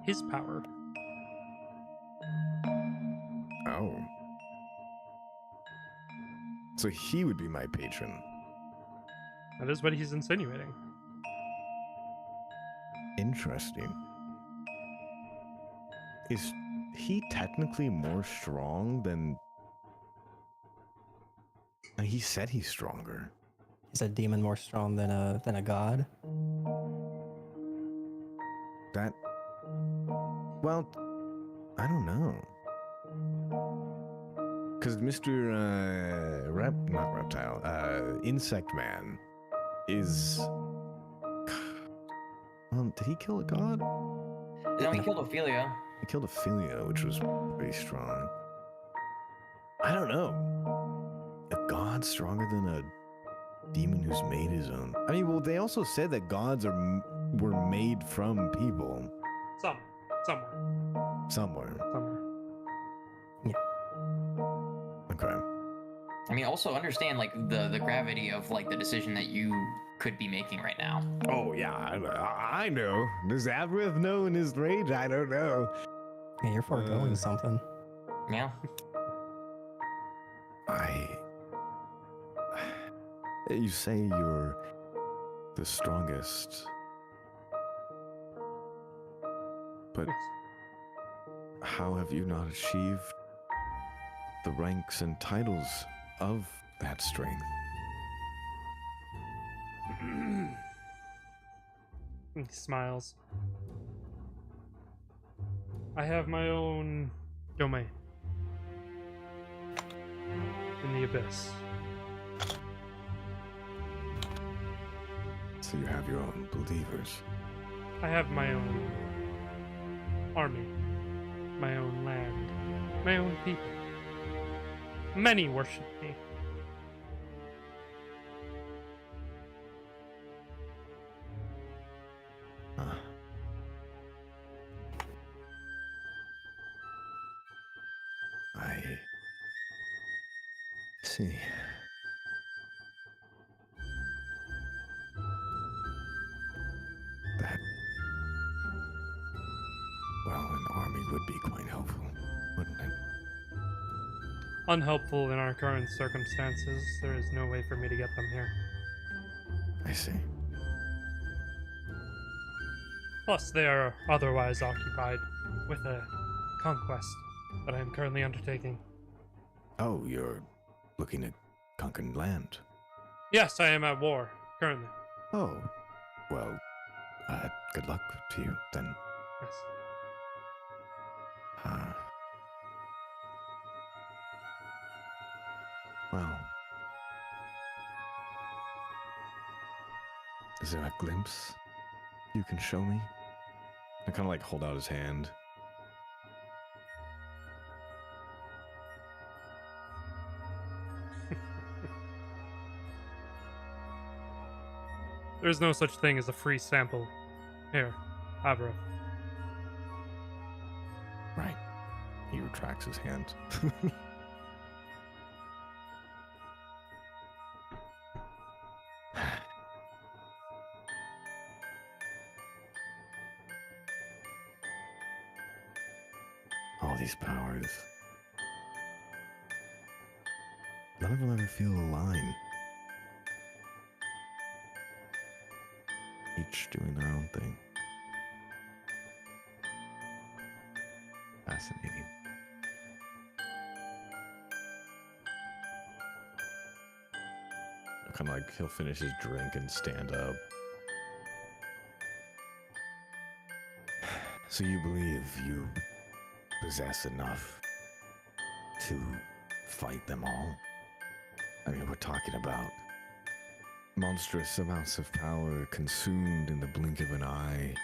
S3: his power.
S6: Oh. So he would be my patron.
S3: That is what he's insinuating.
S6: Interesting. Is he technically more strong than... He said he's stronger.
S7: Is a demon more strong than a god?
S6: That... Well, I don't know. Because Mr. Not Reptile, Insect Man is Did he kill a god?
S2: No, he killed Ophelia.
S6: He killed Ophelia, which was pretty strong. I don't know. A god stronger than a demon who's made his own. I mean, well, they also said that gods were made from people somewhere. Okay.
S2: I mean, also understand like the gravity of like the decision that you could be making right now.
S6: Oh yeah, I know. Does Abrith know in his rage? I don't know.
S7: Yeah, you're foregoing something.
S2: Yeah.
S6: You say you're the strongest, but how have you not achieved the ranks and titles of that strength?
S3: He smiles. I have my own domain in the abyss.
S6: So you have your own believers.
S3: I have my own army, my own land, my own people. Many worship me.
S6: I see. That, well, an army would be quite helpful, wouldn't it?
S3: Unhelpful in our current circumstances. There is no way for me to get them here.
S6: I see.
S3: Plus, they are otherwise occupied with a conquest that I am currently undertaking.
S6: Oh, you're looking at conquered land.
S3: Yes, I am at war currently.
S6: Oh, well, good luck to you then.
S3: Yes.
S6: Well, is there a glimpse you can show me? I kind of like hold out his hand.
S3: There's no such thing as a free sample. Here, Avra.
S6: Right. He retracts his hand. All these powers. None of them ever feel aligned. Each doing their own thing. Fascinating. Kind of like he'll finish his drink and stand up. So you believe you possess enough to fight them all? I mean, we're talking about monstrous amounts of power consumed in the blink of an eye.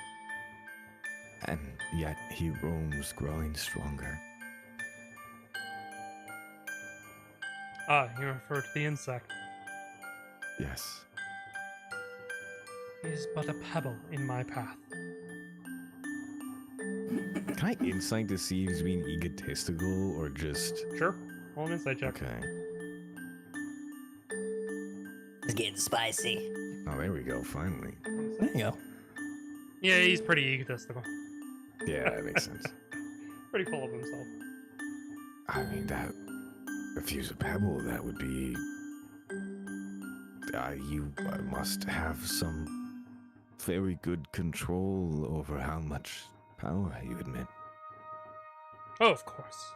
S6: And yet he roams, growing stronger.
S3: Ah, you refer to the insect.
S6: Yes.
S3: He is but a pebble in my path.
S6: Can I insight to see if he's being egotistical or just...
S3: Sure. Roll an insight check.
S6: Okay.
S8: It's getting spicy.
S6: Oh, there we go, finally.
S7: There you go.
S3: Yeah, he's pretty egotistical.
S6: Yeah, that makes sense.
S3: Pretty full of himself.
S6: I mean, that... If he's a pebble, that would be... you must have some very good control over how much power you admit.
S3: Oh, of course.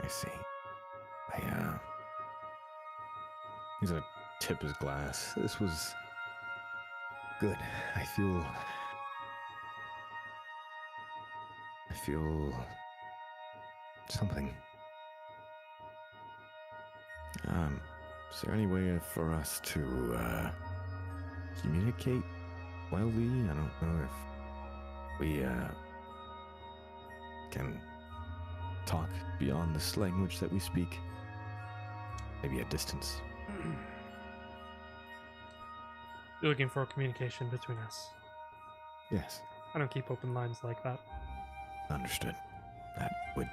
S6: I see. He's gonna tip his glass. This was good. I feel something. Is there any way for us to communicate wellly. I don't know if we can talk beyond this language that we speak. Maybe at distance.
S3: You're looking for communication between us.
S6: Yes,
S3: I don't keep open lines like that.
S6: understood. That would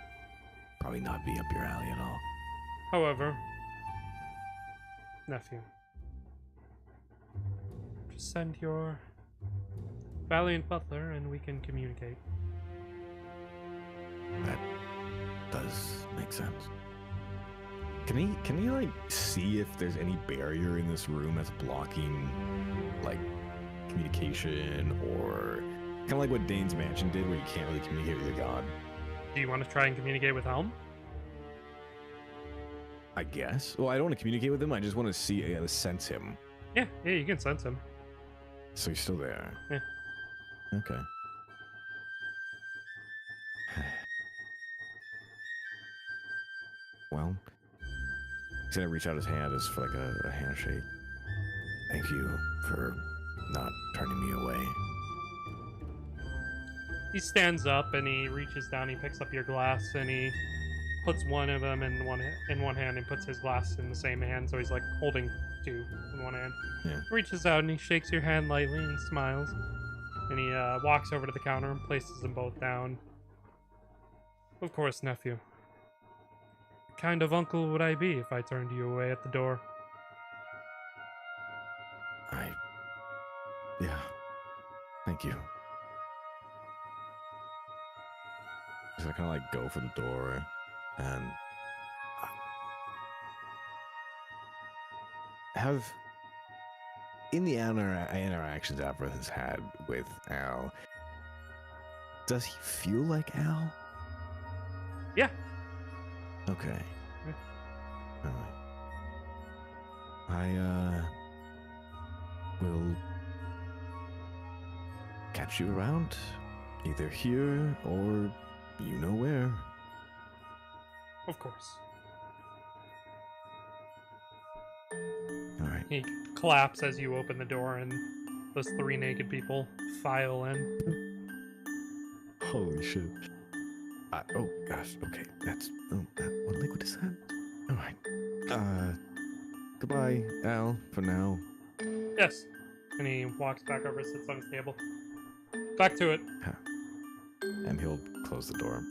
S6: probably not be up your alley at all.
S3: However, nephew, just send your valiant butler and we can communicate.
S6: That does make sense. Can he like see if there's any barrier in this room that's blocking like communication, or kind of like what Dane's mansion did where you can't really communicate with your god?
S3: Do you want to try and communicate with Helm?
S6: I guess. Well, I don't want to communicate with him. I just want to see, sense him.
S3: Yeah, you can sense him.
S6: So he's still there.
S3: Yeah.
S6: Okay. Well, he's gonna reach out his hand as for like a handshake. Thank you for not turning me away.
S3: He stands up and he reaches down, he picks up your glass and he puts one of them in one hand and puts his glass in the same hand, so he's like holding two in one hand.
S6: Yeah.
S3: Reaches out and he shakes your hand lightly and he smiles. And he walks over to the counter and places them both down. Of course, nephew. What kind of uncle would I be if I turned you away at the door?
S6: Yeah. Thank you. So I kind of like go for the door, and have in the interactions Alfred has had with Al, does he feel like Al?
S3: Yeah.
S6: Okay.
S3: Yeah.
S6: Alright. I will catch you around, either here or you know where.
S3: Of course.
S6: All right.
S3: He claps as you open the door and those three naked people file in.
S6: Holy shit. Oh gosh. Okay. That's what liquid is that? All right. Goodbye, Al. For now.
S3: Yes. And he walks back over and sits on his table. Back to it.
S6: And he'll close the door.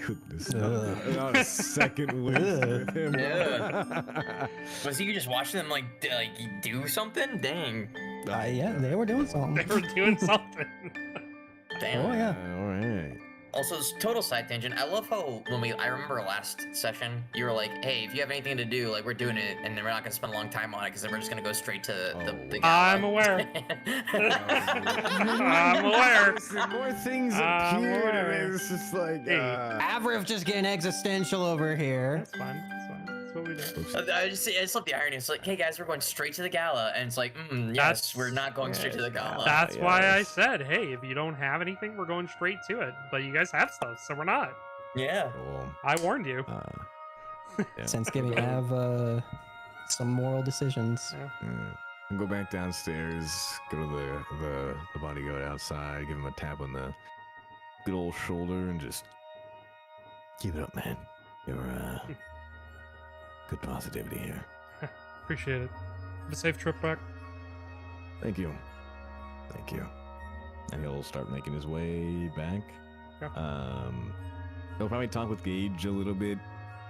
S6: Goodness.
S7: Ugh.
S6: Not a second waste with him.
S2: Yeah. Was he just watching them like do something? Dang.
S7: Yeah, they were doing something.
S3: They were doing something.
S2: Damn.
S7: Oh, yeah.
S6: All right.
S2: Also, total side tangent. I love how I remember last session, you were like, "Hey, if you have anything to do, like we're doing it, and then we're not gonna spend a long time on it because then we're just gonna go straight to the gala."
S3: I'm aware. I'm aware.
S6: More things
S3: I'm
S6: appeared,
S3: aware.
S6: and it's just like.
S3: Hey.
S7: Avril just getting existential over here.
S3: That's fine. That's fine. That's what we do.
S2: I just love the irony. It's like, "Hey guys, we're going straight to the gala," and it's like, yes,
S3: That's-
S2: we're not going straight to the gala.
S3: That's why I
S6: yes.
S3: said, hey, if you don't have anything, we're going straight to it. But you guys have stuff, so we're not.
S2: Yeah.
S6: Cool.
S3: I warned you.
S6: Yeah.
S7: Thanksgiving have some moral decisions.
S6: And go back downstairs, go to the bodyguard outside, give him a tap on the good old shoulder, and just keep it up, man. You're good positivity here.
S3: Appreciate it. Have a safe trip back.
S6: Thank you. Thank you. And he'll start making his way back.
S3: Yeah.
S6: He'll probably talk with Gage a little bit,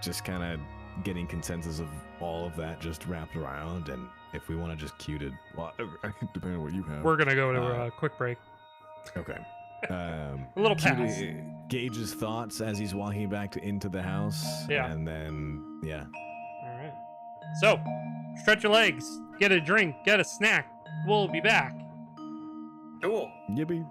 S6: just kind of getting consensus of all of that just wrapped around, and if we want to just cue to, well, depending on what you have.
S3: We're gonna go to a quick break.
S6: Okay.
S3: A little
S6: cue
S3: pass.
S6: to gauge his thoughts as he's walking back into the house.
S3: Yeah.
S6: And then, yeah.
S3: All right. So, stretch your legs, get a drink, get a snack. We'll be back.
S2: Cool.
S6: Yippee.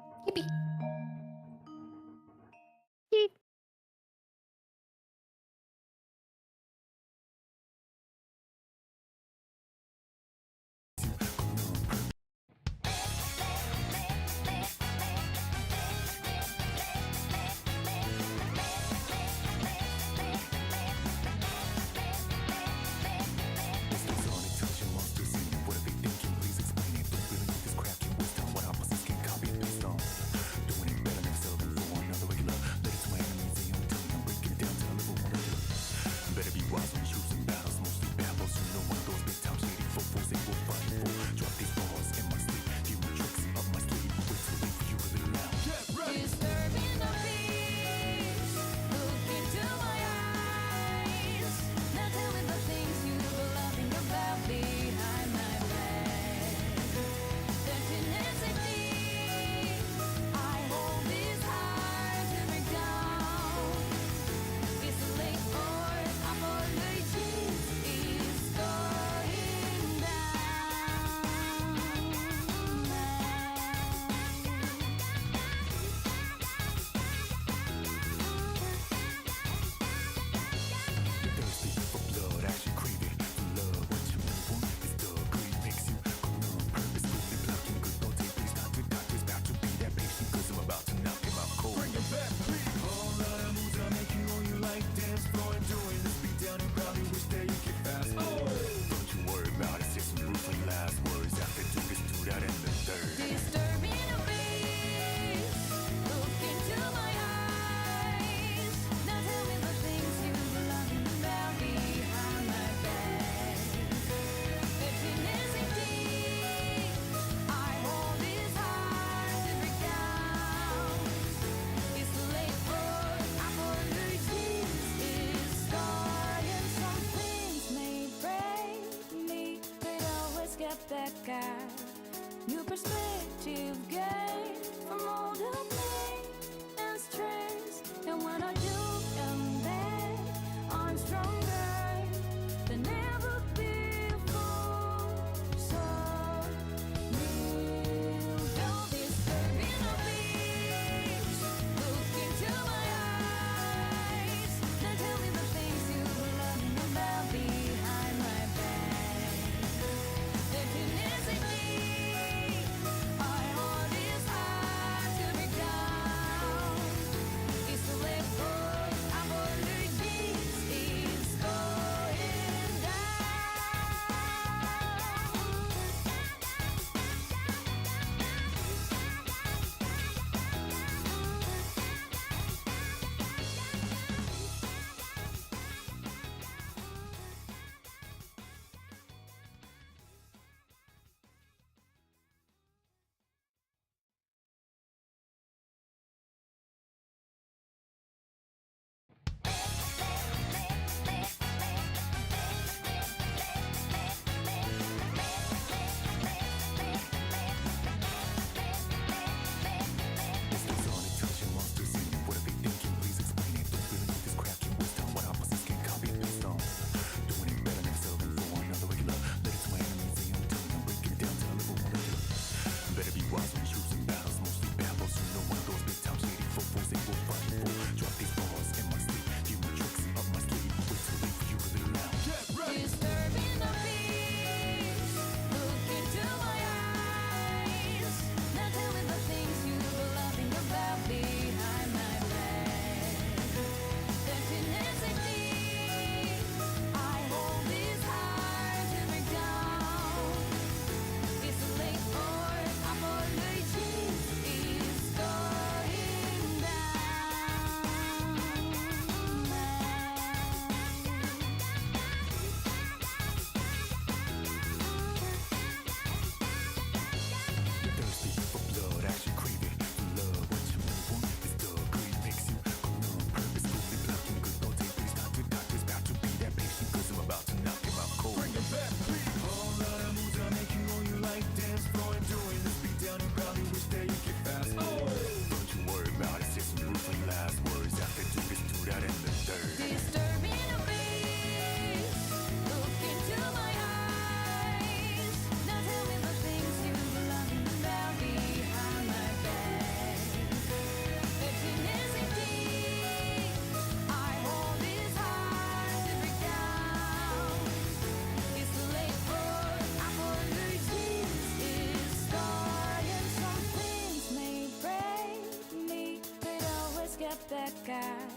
S9: cat.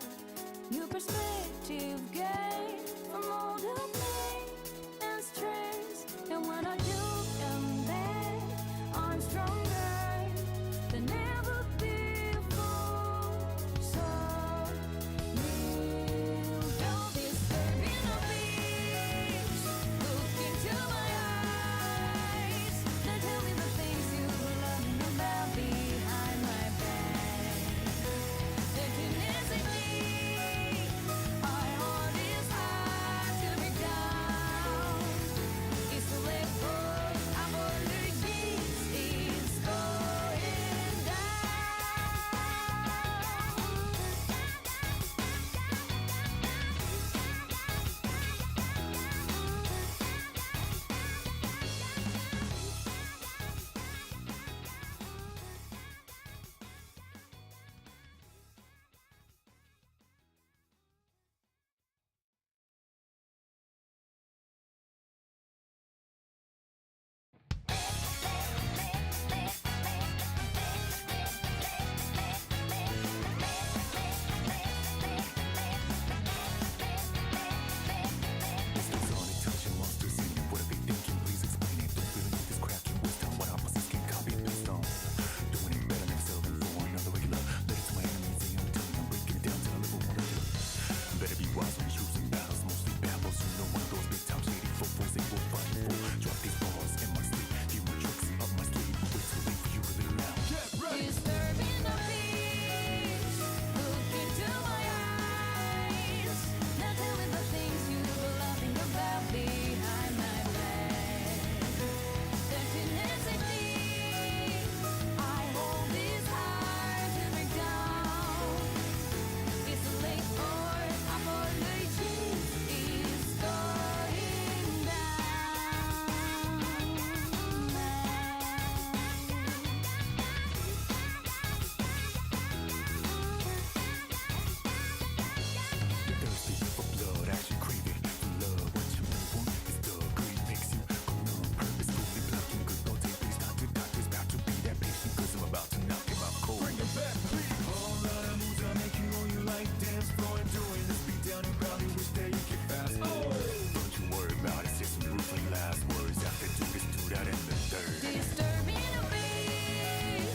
S9: New perspective gain from all the pain and stress. And when I do come back, I'm stronger than ever before. So kneel down, disturbing the beach. Look into my eyes. Now tell me the things you love me about behind my back. Infinitely, I hold this hard to break down. It's too late for apologies. It's going disturbing the beach. Look into my eyes. Now tell me the things you loving about behind my back. Infinitely, I hold this hard to break down. It's too late for apologies. It's going down.
S10: Thirsty for blood, actually craving for love. What you really want is the greed makes you go numb. Purposefully blocking good thoughts. Take these doctors about to be that patient, cause I'm about to knock him out cold. Bring it back, please. All that I moves are making all you like dance floor and doing this beat down and probably wish that you could fast forward. Don't you worry about it, say some roofing last words after do this, do that, and the third.
S9: Disturbing the beach.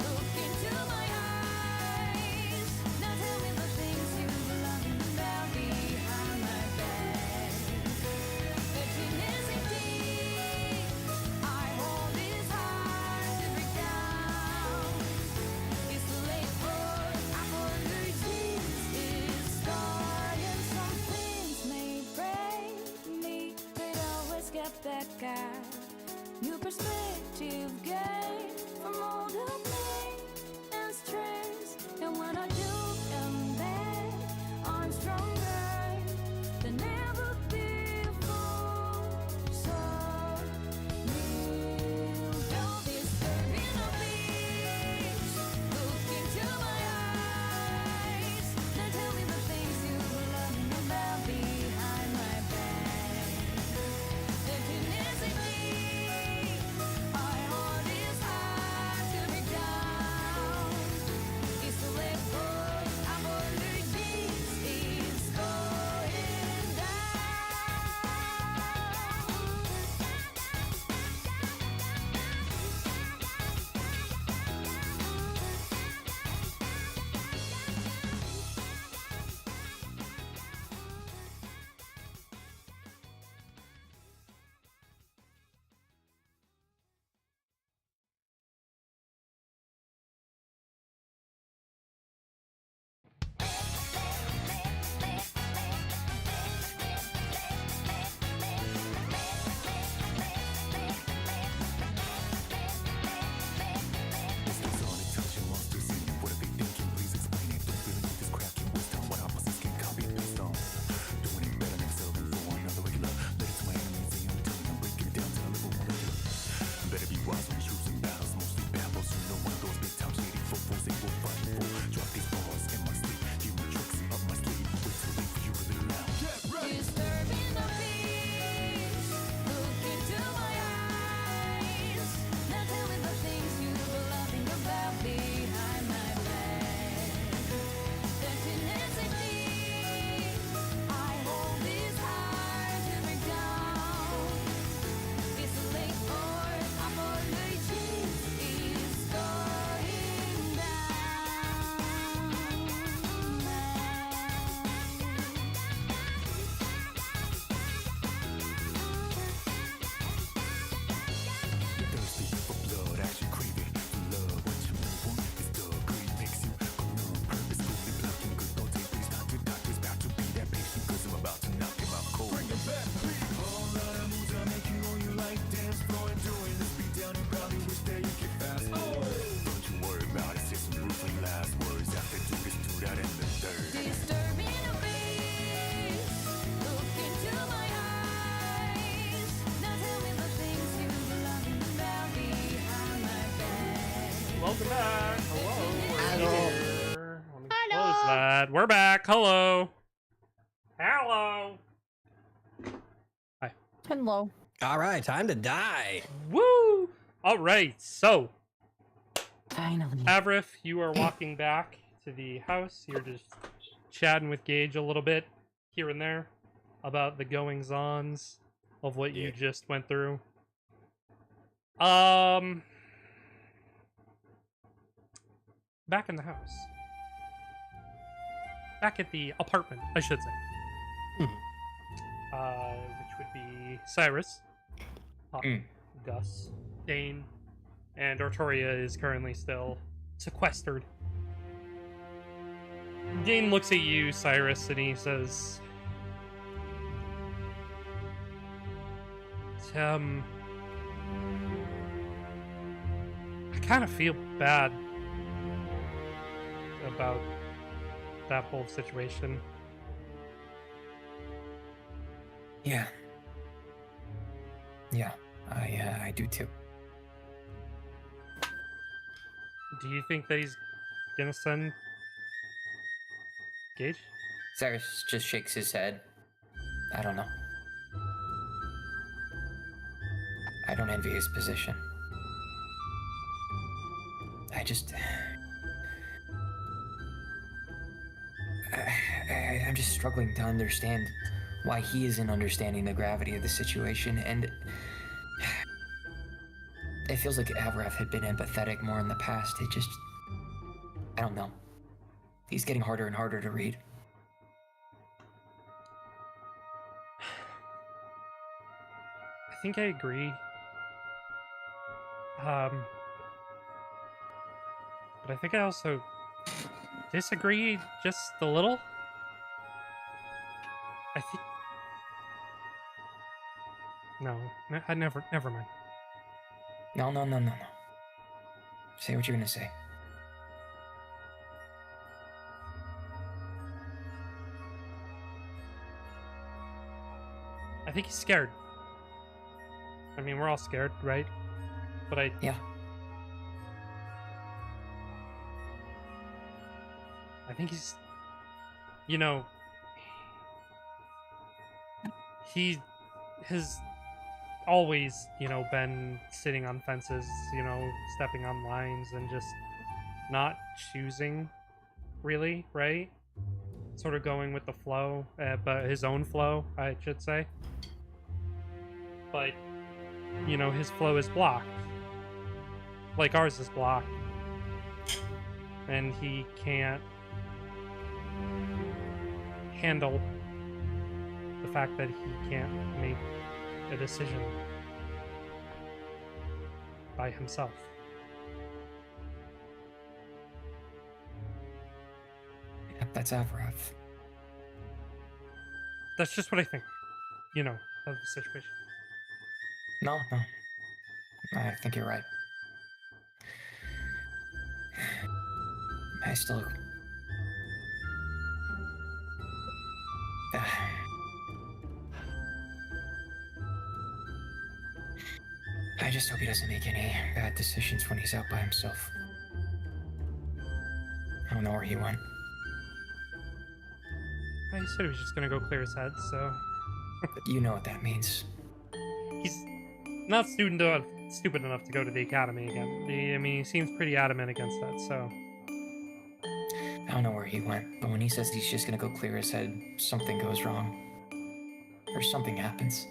S9: Look into my eyes. Now tell me the things you love me about behind my back. Infinity, I hold this hard to break down. It's too late for apologies. It's starting. Some things may break me, but always get back out. New perspective gain from all the pain and stress. And when I do come back, I'm stronger than ever before. So kneel down, disturbing the beach. Look into my eyes. Now tell me the things you love me about behind my back. Infinitely, I hold
S10: dirty.
S9: Disturbing a face. Look into my eyes. Now tell me the things you love about behind my back.
S3: Welcome back. Hello.
S8: Hello.
S3: Here. Let me close that. We're back. Hello. Hello.
S4: Hello.
S7: All right, time to die.
S3: Woo! All right. So,
S4: Finally.
S3: Avrith, you are walking back to the house. You're just chatting with Gage a little bit here and there about the goings-ons of what you just went through. Back in the house. Back at the apartment, I should say. Which would be Cyrus, Gus, Dane, and Artoria is currently still sequestered. Dane looks at you, Cyrus, and he says, I kind of feel bad about that whole situation.
S2: Yeah. Yeah, I do too.
S3: Do you think that he's gonna send Gage?
S2: Cyrus just shakes his head. I don't know. I don't envy his position. I'm just struggling to understand why he isn't understanding the gravity of the situation, and it feels like Avraf had been empathetic more in the past. I don't know. He's getting harder and harder to read.
S3: I think I agree. But I think I also disagree just a little. I think... No, I never mind.
S2: No. Say what you're gonna say.
S3: I think he's scared. I mean, we're all scared, right? But
S2: Yeah.
S3: I think he's, you know, he has always, you know, been sitting on fences, you know, stepping on lines and just not choosing, really, right? Sort of going with the flow, but his own flow, I should say. But, you know, his flow is blocked. Like ours is blocked. And he can't handle the fact that he can't make a decision by himself.
S2: Yep, that's Avraf.
S3: That's just what I think, you know, of the situation.
S2: No. I think you're right. I still... I just hope he doesn't make any bad decisions when he's out by himself. I don't know where he went.
S3: He said he was just gonna go clear his head, so...
S2: You know what that means.
S3: He's not stupid enough to go to the academy again. He seems pretty adamant against that, so...
S2: I don't know where he went, but when he says he's just gonna go clear his head, something goes wrong. Or something happens.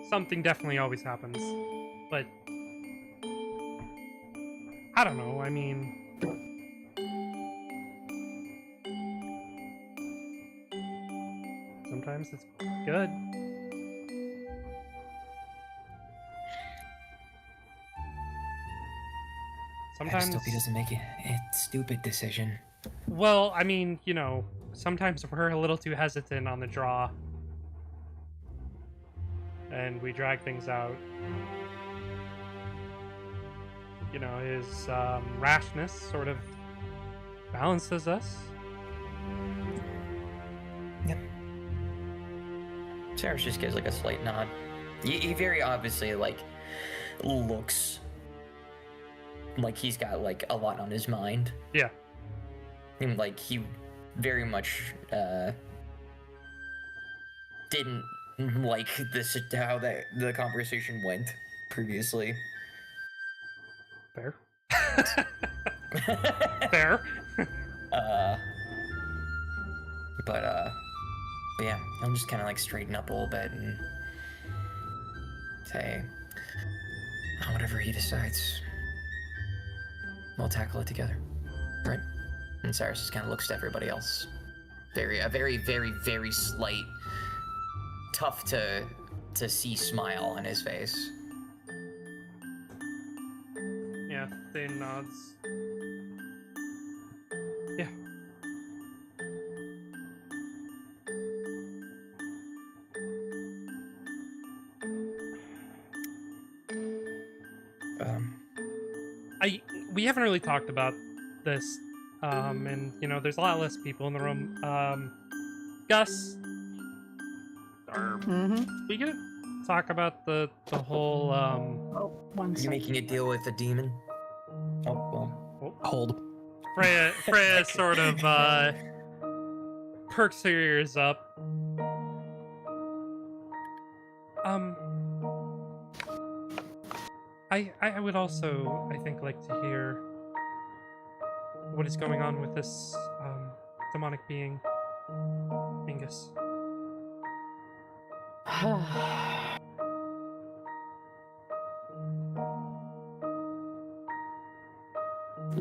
S3: Something definitely always happens. But... I don't know, I mean... Sometimes it's good.
S2: I
S3: Sometimes...
S2: just hope he doesn't make a stupid decision.
S3: Well, I mean, you know, sometimes we're a little too hesitant on the draw. And we drag things out. You know, his rashness sort of balances us
S2: Cyrus just gives like a slight nod. He very obviously like looks like he's got like a lot on his mind.
S3: Yeah.
S2: And like he very much didn't like this how the conversation went previously.
S3: Fair. Fair.
S2: But yeah, I'm just kind of like straighten up a little bit and say, whatever he decides, we'll tackle it together, right? And Cyrus just kind of looks to everybody else. A very, very, very slight, tough to see smile on his face.
S3: Yeah, Thane nods. Yeah. We haven't really talked about this, and you know, there's a lot less people in the room. Gus, are we gonna talk about the whole
S4: Oh, one
S2: Are you
S4: second.
S2: making a deal with the demon? Oh, well.
S7: Hold.
S3: Freya sort of perks her ears up. I would also, I think, like to hear what is going on with this demonic being, Angus.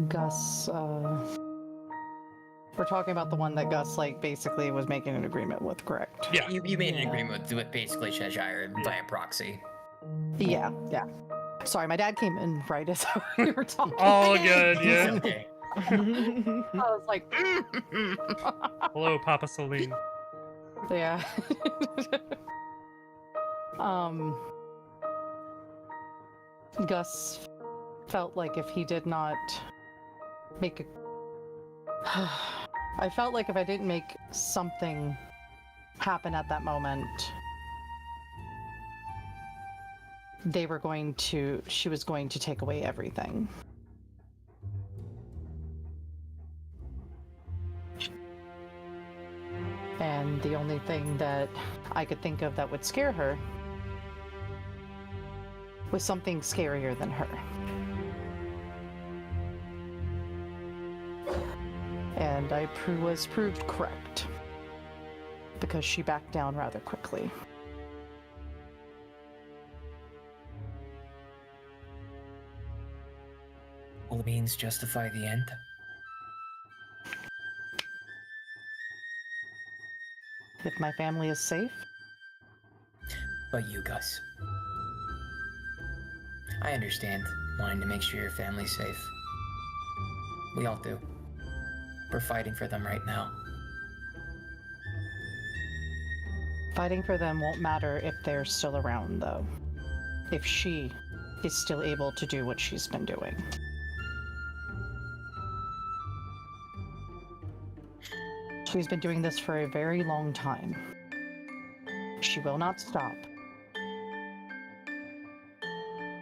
S4: Gus, we're talking about the one that Gus, like, basically was making an agreement with, correct?
S3: Yeah.
S2: You made an agreement with basically Cheshire via proxy.
S4: Yeah, yeah. Sorry, my dad came in right as we were talking.
S3: All good, yeah.
S2: Okay.
S4: I was like,
S3: Hello, Papa Celine.
S4: yeah. Gus felt like if he did not make a I felt like if I didn't make something happen at that moment, she was going to take away everything. And the only thing that I could think of that would scare her was something scarier than her. And I was proved correct, because she backed down rather quickly.
S2: Will the means justify the end?
S4: If my family is safe,
S2: But you, Gus. I understand wanting to make sure your family's safe. We all do. We're fighting for them right now.
S4: fighting for them won't matter if they're still around, though. If she is still able to do what she's been doing. She's been doing this for a very long time. She will not stop.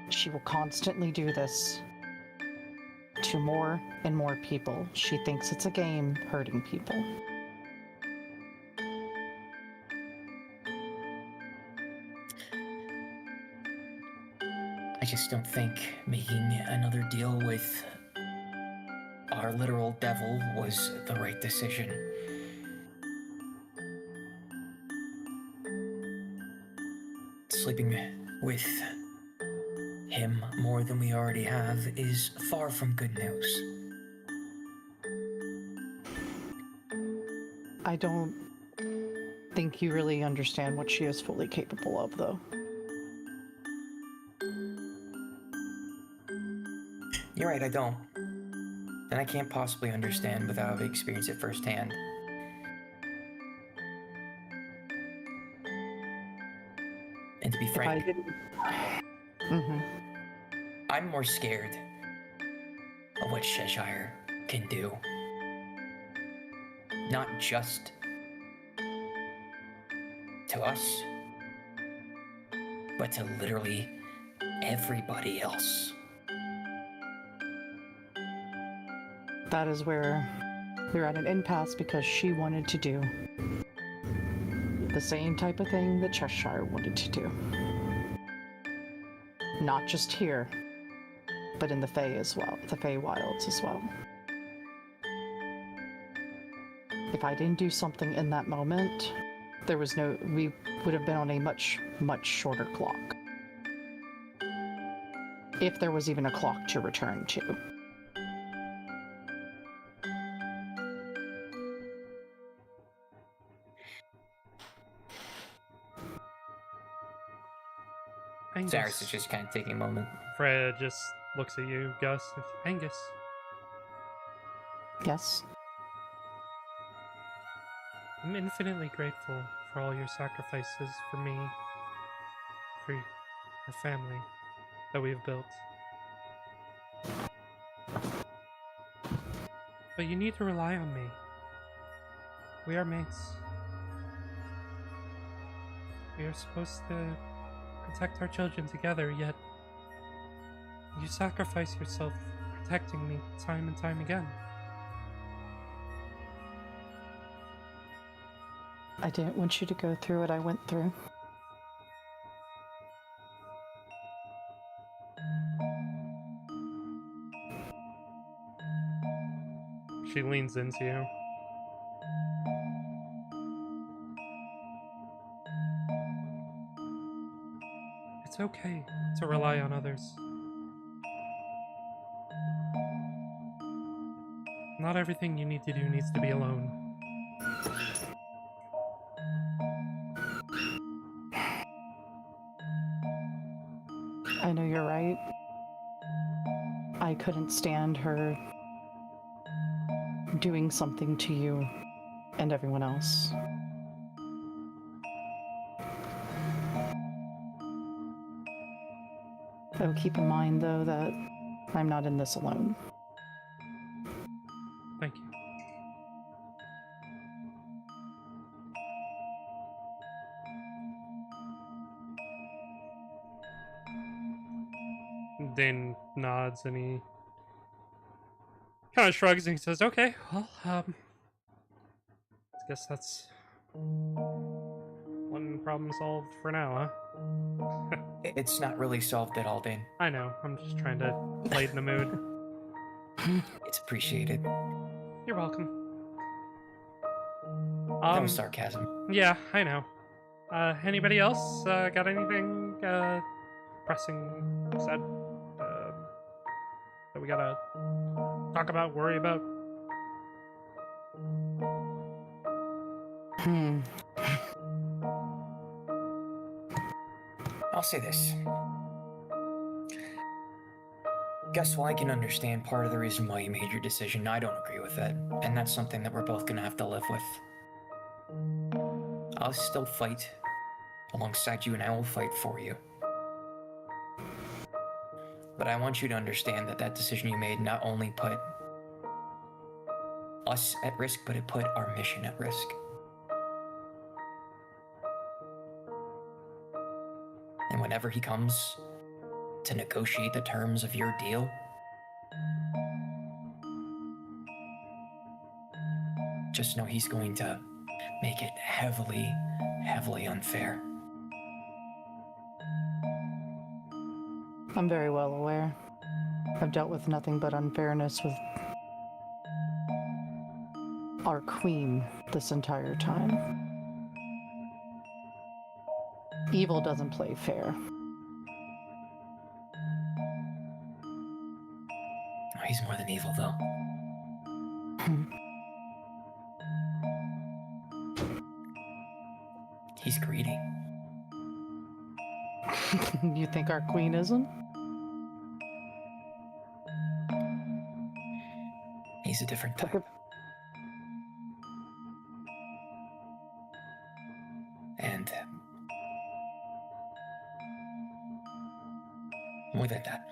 S4: She will constantly do this to more and more people. She thinks it's a game, hurting people.
S2: I just don't think making another deal with our literal devil was the right decision. Sleeping with him more than we already have is far from good news.
S4: I don't think you really understand what she is fully capable of, though.
S2: You're right, I don't. And I can't possibly understand without having experienced it firsthand. And to be
S4: If I
S2: frank,
S4: didn't. Mm-hmm.
S2: I'm more scared of what Cheshire can do. Not just to us, but to literally everybody else.
S4: That is where they're at an impasse because she wanted to do the same type of thing that Cheshire wanted to do. Not just here, but in the Fae as well, the Fae Wilds as well. If I didn't do something in that moment, we would have been on a much, much shorter clock. If there was even a clock to return to.
S3: Angus.
S2: Cyrus is just kind of taking a moment.
S3: Fred just looks at you, Gus. Angus.
S4: Yes?
S3: I'm infinitely grateful for all your sacrifices for me, for our family that we've built. But you need to rely on me. We are mates. We are supposed to protect our children together, yet you sacrifice yourself protecting me time and time again.
S4: I didn't want you to go through what I went through.
S3: She leans into you. It's okay to rely on others. Not everything you need to do needs to be alone.
S4: I know you're right. I couldn't stand her doing something to you and everyone else. Oh, keep in mind, though, that I'm not in this alone.
S3: Thank you. Dane nods and he kind of shrugs and he says, "Okay, well, I guess that's one problem solved for now, huh?"
S2: It's not really solved at all, Dane.
S3: I know. I'm just trying to lighten the mood.
S2: It's appreciated.
S3: You're welcome.
S2: That was sarcasm.
S3: Yeah, I know. Anybody else got anything pressing said that we gotta talk about, worry about?
S2: I'll say this. Guess while I can understand part of the reason why you made your decision, I don't agree with it. And that's something that we're both gonna have to live with. I'll still fight alongside you and I will fight for you. But I want you to understand that that decision you made not only put us at risk, but it put our mission at risk. And whenever he comes to negotiate the terms of your deal, just know he's going to make it heavily, heavily unfair.
S4: I'm very well aware. I've dealt with nothing but unfairness with our queen this entire time. Evil doesn't play fair.
S2: Oh, he's more than evil, though. He's greedy.
S4: You think our queen isn't?
S2: He's a different type. And more than that.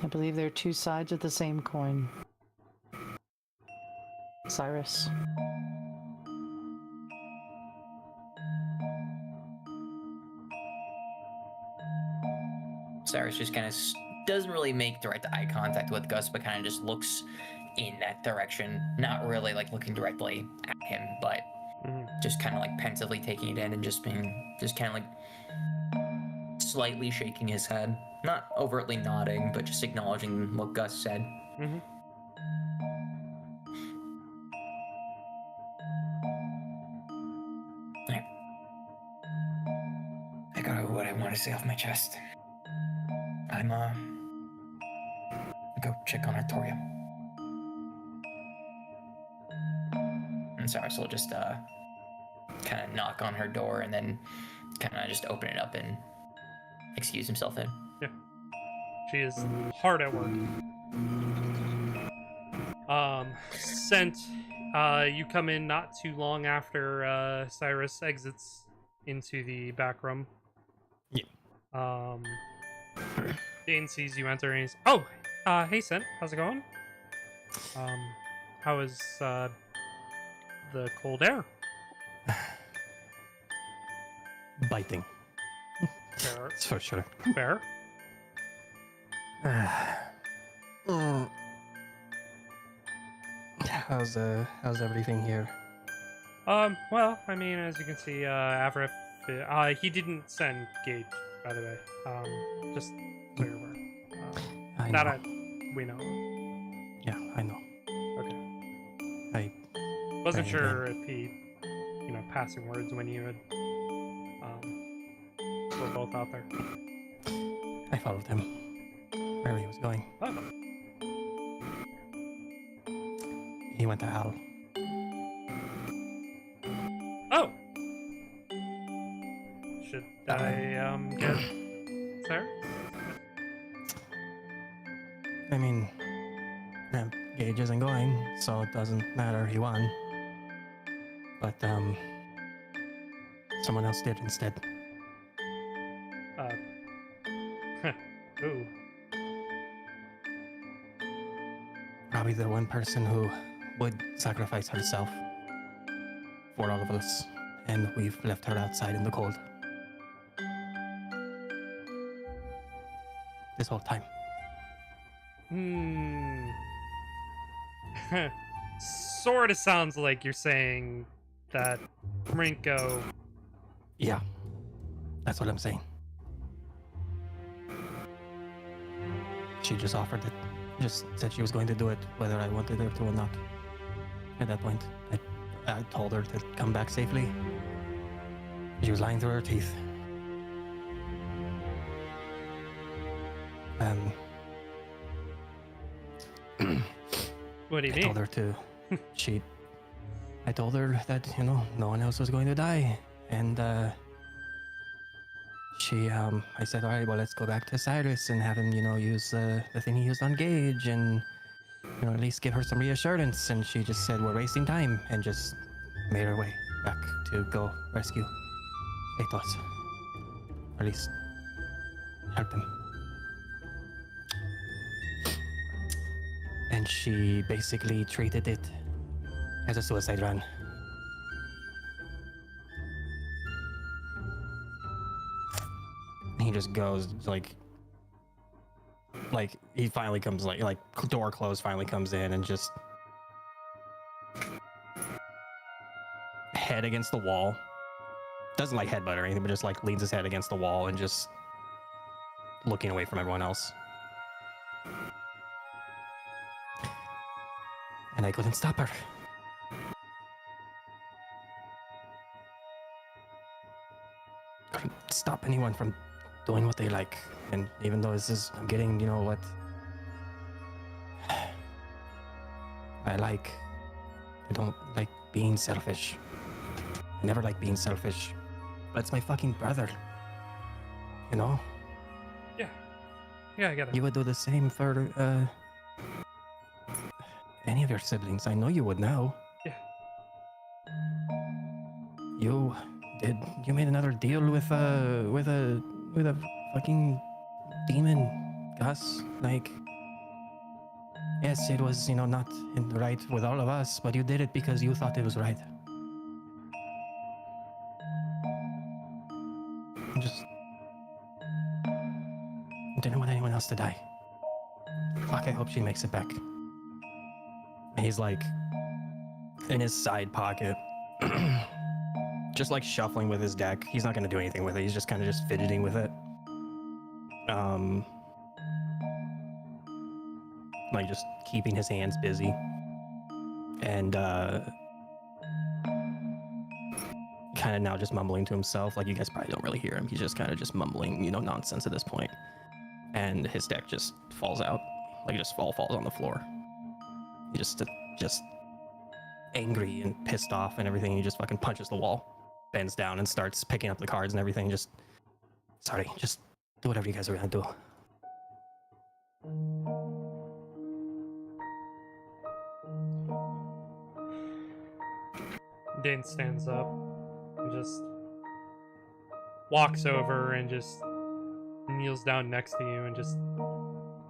S4: I believe they're two sides of the same coin. Cyrus.
S2: Cyrus just kind of doesn't really make direct eye contact with Gus, but kind of just looks in that direction, not really like looking directly at him, but just kind of like pensively taking it in and just kind of like slightly shaking his head, not overtly nodding, but just acknowledging what Gus said.
S3: Mm-hmm.
S2: I got what I want to say off my chest. I'm go check on Artoria. And Cyrus will just kind of knock on her door and then kind of just open it up and excuse himself in.
S3: Yeah. She is hard at work. Scent, you come in not too long after Cyrus exits into the back room.
S5: Yeah.
S3: Dane sees you enter and he's, oh, hey Scent, how's it going? How is the cold air?
S5: Biting.
S3: Fair.
S5: That's for sure.
S3: Fair.
S7: How's everything here?
S3: Well, I mean, as you can see, Avrith, he didn't send Gage, by the way. Just so you're aware. We know.
S7: Yeah, I know.
S3: Okay.
S7: I
S3: Wasn't
S7: Right,
S3: sure if he, passing words when you had, were both out there.
S7: I followed him wherever he was going.
S3: Oh.
S7: He went to Hal.
S3: Oh! Should I, get Sarah?
S7: I mean, Gage isn't going, so it doesn't matter. He won. But, someone else did instead.
S3: Ooh.
S7: Probably the one person who would sacrifice herself for all of us, and we've left her outside in the cold. This whole time.
S3: Sort of sounds like you're saying that Rinko.
S7: Yeah, that's what I'm saying. She just offered it. Just said she was going to do it, whether I wanted her to or not. At that point, I told her to come back safely. She was lying through her teeth.
S3: What do you
S7: I
S3: mean?
S7: told her to. I told her that, no one else was going to die. And, I said, all right, well, let's go back to Cyrus and have him, use the thing he used on Gage and, at least give her some reassurance. And she just said, we're wasting time, and just made her way back to go rescue Athos. Or at least help him. And she basically treated it as a suicide run. He just goes like he finally comes like door closed, finally comes in and just head against the wall. Doesn't like headbutt or anything, but just like leans his head against the wall and just looking away from everyone else. And I couldn't stop her. Couldn't stop anyone from doing what they like. And even though I'm getting, what I like. I don't like being selfish. I never like being selfish. But it's my fucking brother.
S3: Yeah. Yeah, I get it.
S7: You would do the same for, any of your siblings. I know you would now.
S3: Yeah.
S7: You made another deal with a fucking demon, Gus. Like, yes, it was, not right with all of us, but you did it because you thought it was right. wants to die. Fuck, I hope she makes it back. And he's like in his side pocket, just like shuffling with his deck. He's not gonna do anything with it. He's just kind of just fidgeting with it. Like just keeping his hands busy. And kind of now just mumbling to himself. Like, you guys probably don't really hear him. He's just kind of just mumbling, nonsense at this point. And his deck just falls out. Like, just falls on the floor. He just angry and pissed off and everything. He just fucking punches the wall, bends down and starts picking up the cards and everything. Just do whatever you guys are gonna do.
S3: Dane stands up and just walks over and just kneels down next to you and just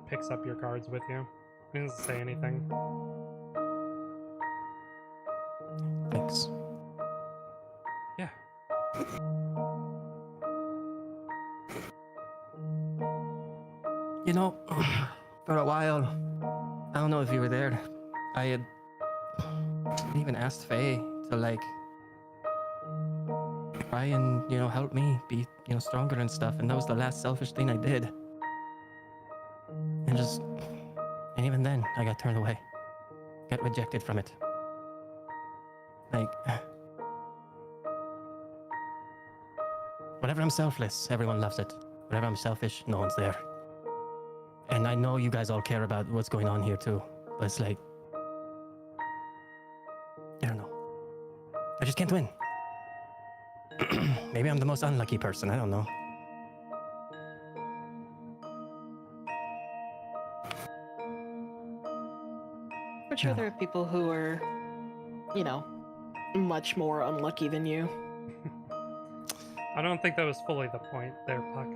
S3: picks up your cards with you. He doesn't say anything.
S7: Thanks.
S3: Yeah.
S7: For a while, I don't know if you were there, I had even asked Faye to, like, try and, help me be, stronger and stuff, and that was the last selfish thing I did. And even then, I got turned away. Got rejected from it. Like, whenever I'm selfless, everyone loves it. Whenever I'm selfish, no one's there. And I know you guys all care about what's going on here too, but it's like, I don't know. I just can't win. Maybe I'm the most unlucky person, I don't know.
S1: I'm sure there are people who are, much more unlucky than you.
S3: I don't think that was fully the point there, Puck.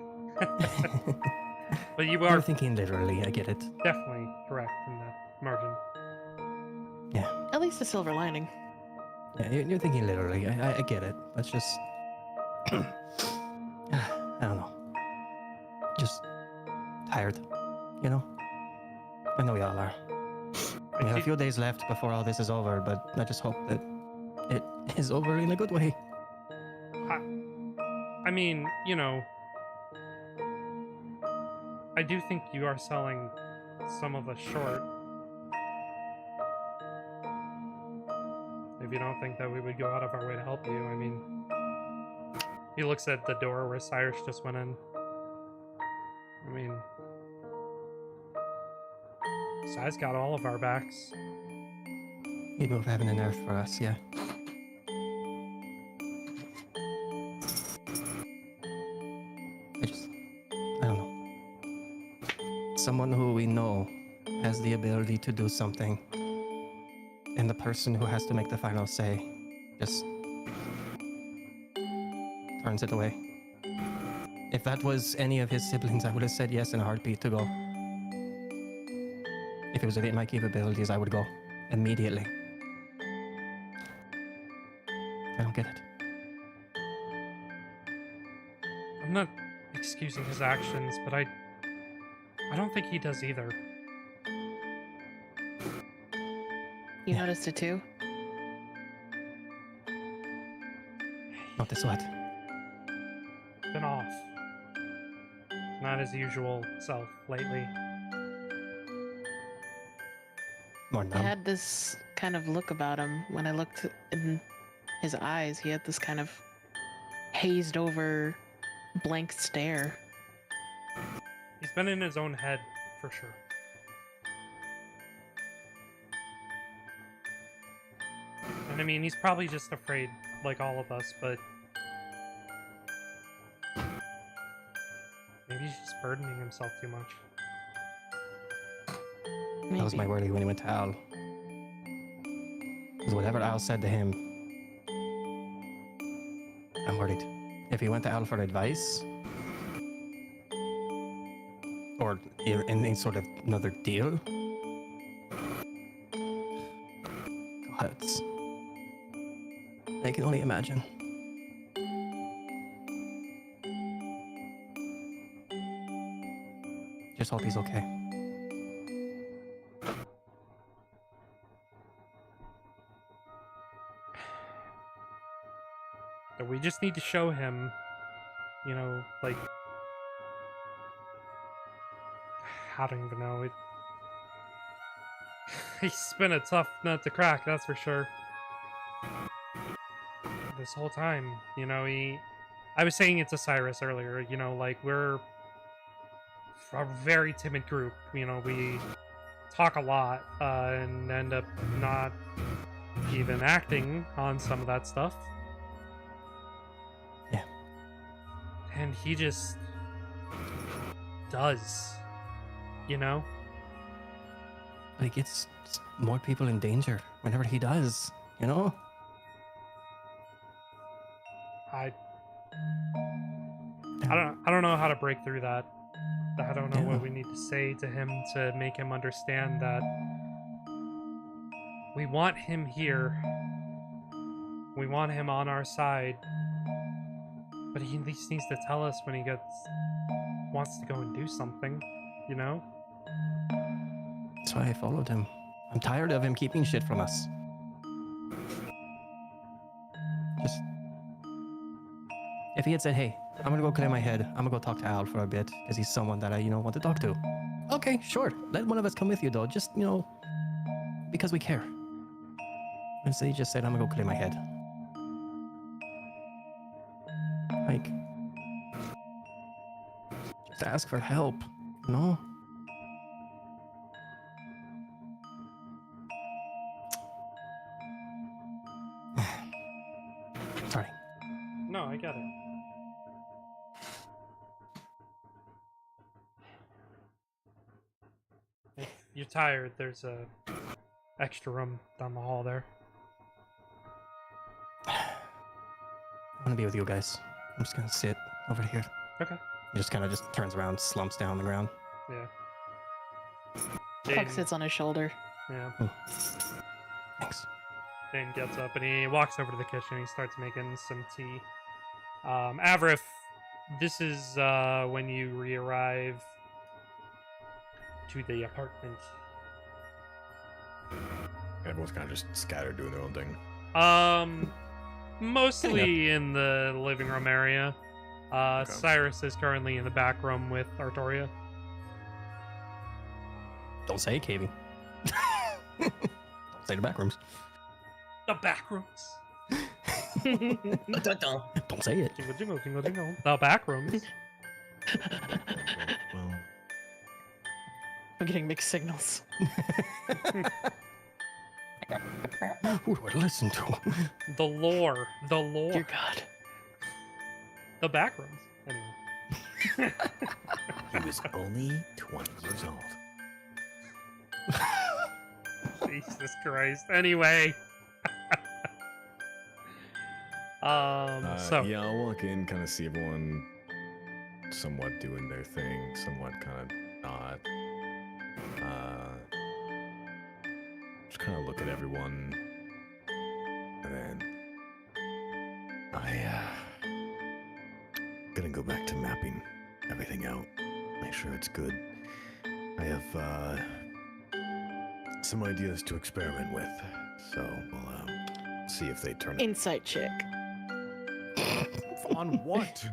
S3: But you
S7: You're
S3: are
S7: thinking literally, I get it.
S3: definitely correct in that margin.
S7: Yeah,
S1: At least a silver lining.
S7: yeah, you're thinking literally, I get it. That's just, I don't know. Just tired, I know we all are. We have a few days left before all this is over, but I just hope that it is over in a good way.
S3: I mean, I do think you are selling some of us short. If you don't think that we would go out of our way to help you, I mean... He looks at the door where Cyrus just went in. I mean... Cy's got all of our backs.
S7: You move heaven and earth for us, yeah. I don't know. Someone who we know has the ability to do something, and the person who has to make the final say just turns it away. If that was any of his siblings, I would have said yes in a heartbeat to go. If it was within my capabilities, I would go immediately. I don't get it.
S3: I'm not excusing his actions, but I don't think he does either.
S1: You noticed it too?
S7: Notice what?
S3: Been off. Not his usual self lately.
S7: More
S1: He
S7: numb.
S1: had this kind of look about him. When I looked in his eyes, he had this kind of hazed over blank stare.
S3: He's been in his own head, for sure. And I mean, he's probably just afraid, like all of us, but... Maybe he's just burdening himself too much.
S1: Maybe.
S7: That was my wording when he went to Al. Because whatever Al said to him, I'm worried. If he went to Al for advice, or in any sort of another deal, gods, I can only imagine. just hope he's okay.
S3: But we just need to show him, you know, like, I don't even know. He's been a tough nut to crack, that's for sure. This whole time, you know, I was saying it to Cyrus earlier, you know, like, we're a very timid group, you know, we talk a lot, and end up not even acting on some of that stuff.
S7: Yeah.
S3: And he just does, you know?
S7: But he gets more people in danger whenever he does, you know?
S3: I don't know how to break through that. I don't know what we need to say to him to make him understand that we want him here. We want him on our side. But he at least needs to tell us when he wants to go and do something, you know?
S7: That's why I followed him. I'm tired of him keeping shit from us. Just... If he had said, hey, I'm gonna go clear my head, I'm gonna go talk to Al for a bit, because he's someone that I, want to talk to. Okay, sure. Let one of us come with you, though. Just, because we care. Instead, he just said, I'm gonna go clear my head. Like... Just ask for help, no? Sorry.
S3: No, I get it. If you're tired, there's a extra room down the hall there.
S7: I want to be with you guys. I'm just gonna sit over here.
S3: Okay.
S7: He just kind of just turns around, slumps down on the ground.
S3: Yeah.
S1: Puck sits on his shoulder.
S3: Yeah.
S7: Thanks.
S3: Dane gets up and he walks over to the kitchen. He starts making some tea. Avrith, this is when you re-arrive to the apartment.
S6: Everyone's kind of just scattered doing their own thing.
S3: Mostly in the living room area.
S6: Okay.
S3: Cyrus is currently in the back room with Artoria.
S7: Don't say it, Cavey. Don't say the back rooms.
S3: The back rooms.
S2: Dun-dun.
S7: Don't say it.
S3: Jingle, jingle, jingle, jingle. The back rooms.
S6: Well,
S1: I'm getting mixed signals.
S7: Who do I listen to?
S3: The lore. The lore.
S1: Dear God.
S3: The back rooms. Anyway.
S6: he was only 20 years old.
S3: Jesus Christ. Anyway. So
S6: yeah, I'll walk in, kind of see everyone somewhat doing their thing, somewhat kind of not. Just kind of look at everyone, and then gonna go back to mapping everything out, make sure it's good. I have some ideas to experiment with, so we'll see if they turn out.
S1: Insight check.
S6: On what?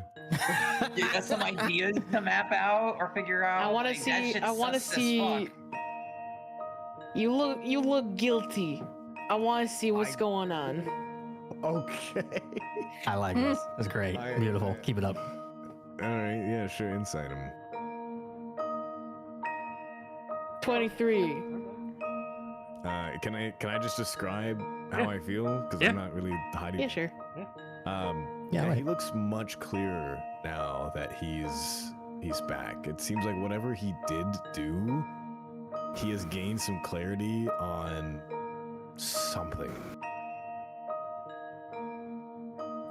S2: You got some ideas to map out or figure out?
S1: I want to
S2: Like, that
S1: see.
S2: shit's
S1: I want to
S2: sus as
S1: see.
S2: fuck.
S1: You look guilty. I want to see what's going on.
S6: Okay.
S7: I like this. That's great. Beautiful. Keep it up.
S6: All right. Yeah. Sure. Insight him.
S1: 23.
S6: Can I just describe how I feel? Because
S3: Yeah.
S6: I'm not really hiding.
S1: Yeah, sure.
S7: Yeah, right.
S6: He looks much clearer now that he's back. It seems like whatever he did do, he has gained some clarity on something.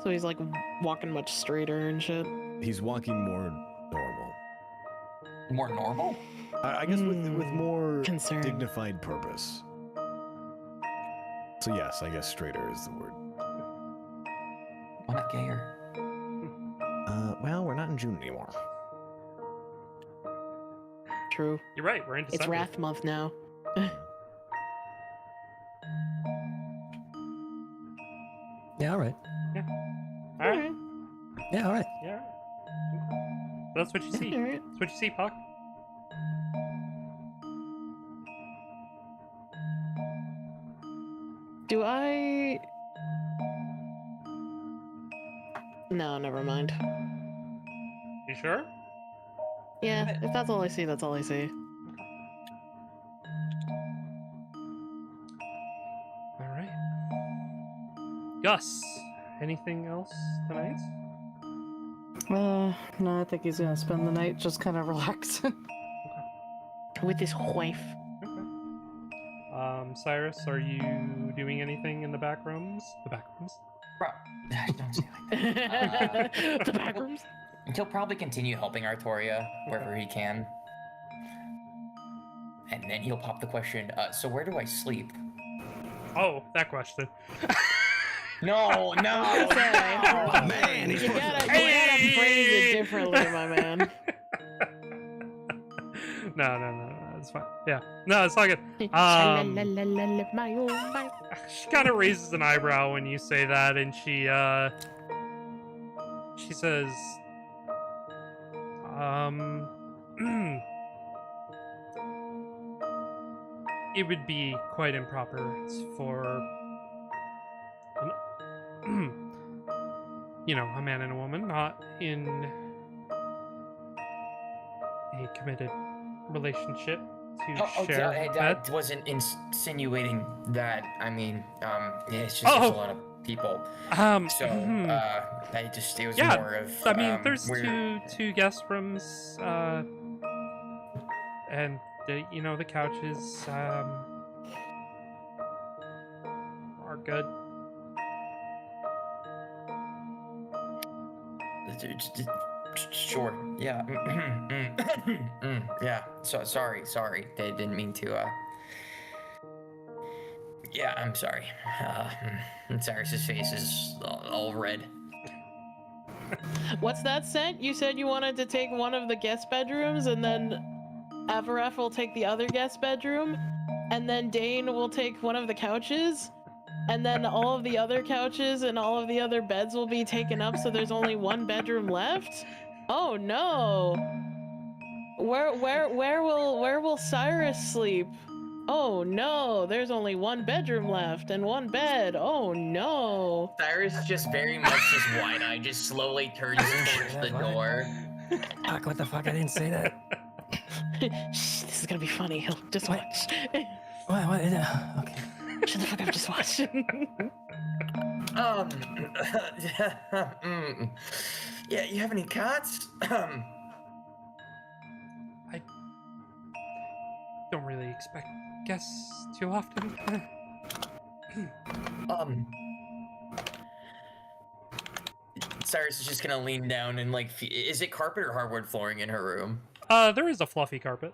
S1: So he's like walking much straighter and shit.
S6: He's walking more normal.
S2: More normal?
S6: I guess with more
S1: Concern.
S6: dignified purpose. So yes, I guess straighter is the word.
S2: Why not gayer?
S6: Well, we're not in June anymore.
S1: True.
S3: You're right. We're in
S1: It's
S3: December.
S1: Wrath Month now.
S7: Yeah, all right.
S3: All right.
S7: Yeah, all right.
S3: Yeah. That's what you see.
S1: Alright.
S3: That's what you see, Puck.
S1: Do I? No, never mind.
S3: You sure?
S1: Yeah, if that's all I see, that's all I see.
S3: All right. Gus, anything else tonight?
S4: No, I think he's gonna spend the night just kind of relaxing.
S1: With his wife.
S3: Okay. Cyrus, are you doing anything in the back rooms? The back rooms?
S2: Don't say it like that.
S1: The back rooms.
S2: He'll probably continue helping Artoria wherever he can. And then he'll pop the question, so where do I sleep?
S3: Oh, that question.
S2: No, no!
S1: Oh,
S5: man,
S1: You
S5: he's
S1: gotta
S3: Hey!
S1: phrase it differently, my man.
S3: No, it's fine. Yeah, no, it's all good.
S1: My oh my.
S3: She kind of raises an eyebrow when you say that, and she says, it would be quite improper for, you know, a man and a woman not in a committed relationship to share a bed.
S2: I wasn't insinuating that. I mean, yeah, it's just
S3: Oh.
S2: there's a lot of people. So, it was
S3: Yeah,
S2: more of.
S3: I mean, there's
S2: we're-
S3: two guest rooms, and the couches are good.
S2: Sure. Yeah. Yeah. So sorry. They didn't mean to. Yeah, I'm sorry. Cyrus's face is all red.
S1: What's that scent? You said you wanted to take one of the guest bedrooms, and then Avaref will take the other guest bedroom, and then Dane will take one of the couches, and then all of the other couches and all of the other beds will be taken up, so there's only one bedroom left? Oh no! Where will Cyrus sleep? Oh no, there's only one bedroom left and one bed. Oh no.
S2: Cyrus just very much just wide-eyed, just slowly turns towards the door.
S7: Fuck, what the fuck? I didn't say that.
S1: Shh, this is gonna be funny. Just
S7: What?
S1: watch.
S7: What? Okay.
S1: Shut the fuck up, just watch.
S2: Yeah, you have any cards?
S3: Don't really expect guests too often.
S2: Cyrus is just gonna lean down and is it carpet or hardwood flooring in her room?
S3: There is a fluffy carpet.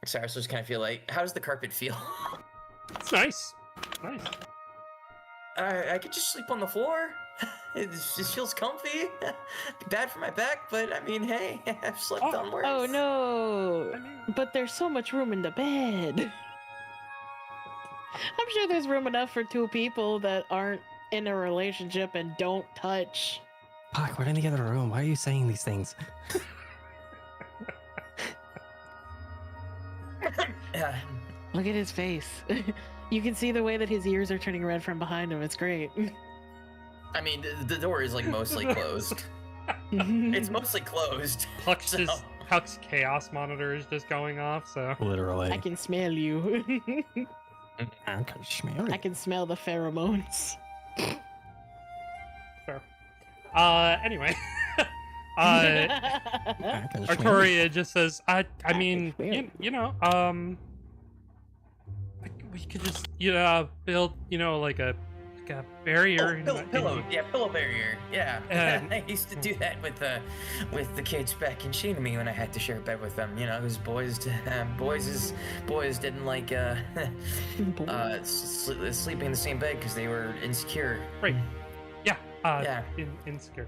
S2: Cyrus just kind of feel like, how does the carpet feel?
S3: It's nice. Nice.
S2: I could just sleep on the floor. It just feels comfy. Bad for my back, but I mean, hey, I've slept on worse.
S1: Oh no.
S3: I mean,
S1: But there's so much room in the bed. I'm sure there's room enough for two people that aren't in a relationship and don't touch.
S7: Fuck, we're in the other room. Why are you saying these things?
S2: Yeah.
S1: Look at his face. You can see the way that his ears are turning red from behind him. It's great.
S2: I mean, the door is mostly closed. It's mostly closed.
S3: Puck's
S2: So-
S3: Puck's chaos monitor is just going off, so.
S7: Literally.
S1: I can smell you.
S7: I can smell
S1: I
S7: it.
S1: can smell the pheromones.
S3: Fair. Anyway.
S7: I can smell it.
S3: Artoria just says, I mean,
S1: Weird.
S3: we could just, build, like a barrier. in my-
S2: Pillow barrier. Yeah,
S3: And-
S2: I used to do that with the kids back in Shinami when I had to share a bed with them. Because boys didn't like sleeping in the same bed because they were insecure.
S3: Right. Yeah.
S2: Yeah.
S3: Insecure.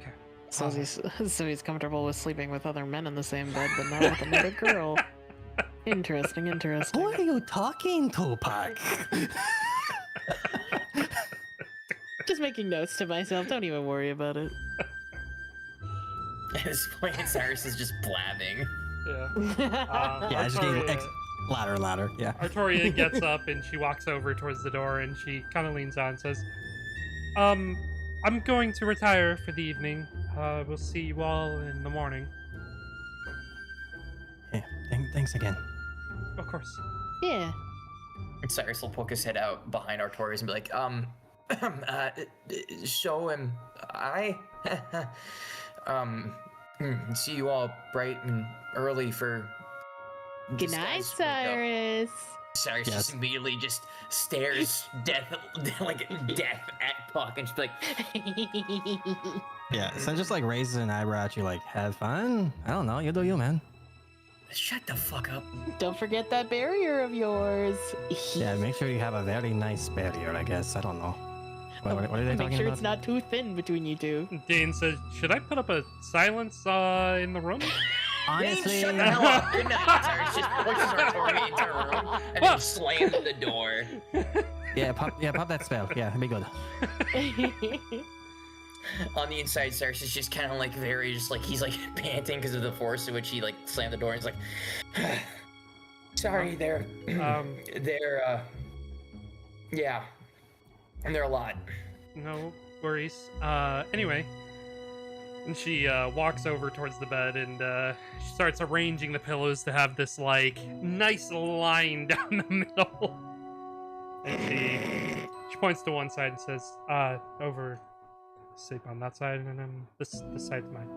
S3: Okay.
S1: So he's comfortable with sleeping with other men in the same bed, but not with another girl. Interesting, interesting.
S7: Who are you talking to, Puck?
S1: Just making notes to myself. Don't even worry about it.
S2: At this point, Cyrus is just blabbing.
S3: Yeah.
S7: Yeah, just getting louder and louder. Yeah.
S3: Artoria gets up and she walks over towards the door and she kind of leans out and says, I'm going to retire for the evening. We'll see you all in the morning.
S7: Yeah. Thanks again.
S3: Of course.
S1: Yeah.
S2: And Cyrus will poke his head out behind Artorias and be like, so am I. See you all bright and early for.
S1: Good night,
S2: disguise wake up."
S1: Cyrus.
S2: Cyrus
S7: Yes.
S2: just immediately just stares death at Puck and she's like,
S7: Yeah. So just like raises an eyebrow at you, like, have fun. I don't know. You do you, man.
S2: shut the fuck up.
S1: Don't forget that barrier of yours.
S7: Yeah. Make sure you have a very nice barrier. I guess. I don't know. What are they
S1: Make
S7: talking
S1: sure
S7: about?
S1: it's not too thin between you two.
S3: Dane says, should I put up a silence in the room?
S7: Honestly,
S2: Shut the hell up. Good night. Cyrus just pushes Artoria into her room and then slams the door.
S7: yeah, pop that spell. Yeah, it'd be good.
S2: On the inside, Cyrus is just kind of like very, just like he's like panting because of the force in which he like slammed the door. And he's like, sorry, they're, yeah, and they're a lot.
S3: No worries. Anyway, and she walks over towards the bed and she starts arranging the pillows to have this like nice line down the middle. And she points to one side and says, over, sleep on that side, and then this side's mine.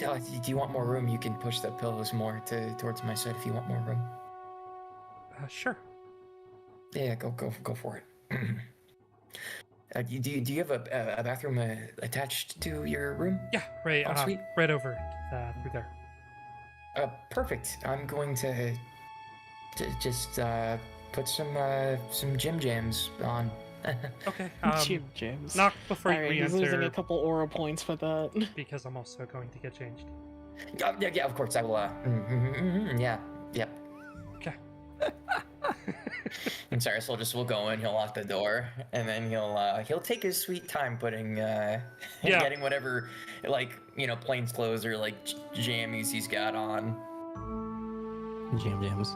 S2: Do you want more room? You can push the pillows more towards my side if you want more room.
S3: Sure.
S2: Yeah, go for it. Do you have a bathroom attached to your room?
S3: Yeah, right.
S2: Ensuite?
S3: Right over through there.
S2: Perfect. I'm going to just put some gym jams on.
S3: Okay.
S1: Jim James.
S3: Knock before
S1: Alright,
S3: we
S1: he's losing
S3: enter
S1: a couple aura points for that.
S3: because I'm also going to get changed.
S2: Yeah, of course I will. Yeah, yep.
S3: Okay.
S2: And Cyrus will go in. He'll lock the door, and then he'll take his sweet time putting getting whatever plain clothes or like jammies he's got on.
S7: Jams.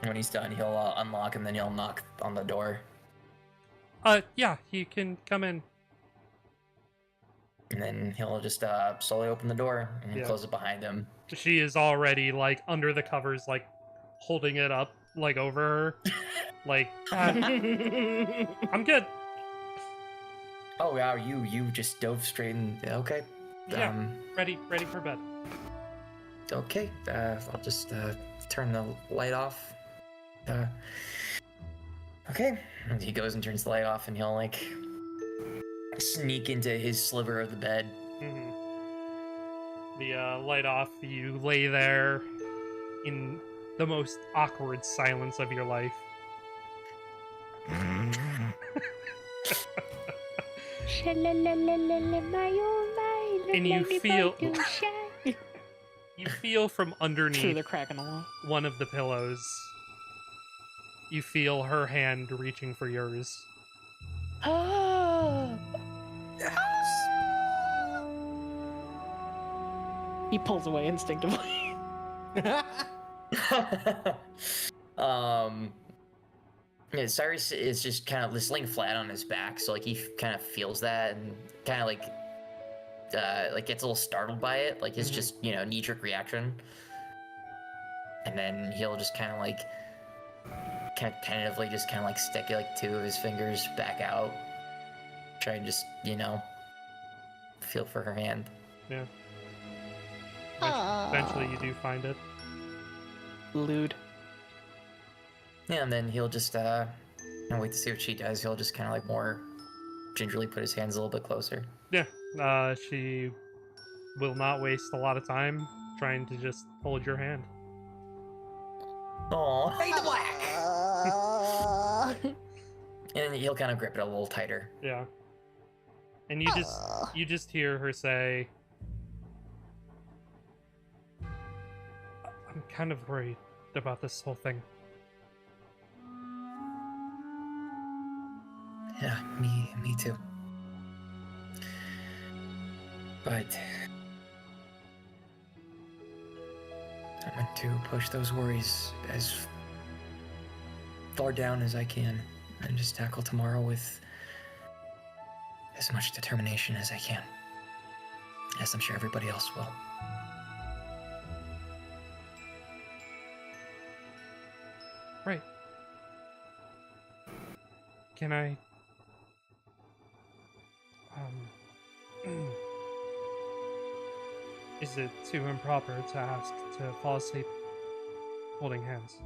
S2: When he's done, he'll unlock and then he'll knock on the door.
S3: Yeah, you can come in.
S2: And then he'll just slowly open the door and close it behind him.
S3: She is already like under the covers, like holding it up like over her. Like I'm good.
S2: Oh wow, you just dove straight in. Okay.
S3: Yeah, ready for bed.
S2: Okay. I'll just turn the light off. Okay. And he goes and turns the light off, and he'll like sneak into his sliver of the bed.
S3: The light off, you lay there in the most awkward silence of your life. And you feel from
S1: Through
S3: underneath
S1: the crack in the wall.
S3: one of the pillows, you feel her hand reaching for yours.
S1: He pulls away instinctively.
S2: Yeah, Cyrus is just kind of laying flat on his back, so like he kind of feels that and kind of like gets a little startled by it, like it's just knee-jerk reaction. And then he'll just kind of like tentatively just kind of like stick like two of his fingers back out, try and just feel for her hand.
S3: Yeah. Eventually you do find it.
S1: Lewd.
S2: Yeah, and then he'll just wait to see what she does. He'll just kind of like more gingerly put his hands a little bit closer.
S3: Yeah. She will not waste a lot of time trying to just hold your hand.
S2: Oh, fade to black. And then he'll kind of grip it a little tighter.
S3: Yeah. And you just hear her say, I'm kind of worried about this whole thing.
S2: Yeah, me too. But I'm going to push those worries as far down as I can and just tackle tomorrow with as much determination as I can. As I'm sure everybody else will.
S3: Right. Can I... Is it too improper to ask to fall asleep holding hands?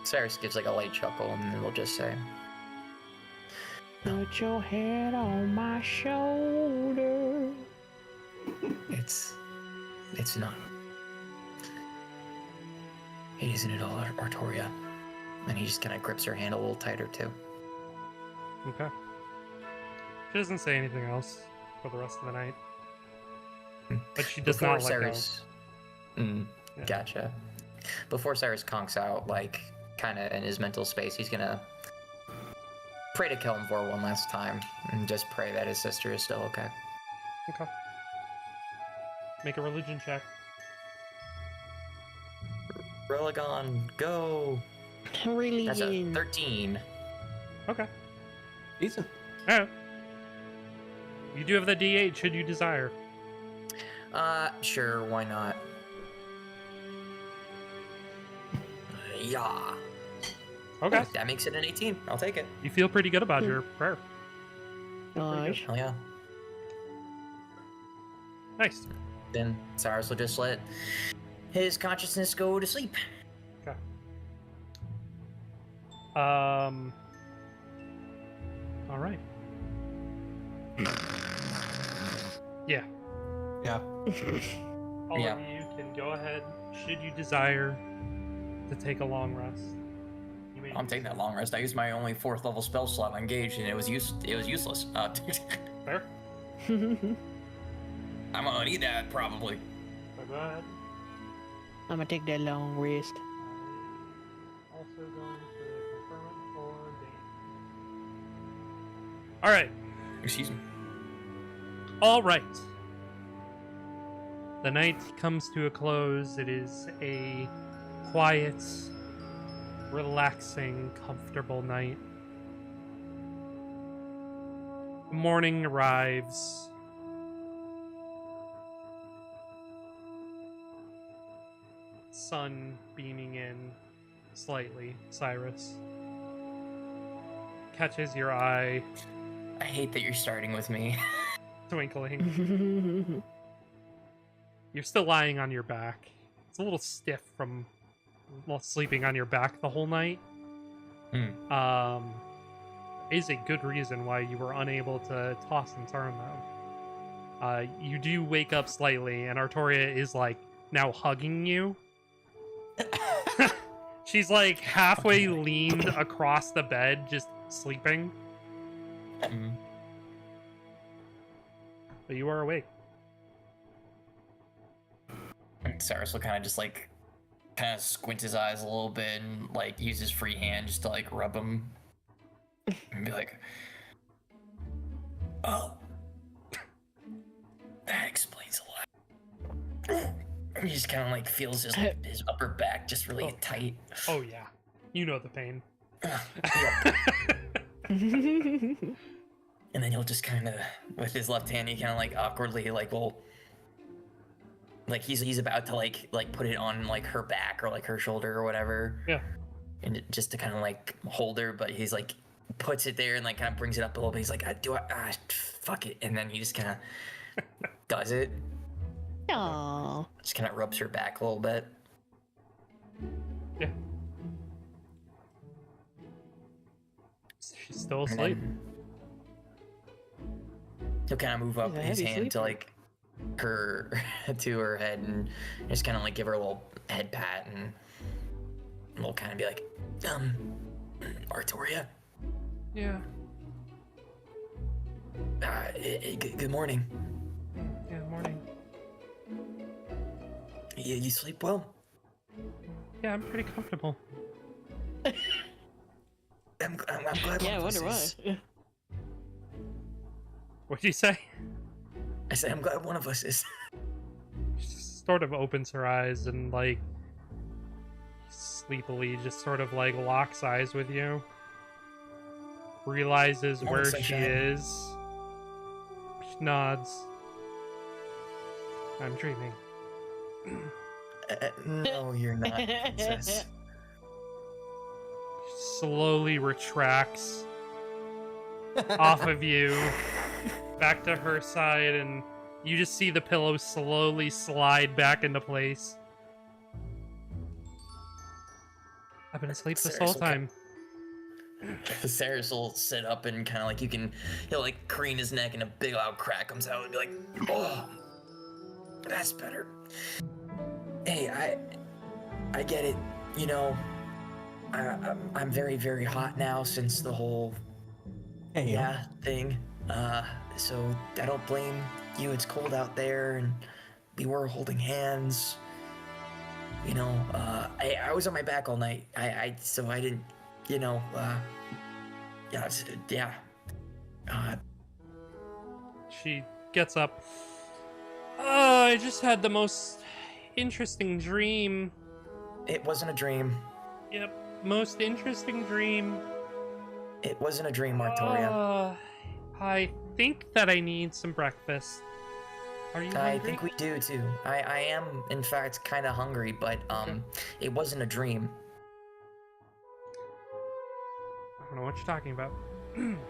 S2: Cyrus gives like a light chuckle and then we'll just say,
S1: Put your head on my shoulder.
S2: It's not. It isn't at all, Artoria. And he just kind of grips her hand a little tighter too.
S3: Okay. She doesn't say anything else for the rest of the night. But she does
S2: Before
S3: not let
S2: Cyrus,
S3: go. Yeah.
S2: Gotcha. Before Cyrus conks out, like, kind of in his mental space, he's gonna pray to Kelmvor one last time and just pray that his sister is still okay.
S3: Okay. Make a religion check.
S2: Religon, go!
S1: Really?
S2: That's a 13.
S3: Okay.
S5: Decent.
S3: Alright. You do have the D8 should you desire.
S2: Sure, why not? Yeah.
S3: Okay.
S2: That makes it an 18. I'll take it.
S3: You feel pretty good about your prayer.
S1: Nice.
S2: Oh yeah.
S3: Nice.
S2: Then Cyrus will just let his consciousness go to sleep.
S3: Okay. All right. Yeah.
S5: Yeah.
S3: All
S2: Yeah.
S3: of you can go ahead, should you desire, to take a long rest. You may
S2: I'm taking that long rest. I used my only 4th level spell slot engaged, and it was useless.
S3: Fair.
S2: I'm gonna need that probably.
S3: So go ahead.
S1: I'm gonna take that long rest.
S3: Also going to confirm it for Dane. All right.
S2: Excuse me.
S3: All right. The night comes to a close. It is a quiet, relaxing, comfortable night. Morning arrives. Sun beaming in slightly. Cyrus catches your eye,
S2: I hate that you're starting with me.
S3: twinkling. You're still lying on your back. It's a little stiff from sleeping on your back the whole night. Is a good reason why you were unable to toss and turn though. You do wake up slightly, and Artoria is like now hugging you. She's like halfway leaned across the bed, just sleeping. But you are awake.
S2: And Cyrus will kind of just like squint his eyes a little bit and like use his free hand just to like rub them and be like, oh, that explains a lot. He just kind of like feels his upper back just really tight.
S3: Oh yeah, you know the pain.
S2: And then he'll just kind of, with his left hand, he kind of like awkwardly like will, like he's about to like put it on like her back or like her shoulder or whatever.
S3: Yeah.
S2: And just to kind of like hold her, but he's like puts it there and like kind of brings it up a little bit. He's like, fuck it, and then he just kind of does it.
S1: Aww.
S2: Just kind of rubs her back a little bit.
S3: Yeah. She's still
S2: And
S3: asleep.
S2: then he'll kind of move up
S1: He's a
S2: his
S1: heavy
S2: hand to
S1: sleeper.
S2: like her to her head and just kind of like give her a little head pat and we'll kind of be like, Artoria,
S3: Yeah.
S2: Good morning.
S3: Yeah, morning.
S2: You sleep well?
S3: Yeah, I'm pretty comfortable.
S2: I'm glad
S1: Yeah, I
S2: one of
S1: wonder
S2: us
S1: why.
S2: is.
S3: What'd you say?
S2: I said I'm glad one of us is.
S3: She sort of opens her eyes and, like, sleepily just sort of, like, locks eyes with you. Realizes
S2: Morning,
S3: where she
S2: sunshine.
S3: is. She nods. I'm dreaming.
S2: No, you're not, princess.
S3: Slowly retracts off of you back to her side, and you just see the pillow slowly slide back into place. I've been asleep this whole time.
S2: Cyrus will sit up and kind of like he'll like crane his neck and a big loud crack comes out and be like, oh, that's better. Hey, I get it. You know, I'm very, very hot now since the whole thing. So I don't blame you. It's cold out there and we were holding hands. You know, I was on my back all night. So I didn't, you know, yeah.
S3: She gets up. Oh, I just had the most interesting dream.
S2: It wasn't a dream.
S3: Yep, most interesting dream.
S2: It wasn't a dream, Martoria.
S3: I think that I need some breakfast. Are you hungry?
S2: I think we do too. I am, in fact, kind of hungry, but it wasn't a dream.
S3: I don't know what you're talking about.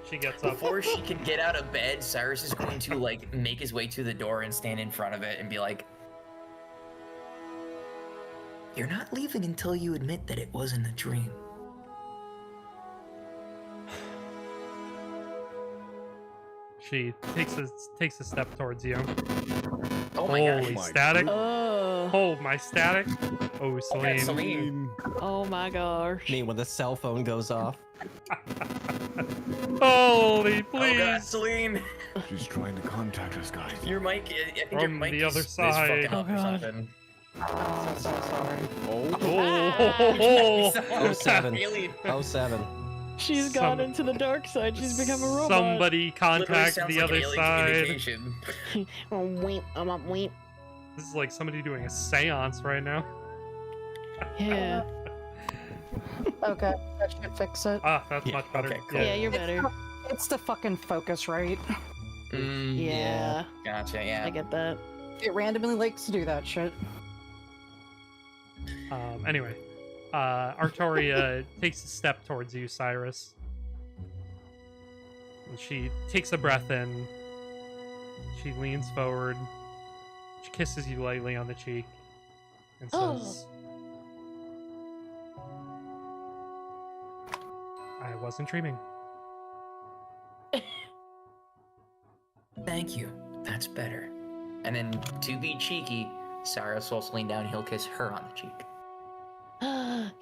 S3: She gets up.
S2: Before she can get out of bed, Cyrus is going to like make his way to the door and stand in front of it and be like, "You're not leaving until you admit that it wasn't a dream."
S3: She takes a step towards you.
S2: Oh my
S3: Holy
S2: gosh.
S3: static!
S1: Oh.
S3: Hold my static! Oh, Celine.
S2: Celine.
S1: Oh my gosh.
S7: Me when the cell phone goes off.
S3: Holy,
S2: Oh god,
S3: please!
S2: Celine!
S6: She's trying to contact us, guys.
S2: Your mic, I think your
S3: From
S2: mic
S3: the other
S2: is
S3: side.
S2: fucking up
S1: Oh,
S2: or
S1: God.
S2: something.
S4: I'm so sorry.
S3: Oh,
S7: 07.
S2: Alien.
S7: 07.
S1: She's gone into the dark side. She's become a robot.
S3: Somebody
S2: Literally
S3: contact
S2: sounds
S3: the
S2: like
S3: other
S2: alien
S3: side.
S2: communication.
S1: Oh, weep. I'm up, weep.
S3: This is like somebody doing a seance right now.
S1: Yeah.
S4: Okay, that should fix it.
S3: Ah, that's
S7: Yeah,
S3: much better.
S2: okay, cool.
S1: Yeah, you're better.
S4: It's the fucking focus, right?
S1: Yeah.
S2: Gotcha, yeah.
S1: I get that.
S4: It randomly likes to do that shit.
S3: Anyway, Artoria takes a step towards you, Cyrus. And she takes a breath in. She leans forward. She kisses you lightly on the cheek and says, I wasn't dreaming.
S2: Thank you. That's better. And then, to be cheeky, Cyrus will lean down and he'll kiss her on the cheek.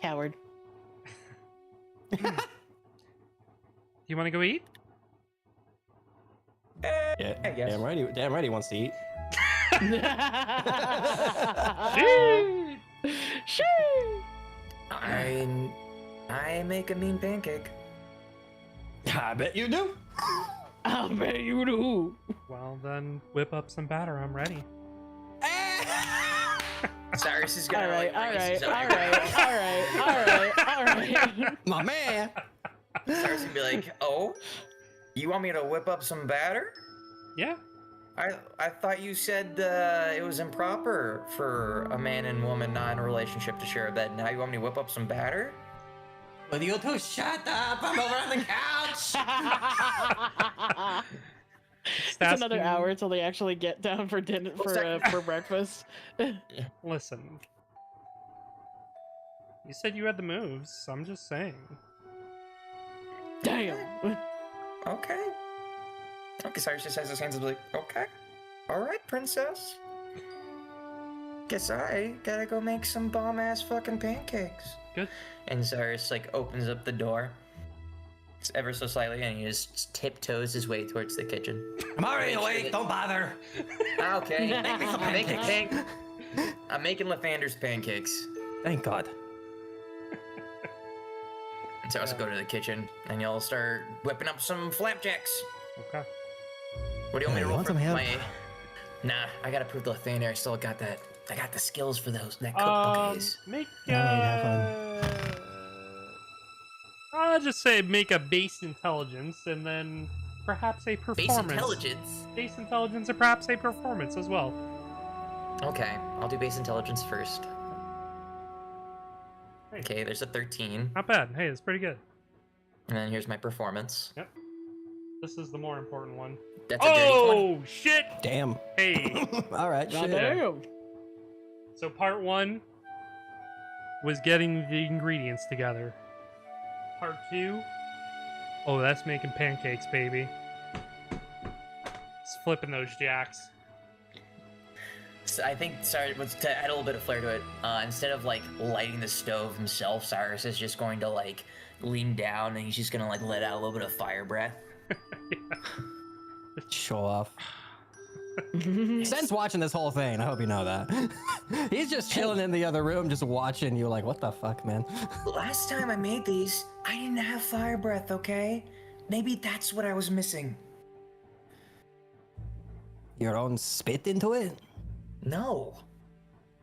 S1: Coward.
S3: You want to go eat?
S7: Yeah,
S2: I guess.
S7: damn right he wants to eat.
S1: Shoo!
S2: I make a mean pancake.
S7: I bet you do.
S1: I bet you do.
S3: Well, then whip up some batter. I'm ready.
S2: Cyrus is gonna
S1: Alright,
S2: like raise
S1: alright,
S2: his eyebrows.
S1: alright.
S7: My man.
S2: Cyrus would be like, "Oh, you want me to whip up some batter?
S3: Yeah.
S2: I thought you said it was improper for a man and woman not in a relationship to share a bed. Now you want me to whip up some batter?"
S7: Will you two shut up? I'm over on the couch.
S1: It's another hour till they actually get down for dinner for breakfast.
S3: Listen. You said you had the moves. I'm just saying.
S1: Damn.
S2: Okay. Okay, Cyrus just has his hands up like, okay. Alright, princess. Guess I gotta go make some bomb-ass fucking pancakes.
S3: Good.
S2: And Cyrus, like, opens up the door. ever so slightly, and he just tiptoes his way towards the kitchen.
S7: I'm already awake. Don't bother.
S2: Okay.
S7: Make me some
S2: I'm making
S7: pancakes.
S2: I'm making Lathander's pancakes.
S7: Thank God.
S2: And so I also go to the kitchen, and y'all start whipping up some flapjacks.
S3: Okay.
S2: What do you want me
S5: Hey,
S2: to
S5: you
S2: roll
S5: want
S2: for
S5: some help?
S2: my? Nah, I gotta prove to Lathander I still got that. I got the skills for those that cook cookies.
S3: Make
S5: Alright, have
S3: I'll just say make a base intelligence and then perhaps a performance.
S2: Base intelligence.
S3: Base intelligence or perhaps a performance as well.
S2: Okay, I'll do base intelligence first.
S3: Hey.
S2: Okay, there's a 13,
S3: Not bad. Hey, it's pretty good.
S2: and then here's my performance.
S3: This is the more important one.
S2: That's a dirty 20.
S3: Oh shit!
S7: Damn.
S3: Hey.
S7: All right. Shit.
S1: Goddamn.
S3: So part 1 was getting the ingredients together. Part 2, oh, that's making pancakes, baby. It's flipping those jacks.
S2: So I think, sorry, to add a little bit of flair to it, instead of like lighting the stove himself, Cyrus is just going to like lean down and he's just gonna like let out a little bit of fire breath.
S7: Show off. Sen's watching this whole thing. I hope you know that. He's just chilling in the other room, just watching you like, what the fuck, man?
S2: Last time I made these, I didn't have fire breath, okay? Maybe that's what I was missing.
S7: Your own spit into it?
S2: No.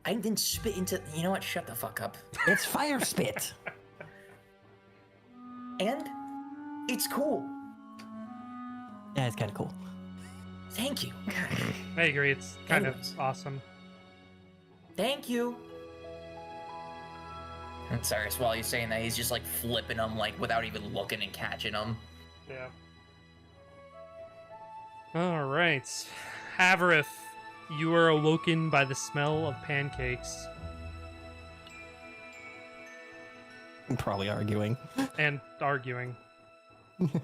S2: I didn't spit into... You know what? Shut the fuck up.
S7: It's fire spit.
S2: And it's cool.
S7: Yeah, it's kind of cool.
S2: Thank you.
S3: I agree. It's kind
S2: Anyways.
S3: of awesome.
S2: Thank you. And Cyrus, while he's saying that, he's just like flipping them like without even looking and catching them.
S3: Yeah. All right. Avarith, you are awoken by the smell of pancakes
S7: I'm probably arguing.
S3: and arguing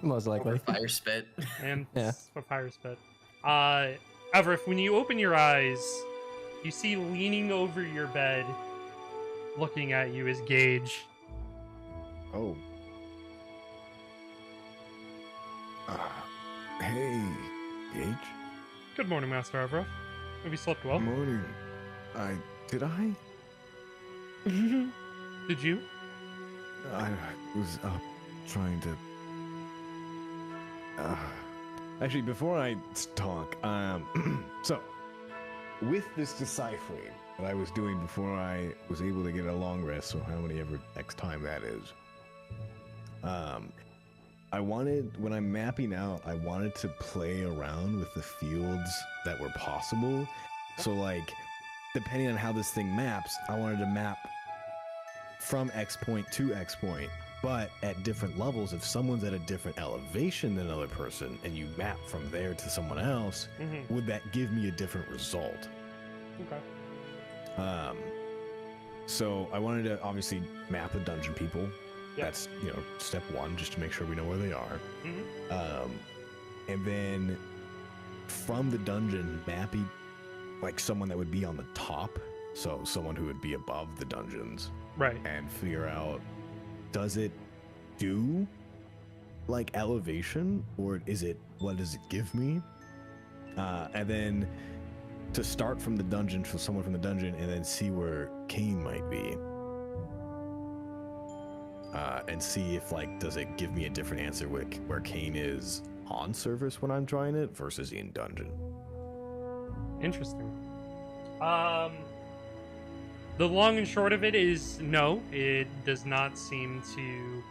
S7: Most likely.
S2: Fire spit.
S3: and
S7: Yeah.
S3: a fire spit. Avarith, when you open your eyes, you see leaning over your bed, looking at you is Gage.
S6: Oh. Hey, Gage.
S3: Good morning, Master Avarith. Have you slept well?
S6: Morning. Did I?
S3: Did you?
S6: I was up trying to. Actually, before I talk, so with this deciphering that I was doing before I was able to get a long rest, so how many ever X time that is, I wanted, when I'm mapping out, I wanted to play around with the fields that were possible. So like, depending on how this thing maps, I wanted to map from X point to X point, but at different levels. If someone's at a different elevation than another person and you map from there to someone else,
S3: Mm-hmm.
S6: would that give me a different result?
S3: Okay.
S6: So I wanted to obviously map the dungeon people.
S3: Yep.
S6: That's, step one, just to make sure we know where they are.
S3: Mm-hmm.
S6: And then from the dungeon, mapping like someone that would be on the top, so someone who would be above the dungeons,
S3: Right.
S6: and figure out, does it do like elevation, or is it, what does it give me? And then to start from the dungeon, for someone from the dungeon, and then see where Kane might be. And see if, like, does it give me a different answer where Kane is on surface when I'm trying it versus in dungeon.
S3: Interesting. The long and short of it is no, it does not seem to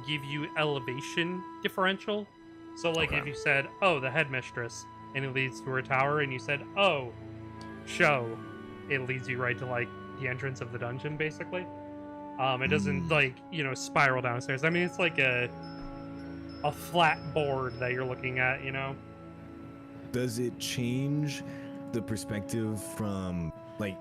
S3: give you elevation differential. So, like,
S6: Okay.
S3: if you said, oh, the headmistress, and it leads to her tower, and you said, oh, show, it leads you right to, like, the entrance of the dungeon, basically. It doesn't, like, spiral downstairs. I mean, it's like a flat board that you're looking at,
S6: Does it change the perspective from, like,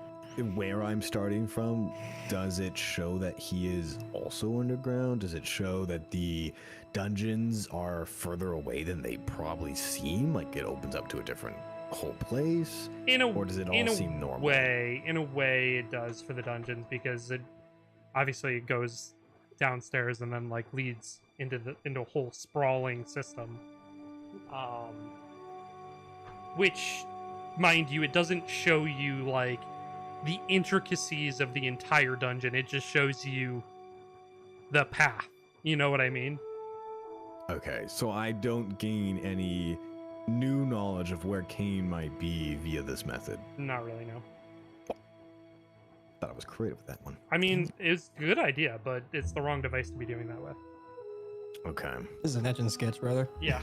S6: where I'm starting from? Does it show that he is also underground? Does it show that the dungeons are further away than they probably seem? Like, it opens up to a different whole place? Or does it all seem normal?
S3: In a way, it does for the dungeons, because it obviously it goes downstairs and then, like, leads into a whole sprawling system. Which, mind you, it doesn't show you like the intricacies of the entire dungeon. It just shows you the path. You know what I mean?
S6: Okay, so I don't gain any new knowledge of where Kane might be via this method.
S3: Not really, no.
S6: Thought I was creative with that one.
S3: I mean, it's a good idea, but it's the wrong device to be doing that with.
S6: Okay.
S7: This is an etch and sketch, brother.
S3: Yeah.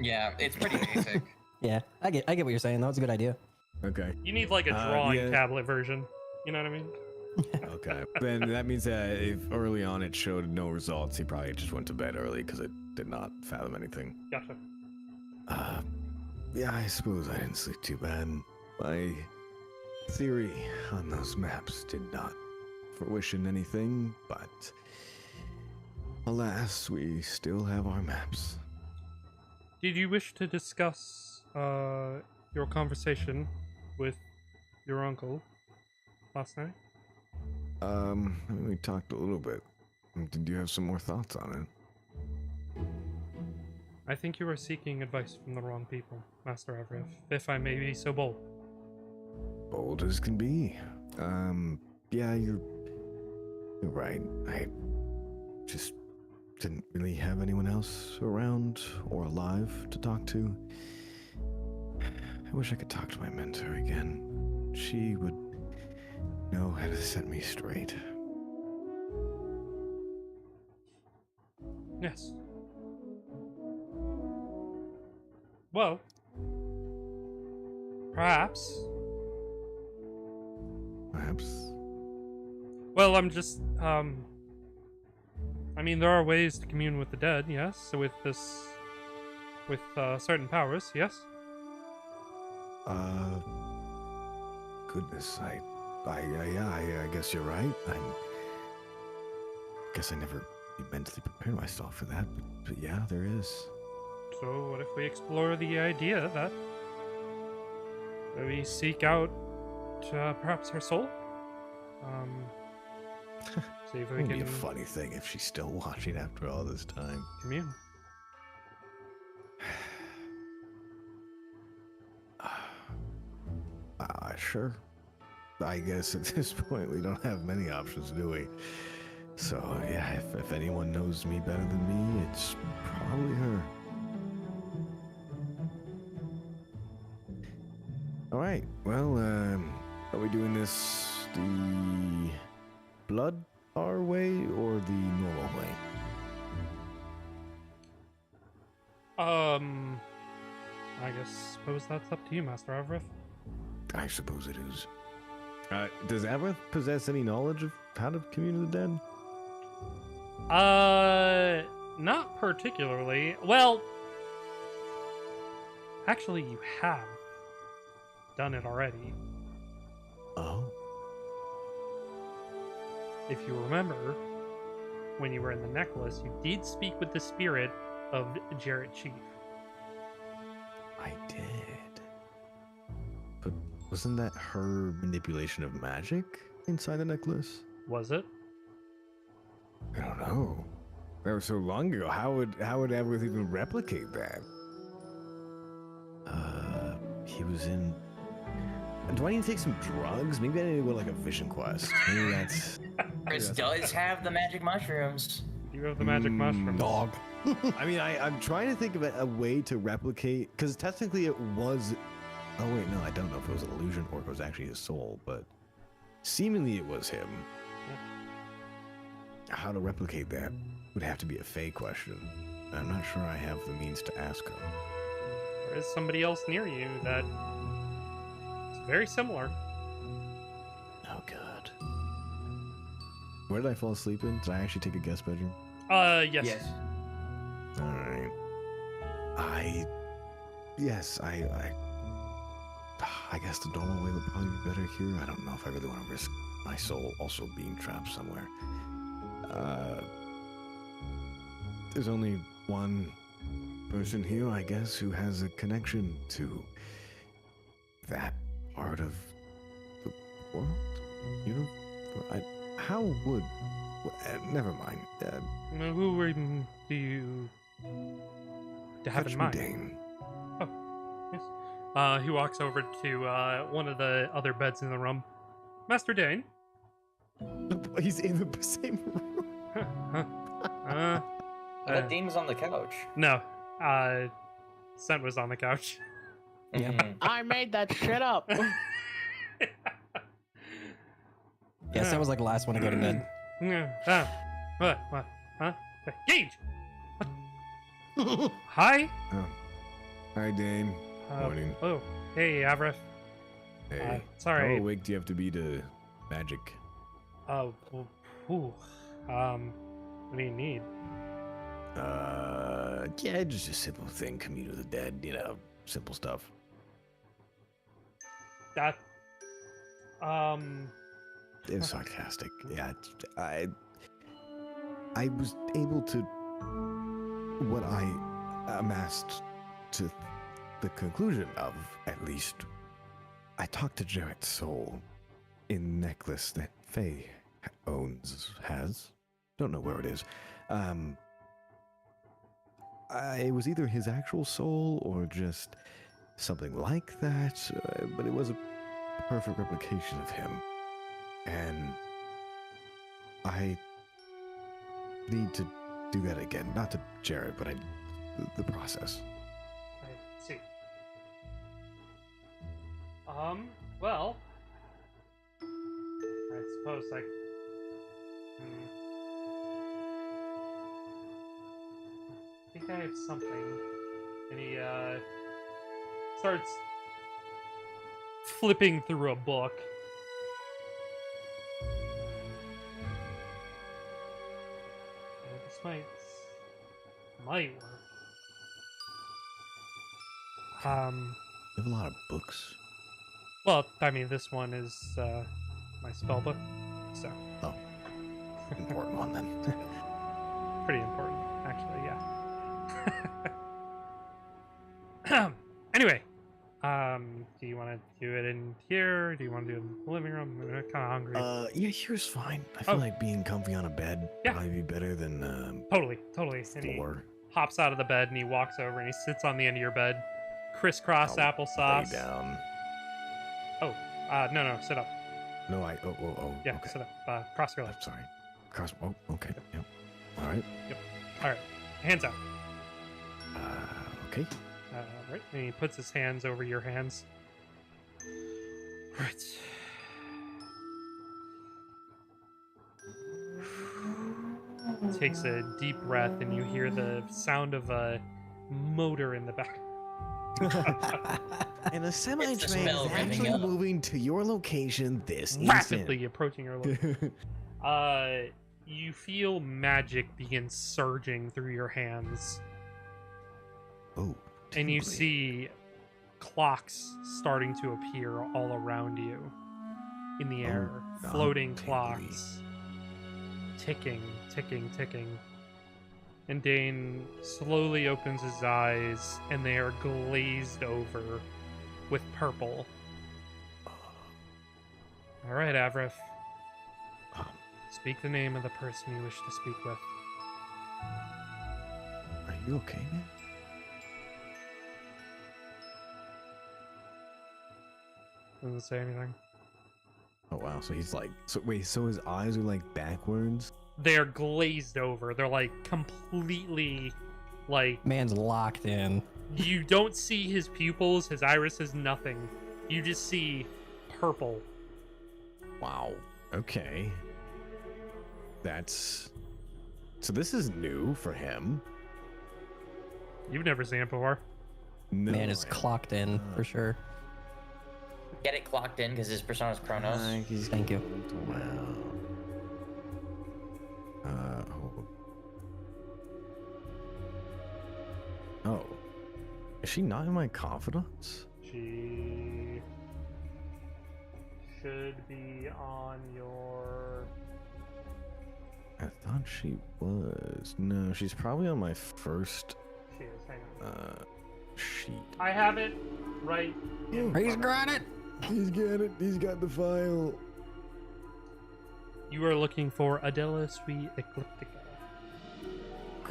S2: Yeah, it's pretty basic.
S7: Yeah, I get what you're saying. That was a good idea.
S6: Okay.
S3: You need like a drawing
S6: yeah.
S3: tablet version. You know what I mean?
S6: Okay. Then that means that if early on it showed no results, he probably just went to bed early because it did not fathom anything.
S3: Gotcha.
S6: Yeah, I suppose I didn't sleep too bad. My theory on those maps did not fruition anything, but alas, we still have our maps.
S3: Did you wish to discuss your conversation with your uncle last night?
S6: We talked a little bit. Did you have some more thoughts on it?
S3: I think you are seeking advice from the wrong people, Master Avriv, if I may be so bold.
S6: Bold as can be. Yeah, you're right. I just didn't really have anyone else around or alive to talk to. I wish I could talk to my mentor again. She would know how to set me straight.
S3: Yes. Well, perhaps.
S6: Perhaps.
S3: Well, I'm just, I mean, there are ways to commune with the dead, yes? So with certain powers, yes?
S6: Goodness, I guess you're right. Guess I never mentally prepared myself for that, but yeah, there is.
S3: So what if we explore the idea that we seek out perhaps her soul? See if
S6: It
S3: we
S6: would be
S3: can
S6: a funny thing if she's still watching after all this time.
S3: commune.
S6: Sure. I guess at this point we don't have many options, do we? So yeah, if anyone knows me better than me, it's probably her. All right. Well, are we doing this the blood our way or the normal way?
S3: I suppose that's up to you, Master Avriv.
S6: I suppose it is. Does Avrith possess any knowledge of how to commune with the dead?
S3: Not particularly. Well, actually, you have done it already.
S6: Oh.
S3: If you remember, when you were in the necklace, you did speak with the spirit of Jarrett Chief.
S6: I did. But wasn't that her manipulation of magic inside the necklace?
S3: Was it?
S6: I don't know. That was so long ago. How would Avrith even replicate that? He was in. Do I need to take some drugs? Maybe I need to go like a vision quest. Maybe that's.
S2: Chris does have the magic mushrooms.
S3: You have the magic mushroom.
S6: Dog. I mean, I'm trying to think of a way to replicate, because technically it was. Oh wait, no, I don't know if it was an illusion or if it was actually his soul, but seemingly it was him. How to replicate that would have to be a Fae question. I'm not sure I have the means to ask her.
S3: There is somebody else near you that is very similar.
S6: Oh god. Where did I fall asleep in? Did I actually take a guest bedroom?
S3: Yes.
S6: All right. I guess the normal way would probably be better here. I don't know if I really want to risk my soul also being trapped somewhere. There's only one person here, I guess, who has a connection to that part of the world. You know, how would? Never mind.
S3: do you have
S6: Fetch
S3: in
S6: me
S3: mind?
S6: Dane.
S3: Oh, yes. He walks over to one of the other beds in the room. Master Dane.
S6: He's in the same room.
S3: uh,
S2: I thought Dean was on the couch.
S3: no. Sent was on the couch.
S7: Yeah.
S2: Mhm.
S1: I made that shit up.
S7: Yes, that was like the last one to go to bed.
S3: What? Huh? Gage! Hi?
S6: Oh. Hi, Dane. Morning.
S3: Oh, hey, Avrith.
S6: Hey.
S3: Sorry.
S6: How awake do you have to be to magic?
S3: Oh, well, whew. What do you need?
S6: Yeah, just a simple thing. Commune with the dead, you know, simple stuff.
S3: That,
S6: It's sarcastic. Yeah, I was able to what I amassed to the conclusion of, at least. I talked to Jarrett's soul in the necklace that Faye has. Don't know where it is. It was either his actual soul or just something like that, but it was a perfect replication of him. And I need to do that again. Not to Jared, but the process.
S3: I see. Well, I suppose, like, I think I have something. And he, starts flipping through a book. This might work.
S6: You have a lot of books.
S3: Well, I mean, this one is my spell book, so
S6: Oh, important one then.
S3: pretty important, actually. Yeah. Anyway, do you want to do it in here? Do you want to do it in the living room? I'm kind of hungry.
S6: Yeah, here's fine. I feel
S3: Oh.
S6: like being comfy on a bed
S3: Yeah.
S6: might be better than
S3: Totally. And he
S6: floor.
S3: hops out of the bed and he walks over and he sits on the end of your bed, crisscross
S6: I'll
S3: applesauce.
S6: Lay down.
S3: Oh, no, sit up.
S6: No, oh.
S3: Yeah,
S6: Okay.
S3: sit up. Cross your
S6: I'm
S3: legs.
S6: sorry. Cross. Oh, okay. Yep. All right.
S3: All right, hands out.
S6: Okay.
S3: Right, and he puts his hands over your hands. Right. Takes a deep breath, and you hear the sound of a motor in the back.
S6: And a semi
S2: the
S6: train
S2: smell
S6: is
S2: revving
S6: actually
S2: up.
S6: moving to your location this
S3: Rapidly approaching your
S6: instant.
S3: location. You feel magic begin surging through your hands,
S6: Oh.
S3: and you
S6: tingly.
S3: see clocks starting to appear all around you in the air,
S6: Oh,
S3: floating
S6: tingly.
S3: clocks, ticking. And Dane slowly opens his eyes, and they are glazed over with purple. All right, Avrith.
S6: Um,
S3: Speak the name of the person you wish to speak with.
S6: Are you okay, man?
S3: Doesn't say anything.
S6: Oh wow. So he's like. So wait. So his eyes are like backwards.
S3: They're glazed over. They're like completely like
S7: Man's locked in.
S3: you don't see his pupils, his iris is nothing. You just see purple.
S6: Wow. Okay. That's. So this is new for him.
S3: You've never seen it before.
S6: No,
S7: Man is
S6: I-
S7: clocked in for sure.
S2: Get it clocked in because his persona's Chronos.
S7: Thank you.
S6: Wow. Hold. Oh. Is she not in my confidence?
S3: She should be on your.
S6: I thought she was. No, she's probably on my first
S3: She is. Hang on.
S6: sheet.
S3: I have it right. in
S7: He's
S3: front of
S7: got it.
S6: He's got it. He's got the file.
S3: You are looking for Adela Sweet Ecliptica.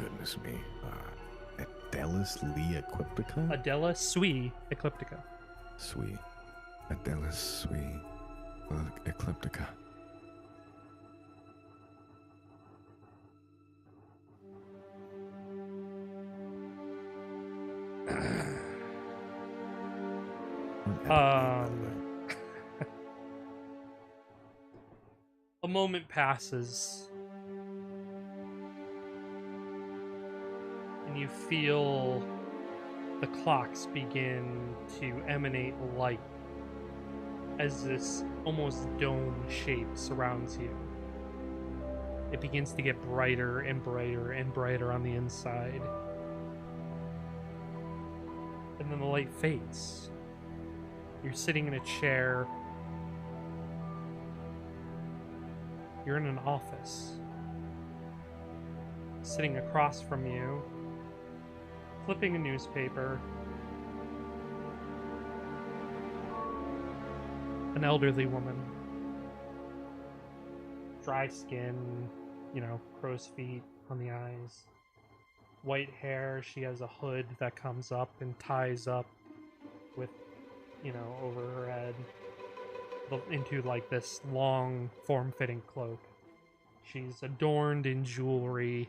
S6: goodness me. Adelis Lee Ecliptica?
S3: Adela Sui Ecliptica.
S6: Sweet. Adelis Sweet Ecliptica.
S3: A moment passes, and you feel the clocks begin to emanate light as this almost dome shape surrounds you. It begins to get brighter and brighter and brighter on the inside. And then the light fades. You're sitting in a chair. You're in an office. Sitting across from you, flipping a newspaper, an elderly woman. Dry skin, crow's feet on the eyes. White hair, she has a hood that comes up and ties up with, over her head into like this long form-fitting cloak. She's adorned in jewelry.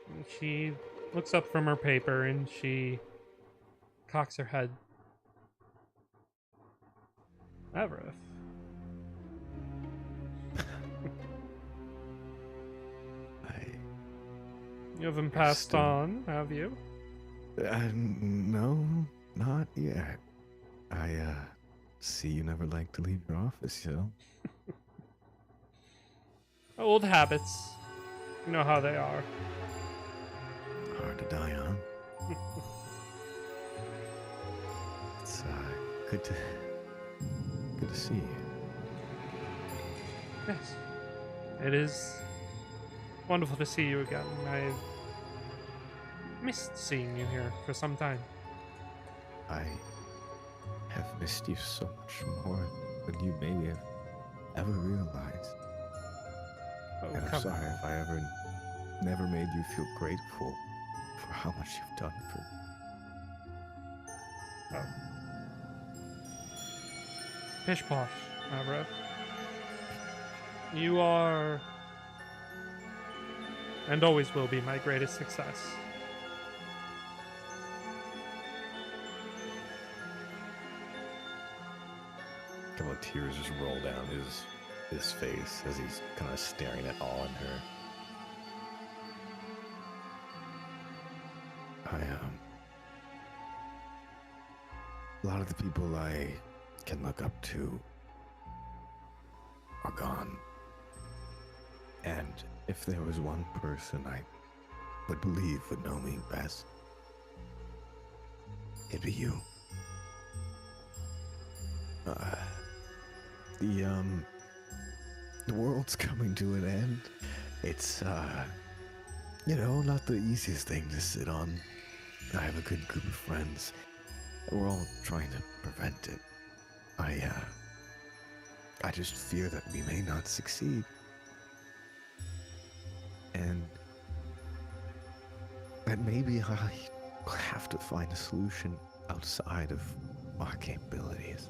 S3: And she looks up from her paper and she cocks her head. Everett. You haven't passed on, have you?
S6: No, not yet. I see you never like to leave your office,
S3: Old habits. You know how they are.
S6: Hard to die on. It's good to see you.
S3: Yes. It is wonderful to see you again. I've missed seeing you here for some time.
S6: I have missed you so much more than you maybe have ever realized.
S3: Oh,
S6: And I'm
S3: come
S6: sorry
S3: on.
S6: if I never made you feel grateful for how much you've done for me.
S3: Oh. Pish posh, Everett. You are, and always will be, my greatest success.
S6: A couple of tears just roll down his face as he's kind of staring at all in her. A lot of the people I can look up to are gone. And if there was one person I would believe would know me best, it'd be you. The world's coming to an end. It's, not the easiest thing to sit on. I have a good group of friends. We're all trying to prevent it. I just fear that we may not succeed. And that maybe I have to find a solution outside of our capabilities.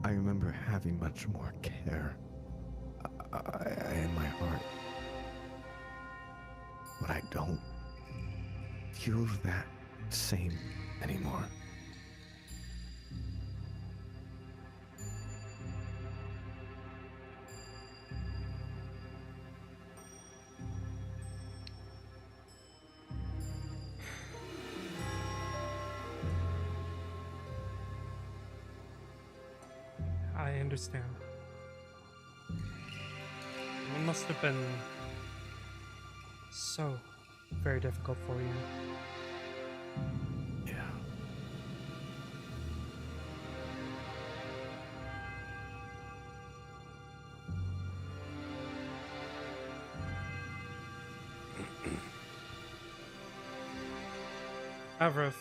S6: I remember having much more care in my heart. But I don't feel that same anymore.
S3: I understand. It must have been so very difficult for you.
S6: Yeah.
S3: Avrith,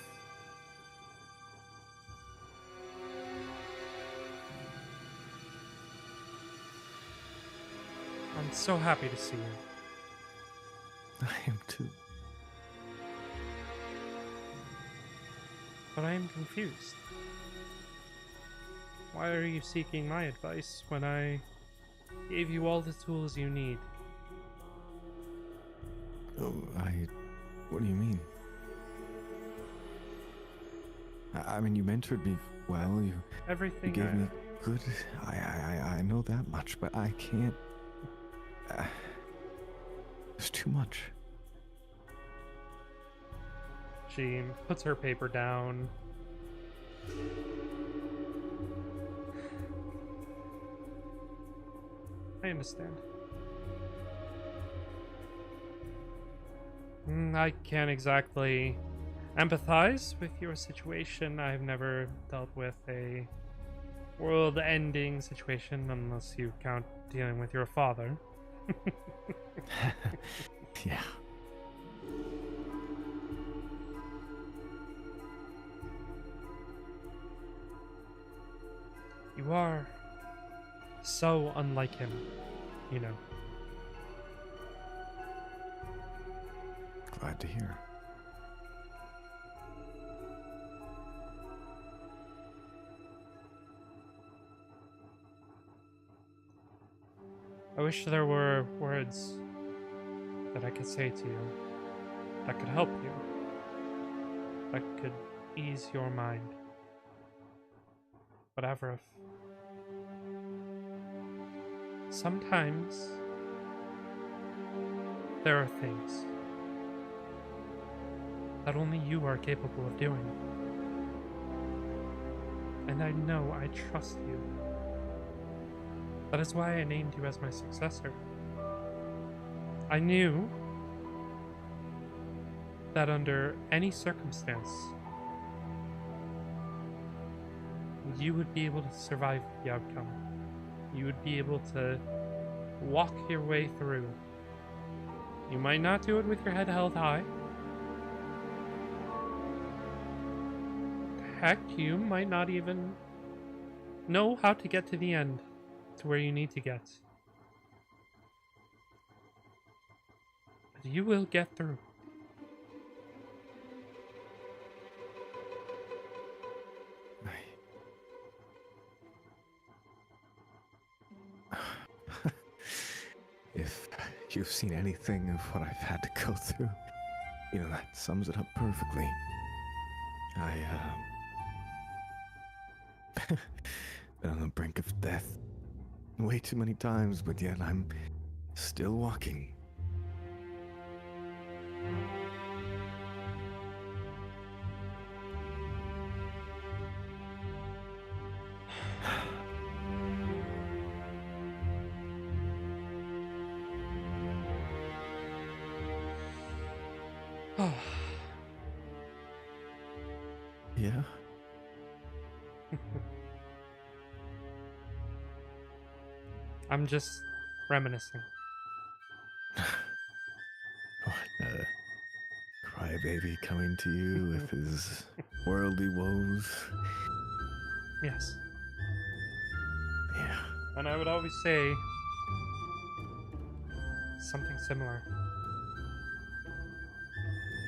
S3: So happy to see you.
S6: I am too.
S3: But I am confused. Why are you seeking my advice when I gave you all the tools you need?
S6: Oh, what do you mean? I mean, you mentored me well. You
S3: Everything
S6: gave me good. I know that much, but I can't. There's too much.
S3: She puts her paper down. I understand. I can't exactly empathize with your situation. I've never dealt with a world-ending situation unless you count dealing with your father.
S6: Yeah.
S3: You are so unlike him, you know.
S6: Glad to hear.
S3: I wish there were words that I could say to you that could help you, that could ease your mind. But Avrith, sometimes there are things that only you are capable of doing. And I know I trust you. That is why I named you as my successor. I knew that under any circumstance, you would be able to survive the outcome. You would be able to walk your way through. You might not do it with your head held high. Heck, you might not even know how to get to the end, to where you need to get. But you will get through.
S6: If you've seen anything of what I've had to go through, you know, that sums it up perfectly. Been on the brink of death way too many times, but yet I'm still walking. Yeah?
S3: I'm just reminiscing.
S6: What, crybaby coming to you with his worldly woes?
S3: Yes.
S6: Yeah.
S3: And I would always say something similar.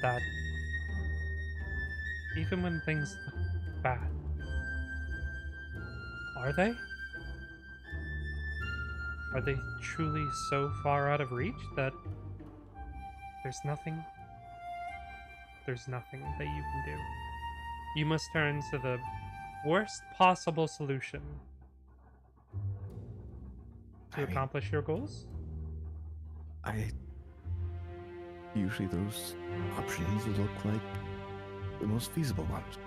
S3: That even when things look bad, are they? Are they truly so far out of reach that there's nothing that you can do? You must turn to the worst possible solution to accomplish your goals?
S6: Usually those options look like the most feasible ones.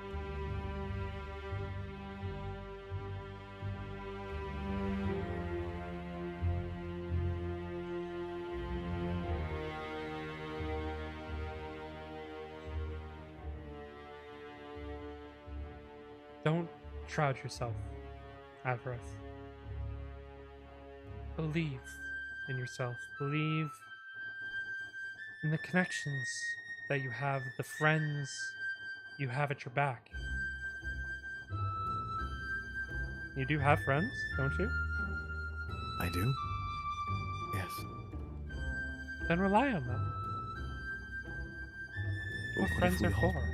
S3: Don't shroud yourself, Avrith. Believe in yourself. Believe in the connections that you have, the friends you have at your back. You do have friends, don't you?
S6: I do? Yes.
S3: Then rely on them.
S6: Well,
S3: What
S6: what
S3: friends
S6: if
S3: are
S6: we all-
S3: for.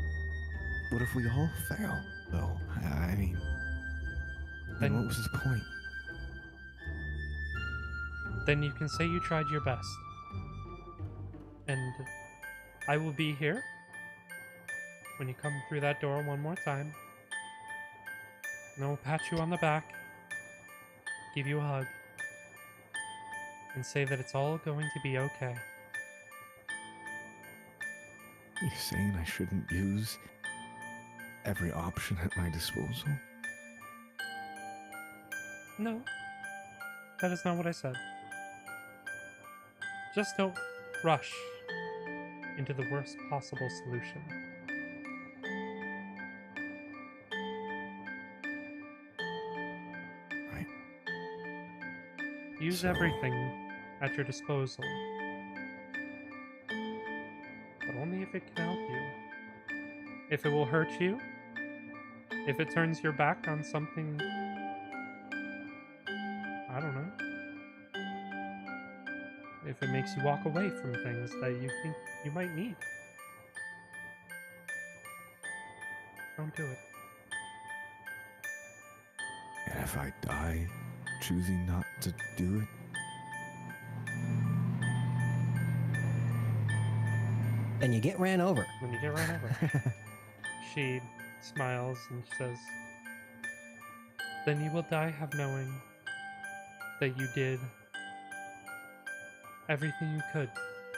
S6: What if we all fail, though? I mean, then what was the point?
S3: Then you can say you tried your best. And I will be here when you come through that door one more time. And I will pat you on the back, give you a hug, and say that it's all going to be okay.
S6: You're saying I shouldn't use every option at my disposal?
S3: No, that is not what I said. Just don't rush into the worst possible solution.
S6: Right.
S3: Use
S6: So-
S3: everything at your disposal, but only if it can help you. If it will hurt you, if it turns your back on something, I don't know. If it makes you walk away from things that you think you might need, don't do it.
S6: And if I die choosing not to do it?
S7: And you get ran over.
S3: When you get run over. She smiles and says, "Then you will die have knowing that you did everything you could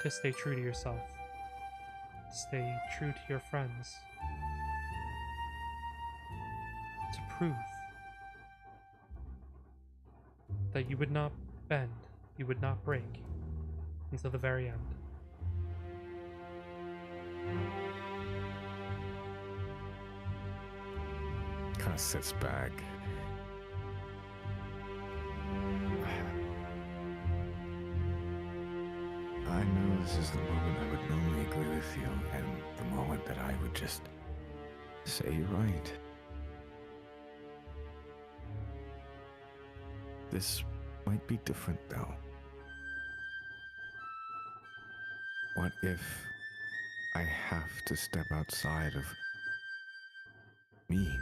S3: to stay true to yourself, stay true to your friends, to prove that you would not bend, you would not break until the very end."
S6: Kind of sits back. I know this is the moment I would normally agree with you, and the moment that I would just say you're right. This might be different, though. What if I have to step outside of me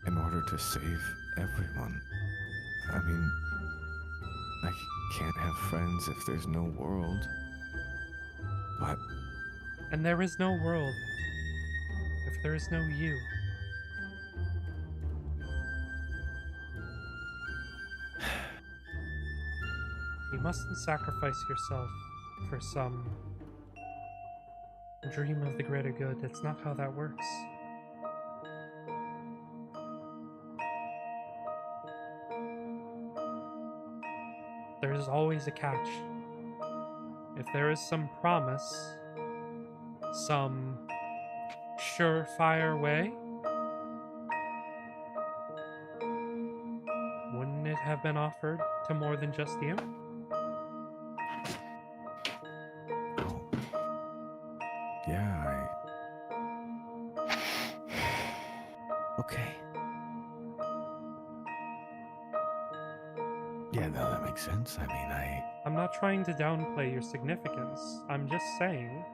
S6: in order to save everyone? I mean, I can't have friends if there's no world. But
S3: And there is no world if there is no you. You mustn't sacrifice yourself for some dream of the greater good. That's not how that works. There is always a catch. If there is some promise, some surefire way, wouldn't it have been offered to more than just you?
S6: oh, yeah, okay. Yeah, no, that makes sense. I mean,
S3: I'm not trying to downplay your significance. I'm just saying,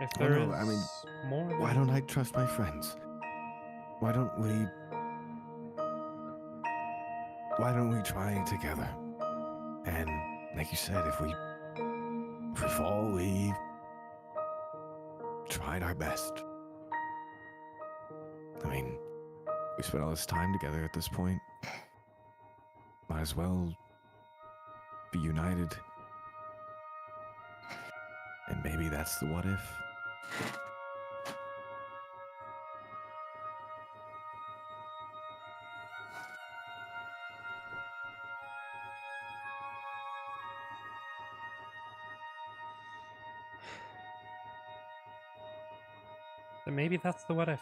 S3: if
S6: Oh,
S3: there
S6: no,
S3: is
S6: I mean,
S3: more than...
S6: why don't I trust my friends? Why don't we try together? And like you said, if we fall, we tried our best. I mean, we spent all this time together at this point. Might as well be united. And maybe that's the what if.
S3: Then maybe that's the what if.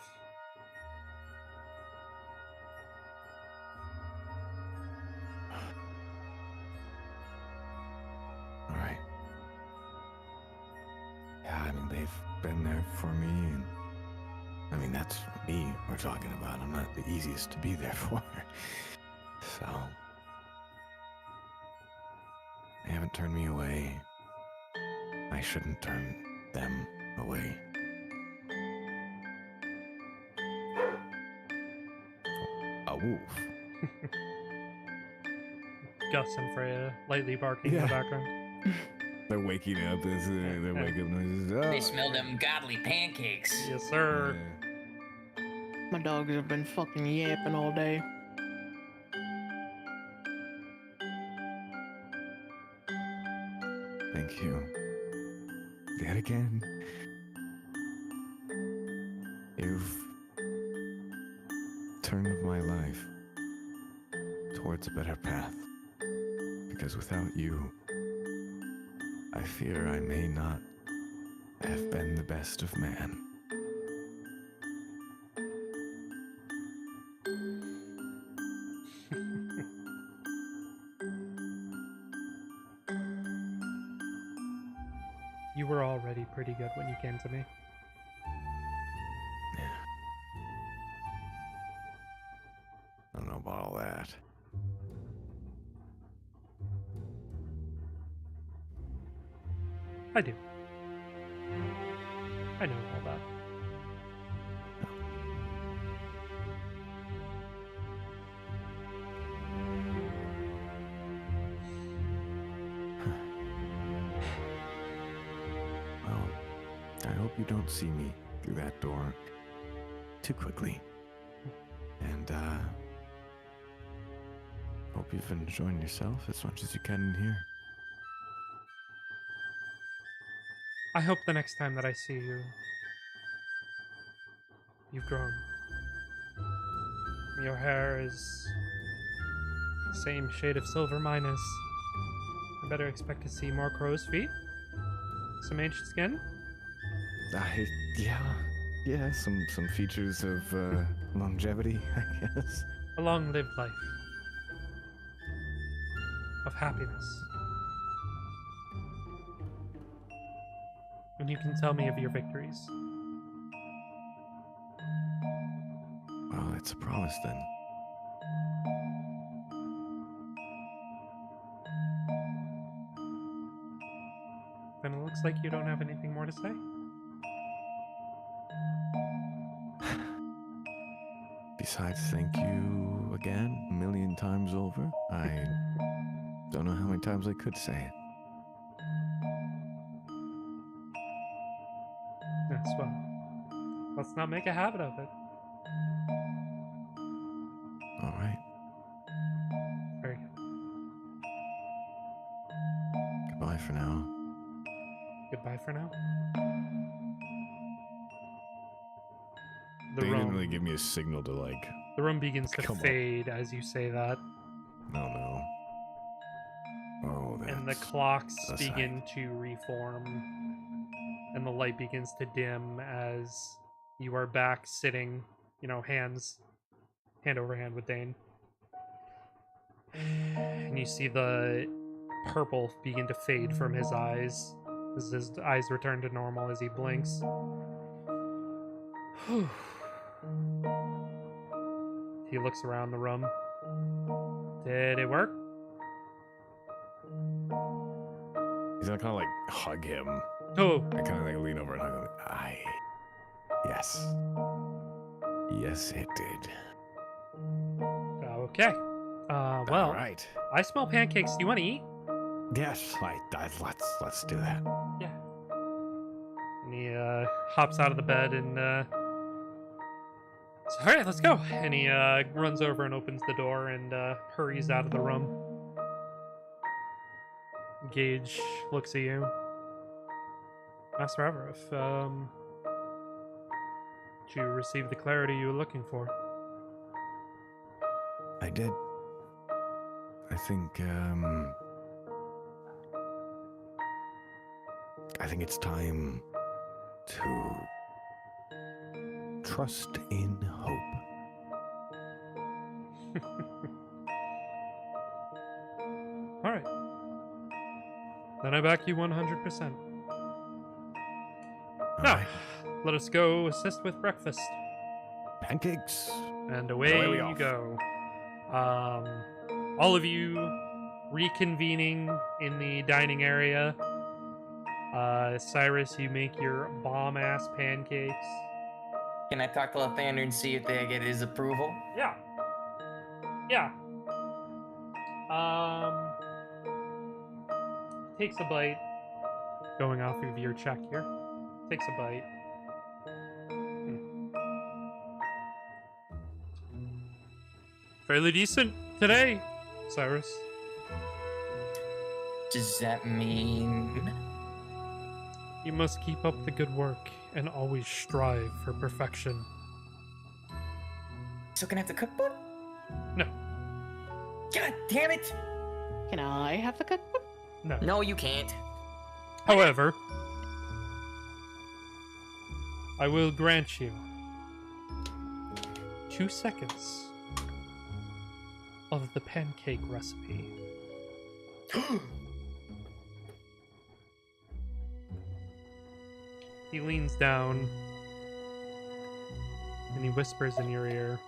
S6: All right. Yeah, I mean, they've been there for me, and I mean, that's me we're talking about. I'm not the easiest to be there for. So, haven't turned me away. I shouldn't turn them away. A wolf.
S3: Gus and Freya lightly barking in
S6: Yeah.
S3: the background.
S6: They're waking up. They're wake up noises. Oh,
S2: They smell them godly pancakes.
S3: Yes, sir.
S6: yeah.
S1: My dogs have been fucking yapping all day.
S6: Thank you. Yet again. You've turned my life towards a better path. Because without you, I fear I may not have been the best of man.
S3: You were already pretty good when you came to me.
S6: Yeah. I don't know about all that.
S3: I do. I know all that.
S6: Well, I hope you don't see me through that door too quickly. And, hope you've been enjoying yourself as much as you can in here.
S3: I hope the next time that I see you, you've grown. Your hair is the same shade of silver mine is. I better expect to see more crow's feet, some ancient skin.
S6: Yeah, some features of, longevity, I guess.
S3: A long-lived life of happiness. And you can tell me of your victories.
S6: Well, it's a promise then.
S3: Then it looks like you don't have anything more to say.
S6: Besides, thank you again a million times over. I don't know how many times I could say it.
S3: Yes, well, let's not make a habit of it.
S6: All right.
S3: Very good.
S6: Goodbye for now.
S3: Goodbye for now.
S6: They didn't really give me a signal to like.
S3: The room begins to
S6: Come on.
S3: fade as you say that,
S6: No. Oh, that's
S3: and the clocks
S6: a sight.
S3: begin to reform, and the light begins to dim as you are back sitting, hand over hand with Dane. And you see the purple begin to fade from his eyes as his eyes return to normal as he blinks. He looks around the room. Did it work?
S6: He's gonna kind of like hug him.
S3: Oh,
S6: I kind of like lean over and hug him. Yes. Yes, it did.
S3: okay. Well,
S6: All right.
S3: I smell pancakes. Do you want to eat?
S6: Yes. Let's do that.
S3: Yeah. And he hops out of the bed and says, all right, let's go. And he runs over and opens the door and hurries out of the room. Gage looks at you. Master Avarif, did you receive the clarity you were looking for?
S6: I did. I think it's time to trust in hope.
S3: All right. Then I back you 100%.
S6: All
S3: Now,
S6: right.
S3: let us go assist with breakfast.
S6: Pancakes.
S3: And away
S6: Away we
S3: you
S6: off.
S3: go. All of you reconvening in the dining area. Cyrus, you make your bomb-ass pancakes.
S2: Can I talk to Lathander and see if they get his approval?
S3: Yeah. Yeah. Takes a bite. Going off of your check here. Takes a bite. Fairly decent today, Cyrus.
S2: Does that mean...
S3: You must keep up the good work and always strive for perfection.
S2: So can I have the cookbook?
S3: No.
S2: God damn it!
S1: Can I have the cookbook?
S3: No.
S2: No, you can't.
S3: However, I will grant you 2 seconds of the pancake recipe. He leans down and he whispers in your ear,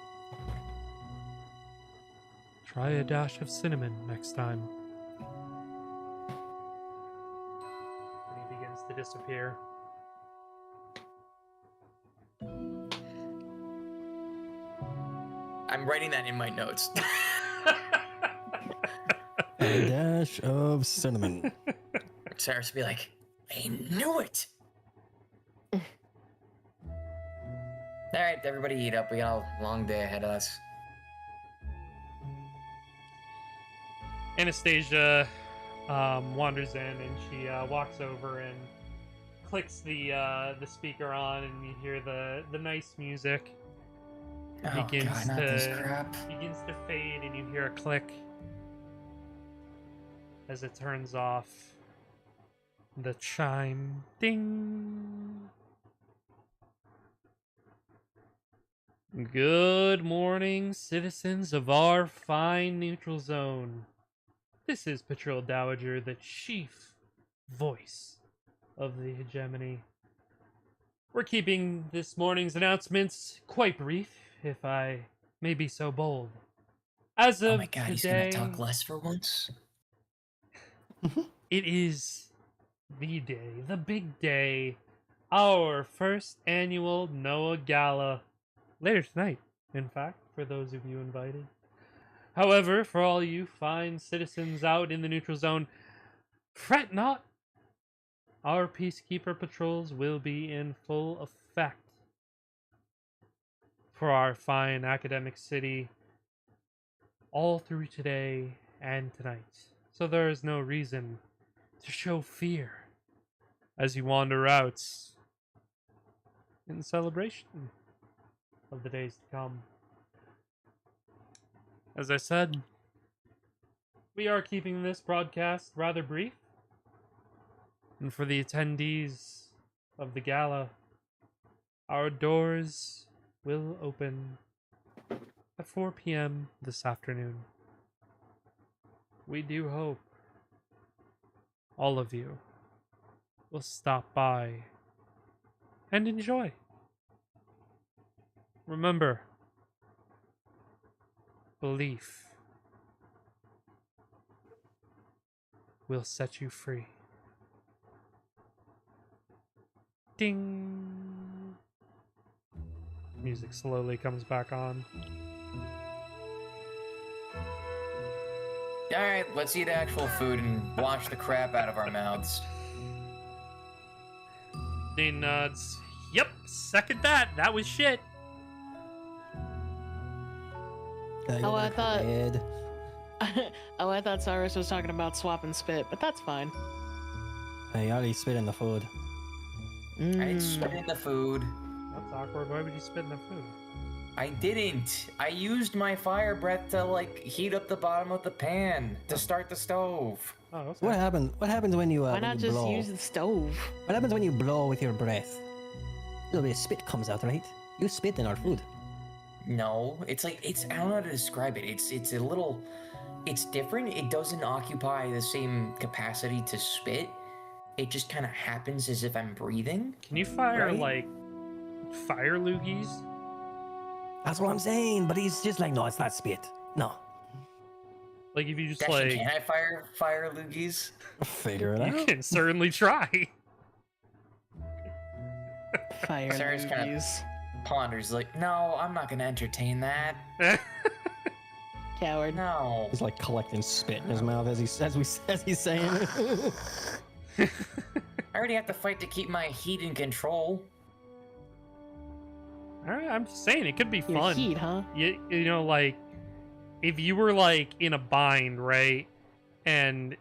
S3: "Try a dash of cinnamon next time." And he begins to disappear.
S2: I'm writing that in my notes.
S7: A dash of cinnamon.
S2: Cyrus will be like, I knew it! Alright, everybody eat up. We got a long day ahead of us.
S3: Anastasia wanders in and she walks over and clicks the speaker on, and you hear the nice music
S2: Oh god, not this crap.
S3: begins to fade, and you hear a click as it turns off. The chime, ding. Good morning, citizens of our fine neutral zone. This is Patrol Dowager, the chief voice of the hegemony. We're keeping this morning's announcements quite brief, if I may be so bold. As of
S2: Oh my god, he's
S3: today,
S2: gonna talk less for once?
S3: it is the day, the big day, our first annual Noah Gala. Later tonight, in fact, for those of you invited. However, for all you fine citizens out in the neutral zone, fret not. Our peacekeeper patrols will be in full effect for our fine academic city all through today and tonight. So there is no reason to show fear as you wander out in celebration of the days to come. As I said, we are keeping this broadcast rather brief. And for the attendees of the gala, our doors will open at 4 p.m. this afternoon. We do hope all of you will stop by and enjoy. Remember, belief will set you free. Ding! Music slowly comes back on.
S2: Alright, let's eat actual food and wash the crap out of our mouths.
S3: Dane nods. Yep, second that. That was shit.
S1: Oh, I thought- Oh, I thought Cyrus was talking about swap and spit, but that's fine.
S7: I already spit in the food.
S2: I didn't spit in the food.
S3: That's awkward. Why would you spit in the food?
S2: I didn't. I used my fire breath to, like, heat up the bottom of the pan to start the stove.
S3: Oh, okay.
S7: So what happened? What happens when you
S1: Why
S7: when
S1: not
S7: you
S1: just
S7: blow?
S1: use the stove?
S7: What happens when you blow with your breath? A little bit of spit comes out, right? You spit in our food.
S2: No, it's like, I don't know how to describe it. It's a little, it's different. It doesn't occupy the same capacity to spit. It just kind of happens as if I'm breathing.
S3: Can you fire,
S2: Right?
S3: like, fire loogies?
S7: That's what I'm saying. But he's just like, no, it's not spit. No.
S3: Like if you just
S2: Actually,
S3: like
S2: can I fire loogies?
S7: Figure it
S3: you
S7: out.
S3: can certainly try.
S1: Fire
S2: Sarah's kinda-
S1: loogies.
S2: Ponders like, no, I'm not gonna entertain that.
S1: Coward.
S2: No.
S7: He's like collecting spit in his mouth as he's saying it.
S2: I already have to fight to keep my heat in control.
S3: All right, I'm just saying it could be
S1: Your
S3: fun.
S1: heat, huh?
S3: You know, like if you were like in a bind, right, and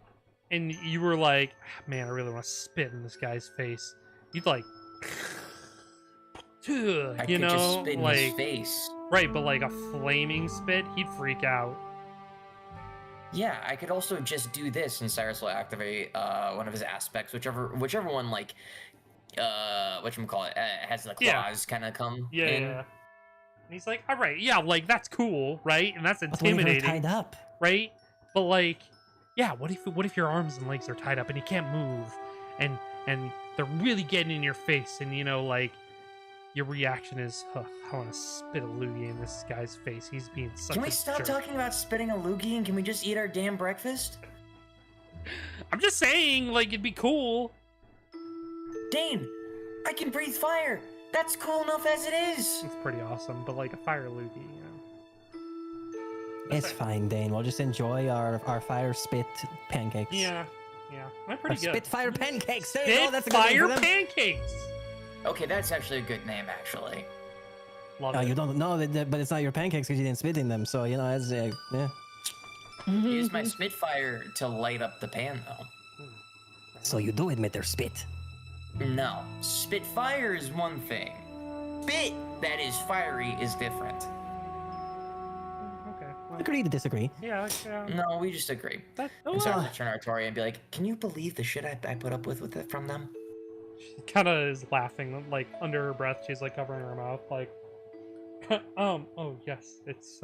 S3: you were like, man, I really want to spit in this guy's face. You'd like,
S2: I
S3: you
S2: could
S3: know,
S2: just spit in
S3: like
S2: his face.
S3: right, but like a flaming spit, he'd freak out.
S2: Yeah, I could also just do this, and Cyrus will activate one of his aspects, whichever one like whatchamacallit, has the
S3: Yeah.
S2: claws kind of come
S3: Yeah,
S2: in.
S3: yeah. And he's like, all right, yeah, like that's cool, right, and that's
S7: But what if they're
S3: intimidating,
S7: tied up?
S3: right? But like, yeah, what if your arms and legs are tied up and you can't move, and they're really getting in your face, and you know, like your reaction is, I want to spit a loogie in this guy's face. He's being such
S2: Can
S3: a
S2: we stop
S3: jerk.
S2: talking about spitting a loogie and can we just eat our damn breakfast?
S3: I'm just saying, like it'd be cool.
S2: Dane, I can breathe fire. That's cool enough as it is.
S3: It's pretty awesome, but like a fire loogie, you know.
S7: It's fine, Dane. We'll just enjoy our fire spit pancakes.
S3: Yeah, I'm
S7: Our
S3: pretty good.
S7: Spitfire pancakes. There you go.
S3: Spit
S7: That's a good name
S3: fire
S7: for them.
S3: pancakes.
S2: Okay, that's actually a good name, actually.
S3: Love
S7: Oh,
S3: it.
S7: you don't know that, but it's not your pancakes because you didn't spit in them. So you know, it's yeah.
S2: Use my Spitfire to light up the pan, though.
S7: So you do admit they're spit.
S2: No, Spitfire is one thing. Spit that is fiery is different.
S3: Okay. Well,
S7: Agree to disagree.
S3: yeah.
S2: No, we just agree.
S3: That,
S2: And Cyrus will turn to Artoria and be like, "Can you believe the shit I put up with it from them?"
S3: she kind of is laughing, like under her breath. She's like covering her mouth, like, oh yes, it's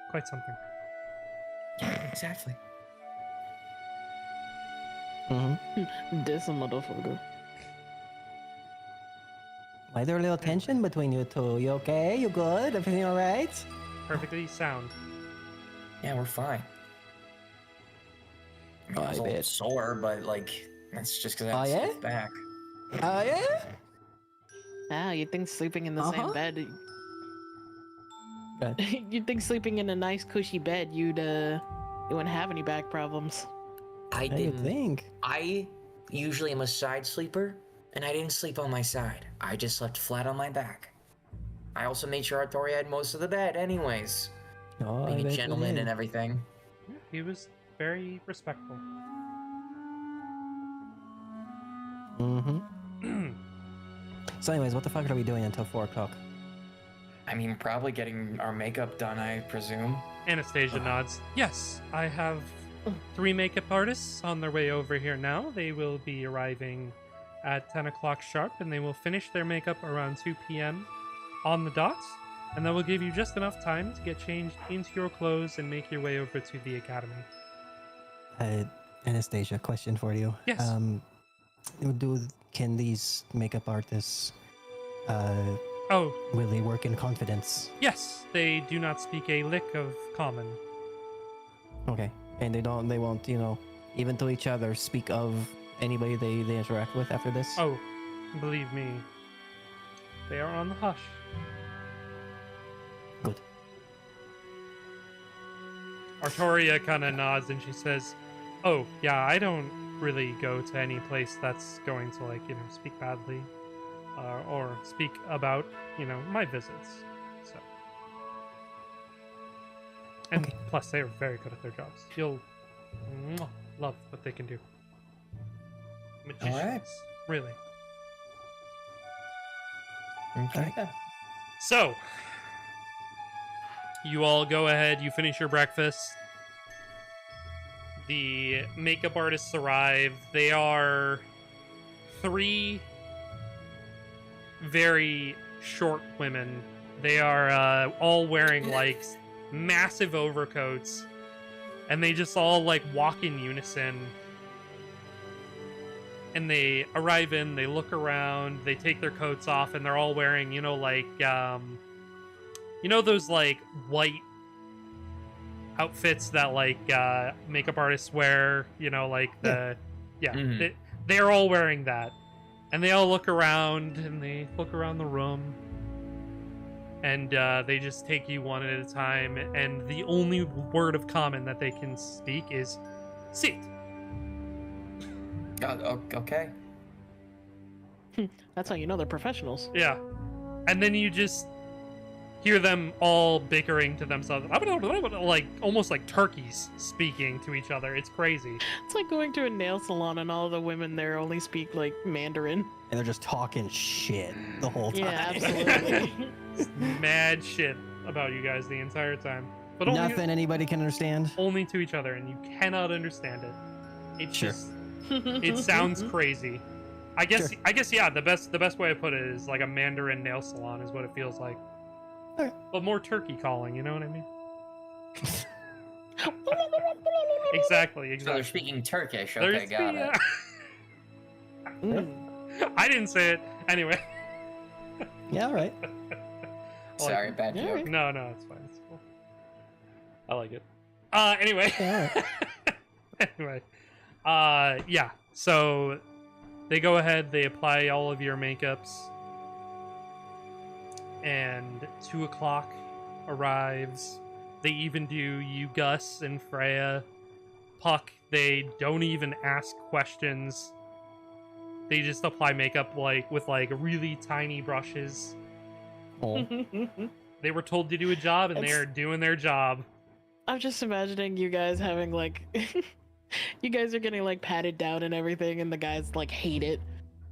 S3: quite something.
S2: Yeah, exactly.
S7: Mm-hmm.
S1: This a motherfucker.
S7: Why there a little tension between you two? You okay? You good? Everything all right?
S3: Perfectly sound.
S2: Yeah, we're fine. I mean, I was a little sore, but like that's just because I
S7: Oh,
S2: had
S7: yeah?
S2: stiff back.
S7: Oh yeah.
S1: Ah, you think sleeping in the
S7: Uh-huh.
S1: same bed?
S7: Good.
S1: You'd think sleeping in a nice cushy bed, you wouldn't have any back problems.
S2: I
S7: How do you
S2: didn't.
S7: think?
S2: I usually am a side sleeper, and I didn't sleep on my side. I just slept flat on my back. I also made sure Artoria had most of the bed, anyways.
S7: Oh, I
S2: Being a
S7: bet you
S2: gentleman
S7: did.
S2: and everything.
S3: Yeah, he was very respectful.
S7: Mm-hmm. So, anyways, what the fuck are we doing until 4 o'clock?
S2: I mean, probably getting our makeup done, I presume.
S3: Anastasia nods. Yes, I have 3 makeup artists on their way over here now. They will be arriving at 10 o'clock sharp, and they will finish their makeup around 2 p.m. on the dot. And that will give you just enough time to get changed into your clothes and make your way over to the academy.
S7: Anastasia, question for you.
S3: Yes.
S7: Can these makeup artists,
S3: Oh,
S7: will they work in confidence?
S3: yes, they do not speak a lick of common.
S7: Okay. And they won't, even to each other, speak of anybody they interact with after this?
S3: Oh, believe me, they are on the hush.
S7: Good.
S3: Artoria kind of nods and she says, "Oh, yeah, I don't really go to any place that's going to, like, speak badly or speak about, my visits." So, and
S7: Okay.
S3: plus, they are very good at their jobs. You'll love what they can do. Magicians,
S2: Alright.
S3: really.
S2: Okay.
S3: So, you all go ahead, you finish your breakfast. The makeup artists arrive. They are 3 very short women. They are all wearing like massive overcoats, and they just all like walk in unison. And they arrive in, they look around, they take their coats off, and they're all wearing, those like white outfits that like makeup artists wear. You know, like the
S2: Mhm.
S3: they're all wearing that, and they all look around and they look around the room, and they just take you one at a time. And the only word of common that they can speak is "sit."
S2: Okay.
S1: That's how you know they're professionals.
S3: Yeah, and then you just hear them all bickering to themselves, like almost like turkeys speaking to each other. It's crazy.
S1: It's like going to a nail salon and all the women there only speak like Mandarin.
S7: And they're just talking shit the whole time.
S1: Yeah, absolutely.
S3: Mad shit about you guys the entire time, but
S7: Nothing anybody can understand.
S3: only to each other, and you cannot understand it. It's
S7: Sure.
S3: just it sounds crazy. I guess
S7: Sure.
S3: yeah, the best way to put it is like a Mandarin nail salon is what it feels like.
S7: Okay.
S3: But more turkey calling, you know what I mean? Exactly.
S2: So they're speaking Turkish.
S3: There's
S2: Okay, got
S3: the,
S2: it.
S3: I didn't say it. Anyway.
S7: Yeah, all right.
S2: Sorry, bad
S1: Yeah,
S2: joke.
S1: right.
S3: No, it's fine. It's cool. I like it. Anyway.
S7: Yeah,
S3: Anyway. Yeah. So they go ahead, they apply all of your makeups, and 2 o'clock arrives. They even do you, Gus, and Freya. Puck, they don't even ask questions. They just apply makeup with really tiny brushes.
S7: Oh.
S3: They were told to do a job, and
S1: It's-
S3: they're doing their job.
S1: I'm just imagining you guys having like, you guys are getting like patted down and everything, and the guys like hate it.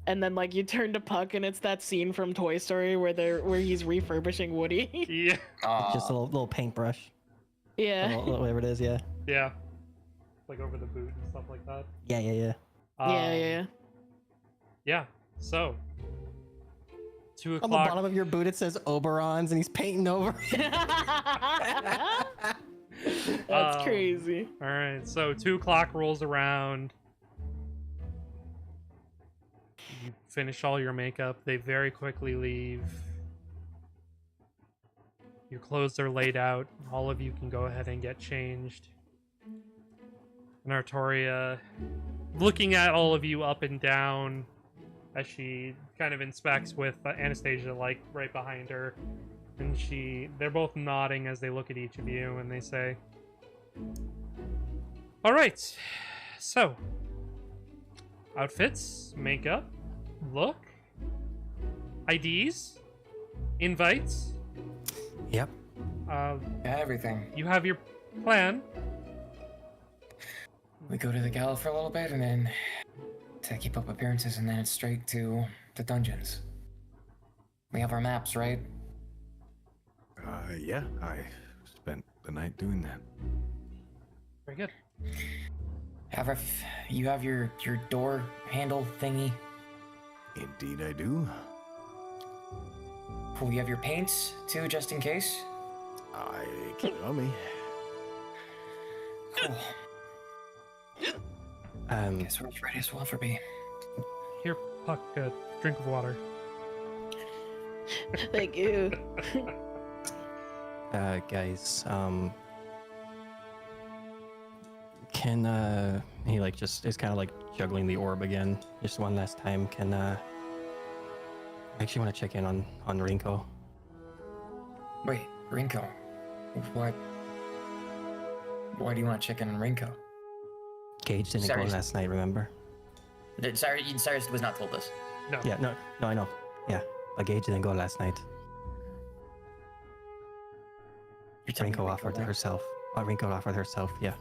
S1: And then like you turn to Puck, and it's that scene from Toy Story where he's refurbishing Woody.
S3: Yeah.
S2: Aw.
S7: Just a little paintbrush.
S1: Yeah.
S7: Whatever it is, yeah.
S3: Yeah. Like over the boot and stuff like that.
S7: Yeah.
S1: Yeah.
S3: Yeah. So 2
S7: On the
S3: o'clock.
S7: bottom of your boot it says Oberon's and he's painting over.
S1: That's
S3: Um,
S1: crazy.
S3: All right. So 2 o'clock rolls around. You finish all your makeup. They very quickly leave. Your clothes are laid out. All of you can go ahead and get changed. And Artoria, looking at all of you up and down as she kind of inspects with Anastasia like right behind her, and they're both nodding as they look at each of you, and they say, all right, so outfits, makeup, look, IDs, invites.
S7: Yep.
S2: Everything.
S3: You have your plan.
S2: We go to the gala for a little bit, and then to keep up appearances, and then it's straight to the dungeons. We have our maps, right?
S6: Yeah, I spent the night doing that.
S3: Very good.
S2: You have your door handle thingy.
S6: Indeed, I do.
S2: Cool. You have your paints too, just in case.
S6: I keep it on me.
S2: Cool. Guess we're as ready as well for me.
S3: Here, Puck, a drink of water.
S1: Thank you.
S7: Guys, can he like just is kind of like juggling the orb again, just one last time. Can I actually want to check in on Rinko.
S2: Wait, Rinko. What? Why do you want to check in on Rinko?
S7: Gage didn't
S2: Sorry.
S7: go last night, remember?
S2: Cyrus was not told this.
S3: No.
S7: Yeah, no, I know. Yeah, but Gage didn't go last night.
S2: You're telling me
S7: Rinko offered
S2: went?
S7: herself. Rinko offered herself, yeah.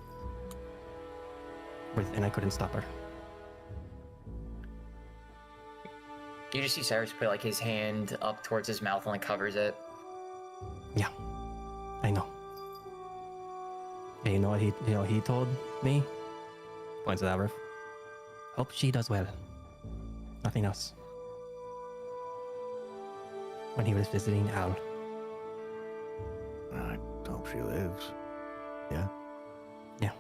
S7: And I couldn't stop her.
S2: You just see Cyrus put like his hand up towards his mouth and like covers it.
S7: Yeah, I know. Hey, you know what he told me? Points at Avrith. Hope she does well. Nothing else. When he was visiting Al.
S6: I hope she lives. Yeah.
S7: Yeah.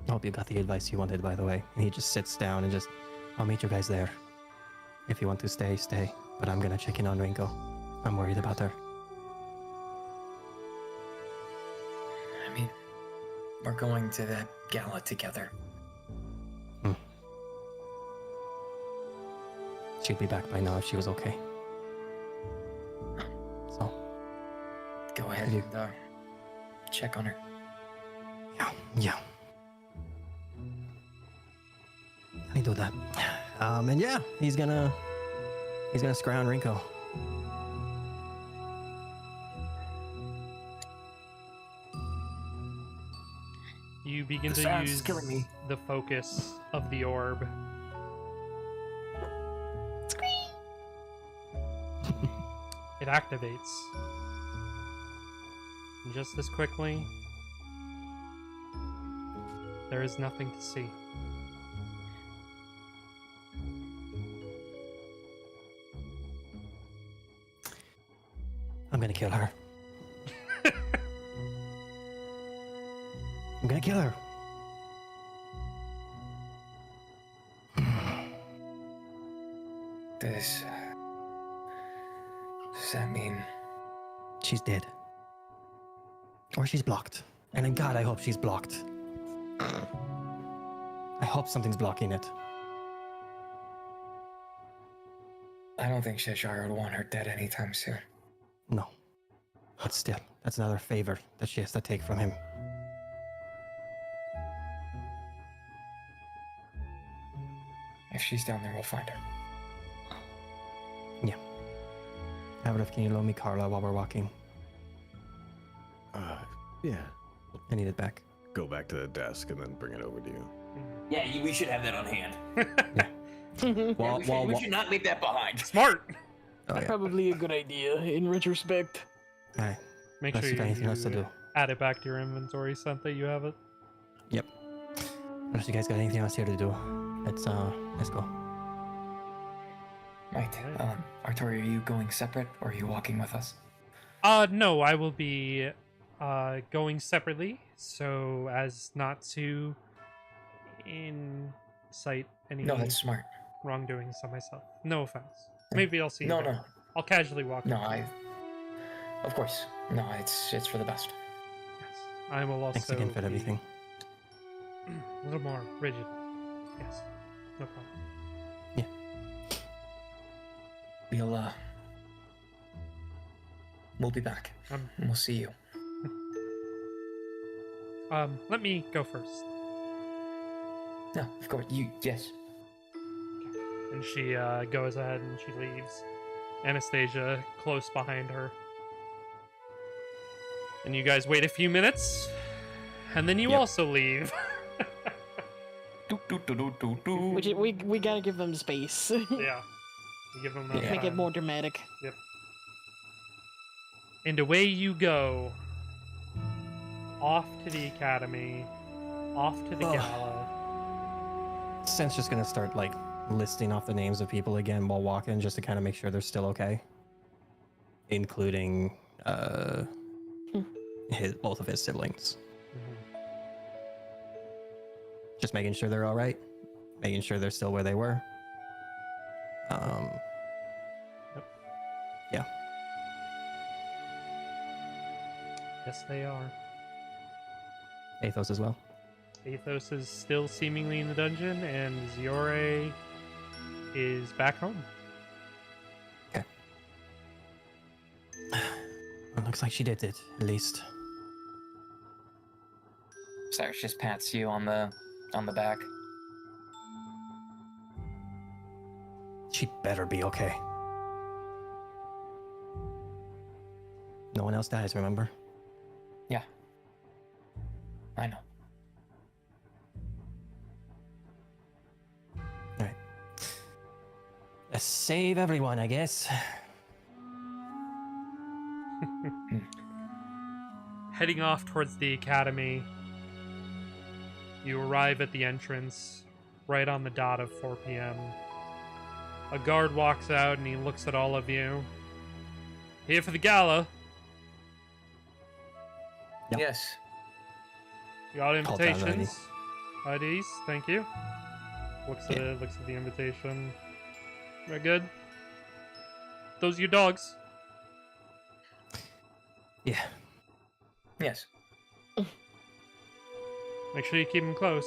S7: I hope you got the advice you wanted, by the way. And he just sits down and just, I'll meet you guys there. If you want to stay, stay. But I'm gonna check in on Rinko. I'm worried about her.
S2: we're going to that gala together.
S7: She'd be back by now if she was okay. So,
S2: Go ahead
S7: You-
S2: and check on her.
S7: yeah. Let me do that. And yeah, he's gonna scrounge Rinko.
S3: You begin
S7: The
S3: to
S7: sound's
S3: use
S7: killing me.
S3: the focus of the orb. It activates. And just as quickly, there is nothing to see.
S7: I'm gonna kill her. I'm gonna kill her.
S2: Does that mean
S7: She's dead. Or she's blocked. And in God, I hope she's blocked. I hope something's blocking it.
S2: I don't think Cheshire would want her dead anytime soon.
S7: No. But still, that's another favor that she has to take from him.
S2: If she's down there, we'll find her.
S7: Avril, can you loan me Carla while we're walking?
S6: Yeah.
S7: I need it back.
S6: Go back to the desk and then bring it over to you.
S11: Yeah, we should have that on hand.
S7: While,
S11: We should not leave that behind.
S3: Smart!
S7: oh, yeah.
S1: Probably a good idea in retrospect.
S7: All right.
S3: Make
S7: Unless
S3: sure
S7: you got anything else to
S3: you
S7: do.
S3: add it back to your inventory, Sent that you have it.
S7: Yep. Unless you guys got anything else here to do, let's go.
S2: Right. Artori, are you going separate or are you walking with us?
S3: No, I will be going separately, so as not to incite any
S2: No, that's smart.
S3: wrongdoings on myself. No offense. Maybe I'll see you
S2: No,
S3: there.
S2: no.
S3: I'll casually walk.
S2: No,
S3: in.
S2: Of course. No, it's for the best.
S3: Yes. I will also
S7: Thanks again for
S3: be
S7: everything.
S3: a little more rigid. Yes. No problem.
S2: We'll be back.
S3: Um,
S2: And we'll see you.
S3: Let me go first.
S2: No, of course. Yes.
S3: And she goes ahead and she leaves. Anastasia close behind her. And you guys wait a few minutes, and then you
S7: Yep.
S3: also leave.
S1: We gotta give them space.
S3: Yeah. You give them enough
S1: Make it
S3: time.
S1: more dramatic.
S3: Yep. And away you go. Off to the academy. Off to the
S7: Ugh.
S3: gala.
S7: Sen's just gonna start like listing off the names of people again while walking, just to kind of make sure they're still okay, including both of his siblings.
S3: Mhm.
S7: Just making sure they're all right, making sure they're still where they were. Yeah.
S3: Yes, they are.
S7: Athos as well.
S3: Athos is still seemingly in the dungeon, and Ziore is back home.
S7: Well, looks like she did it, at least.
S2: Cyrus just pats you on the back.
S7: She better be okay. No one else dies, remember?
S2: Yeah. I know.
S7: Alright. Let's save everyone, I guess.
S3: Heading off towards the academy, you arrive at the entrance right on the dot of 4 p.m. A guard walks out and he looks at all of you. Here for the gala.
S7: Yep.
S2: Yes.
S3: You got
S7: Called that already.
S3: invitations. IDs, thank you. Looks at
S7: Yeah.
S3: it, looks at the invitation. Very good. Those are your dogs.
S7: Yeah.
S2: Yes.
S3: Make sure you keep them close.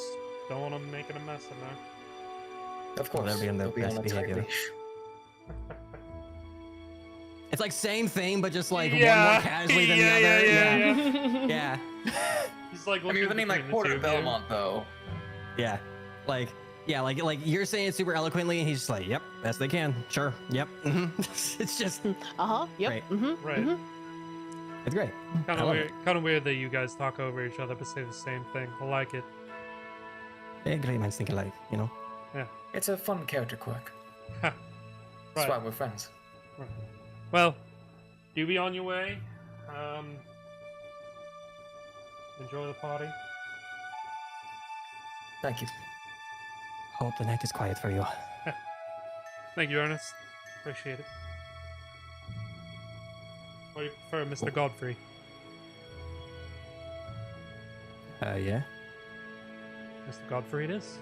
S3: Don't want them making a mess in there.
S2: Of course.
S5: they'll be on their
S2: they'll
S5: best
S2: on a tight
S5: behavior.
S2: leash.
S7: It's like same thing, but just like one
S3: Yeah.
S7: more casually than
S3: Yeah,
S7: the other.
S3: yeah.
S7: Yeah.
S3: He's like
S2: I
S3: looking
S2: mean, with a name like
S3: between the
S2: Porter
S3: two of you.
S2: Belmont, though.
S7: Yeah. Like, yeah, like you're saying it super eloquently, and he's just like, yep, best they can. Sure. Yep. It's just,
S1: Uh-huh. Yep.
S7: Right.
S1: Mm-hmm.
S3: Right.
S7: it's great.
S3: Kind
S7: I
S3: of
S7: love
S3: weird. Kind of weird that you guys talk over each other but say the same thing. I like it.
S7: Yeah, great minds think alike, you know?
S2: It's a fun character quirk. That's
S3: Right.
S2: why we're friends.
S3: Right. Well, you be on your way. Enjoy the party.
S2: Thank you.
S7: Hope the night is quiet for you.
S3: Thank you, Ernest. Appreciate it. What do you prefer, Mr. Godfrey?
S7: Yeah.
S3: Mr. Godfrey it is.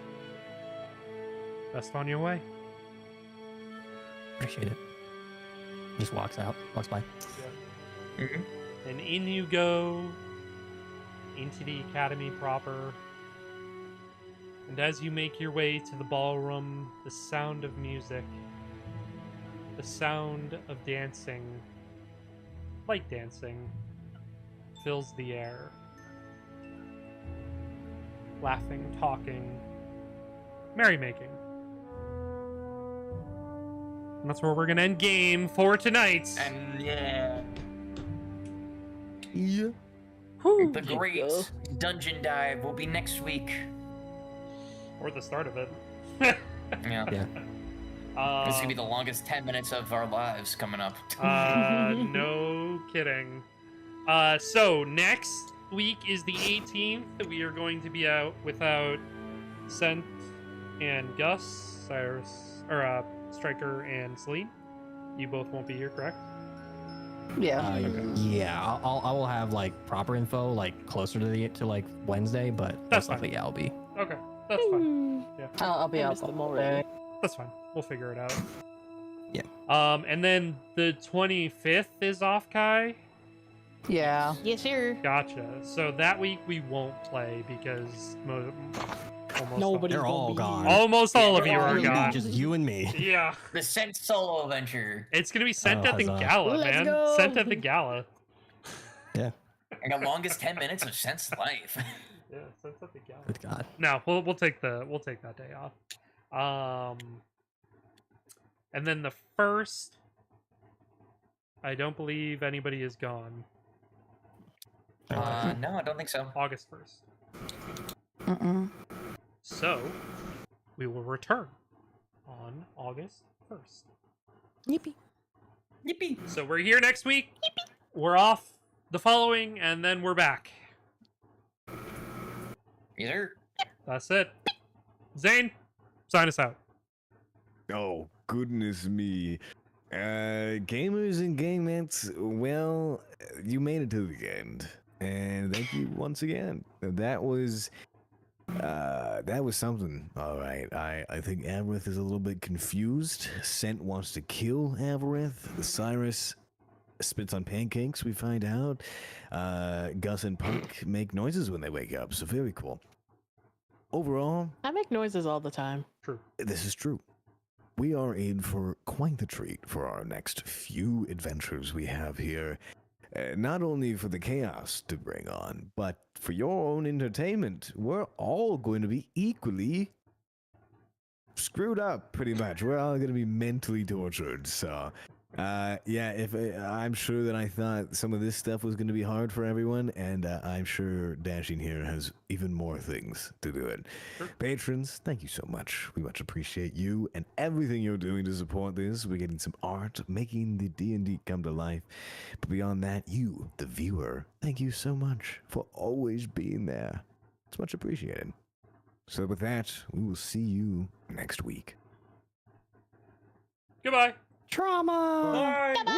S3: Best on your way.
S7: Appreciate it. Just walks by.
S2: Mm-hmm.
S3: And in you go into the academy proper. And as you make your way to the ballroom, the sound of music, the sound of dancing, light dancing, fills the air. Laughing, talking, merrymaking. And that's where we're gonna end game for tonight.
S2: And yeah,
S6: Yeah.
S2: the great dungeon dive will be next week.
S3: Or the start of it.
S2: Yeah.
S7: Yeah.
S2: This is gonna be the longest 10 minutes of our lives coming up.
S3: No kidding. So next week is the 18th. We are going to be out without Scent and Gus, Cyrus, or Striker and Celine. You both won't be here, correct?
S4: Yeah.
S7: Yeah, I will have like proper info like closer to like Wednesday, but
S3: That's
S7: most likely yeah, I'll be.
S3: Okay, that's fine.
S4: I'll be
S1: I
S4: out
S1: missed
S4: the
S1: them
S4: whole
S1: already.
S4: day.
S3: That's fine. We'll figure it out.
S7: Yeah.
S3: And then the 25th is off, Kai.
S4: Yeah.
S1: Yes, sir.
S3: Gotcha. So that week we won't play because almost
S1: Nobody's
S7: They're all
S1: gonna be
S7: gone.
S1: here.
S3: almost all of you
S2: we're all
S3: are
S2: gonna be
S3: gone.
S7: Just you and me.
S3: Yeah.
S2: The Scent solo adventure.
S3: It's gonna be sent at the
S7: huzzah.
S3: gala,
S1: Let's
S3: man.
S1: go.
S3: Sent at the gala.
S7: Yeah.
S2: And the longest 10 minutes of Scent's life.
S3: Yeah, sent at the gala.
S7: Good God.
S3: No, we'll take that day off. And then the first, I don't believe anybody is gone.
S2: No, I don't think so.
S3: August 1st.
S4: Mm-mm.
S3: So we will return on August 1st.
S1: Yippee.
S2: Yippee.
S3: So we're here next week. We're off the following, and then we're back.
S2: Either.
S3: That's it. Zane, sign us out.
S6: Oh, goodness me. Gamers and game mates, well, you made it to the end. And thank you once again. That was something. All right. I think Avarith is a little bit confused. Scent wants to kill Avarith. Cyrus spits on pancakes, we find out. Gus and Puck make noises when they wake up, so very cool. Overall,
S1: I make noises all the time.
S3: True.
S6: this is true. We are in for quite the treat for our next few adventures we have here. Not only for the chaos to bring on, but for your own entertainment. We're all going to be equally screwed up, pretty much. We're all going to be mentally tortured. So, I'm sure that I thought some of this stuff was going to be hard for everyone, and I'm sure Dashing here has even more things to do it.
S3: Sure.
S6: Patrons, thank you so much. We much appreciate you and everything you're doing to support this. We're getting some art, making the D&D come to life. But beyond that, you, the viewer, thank you so much for always being there. It's much appreciated. So with that, we will see you next week.
S3: Goodbye.
S4: Trauma.
S3: Bye.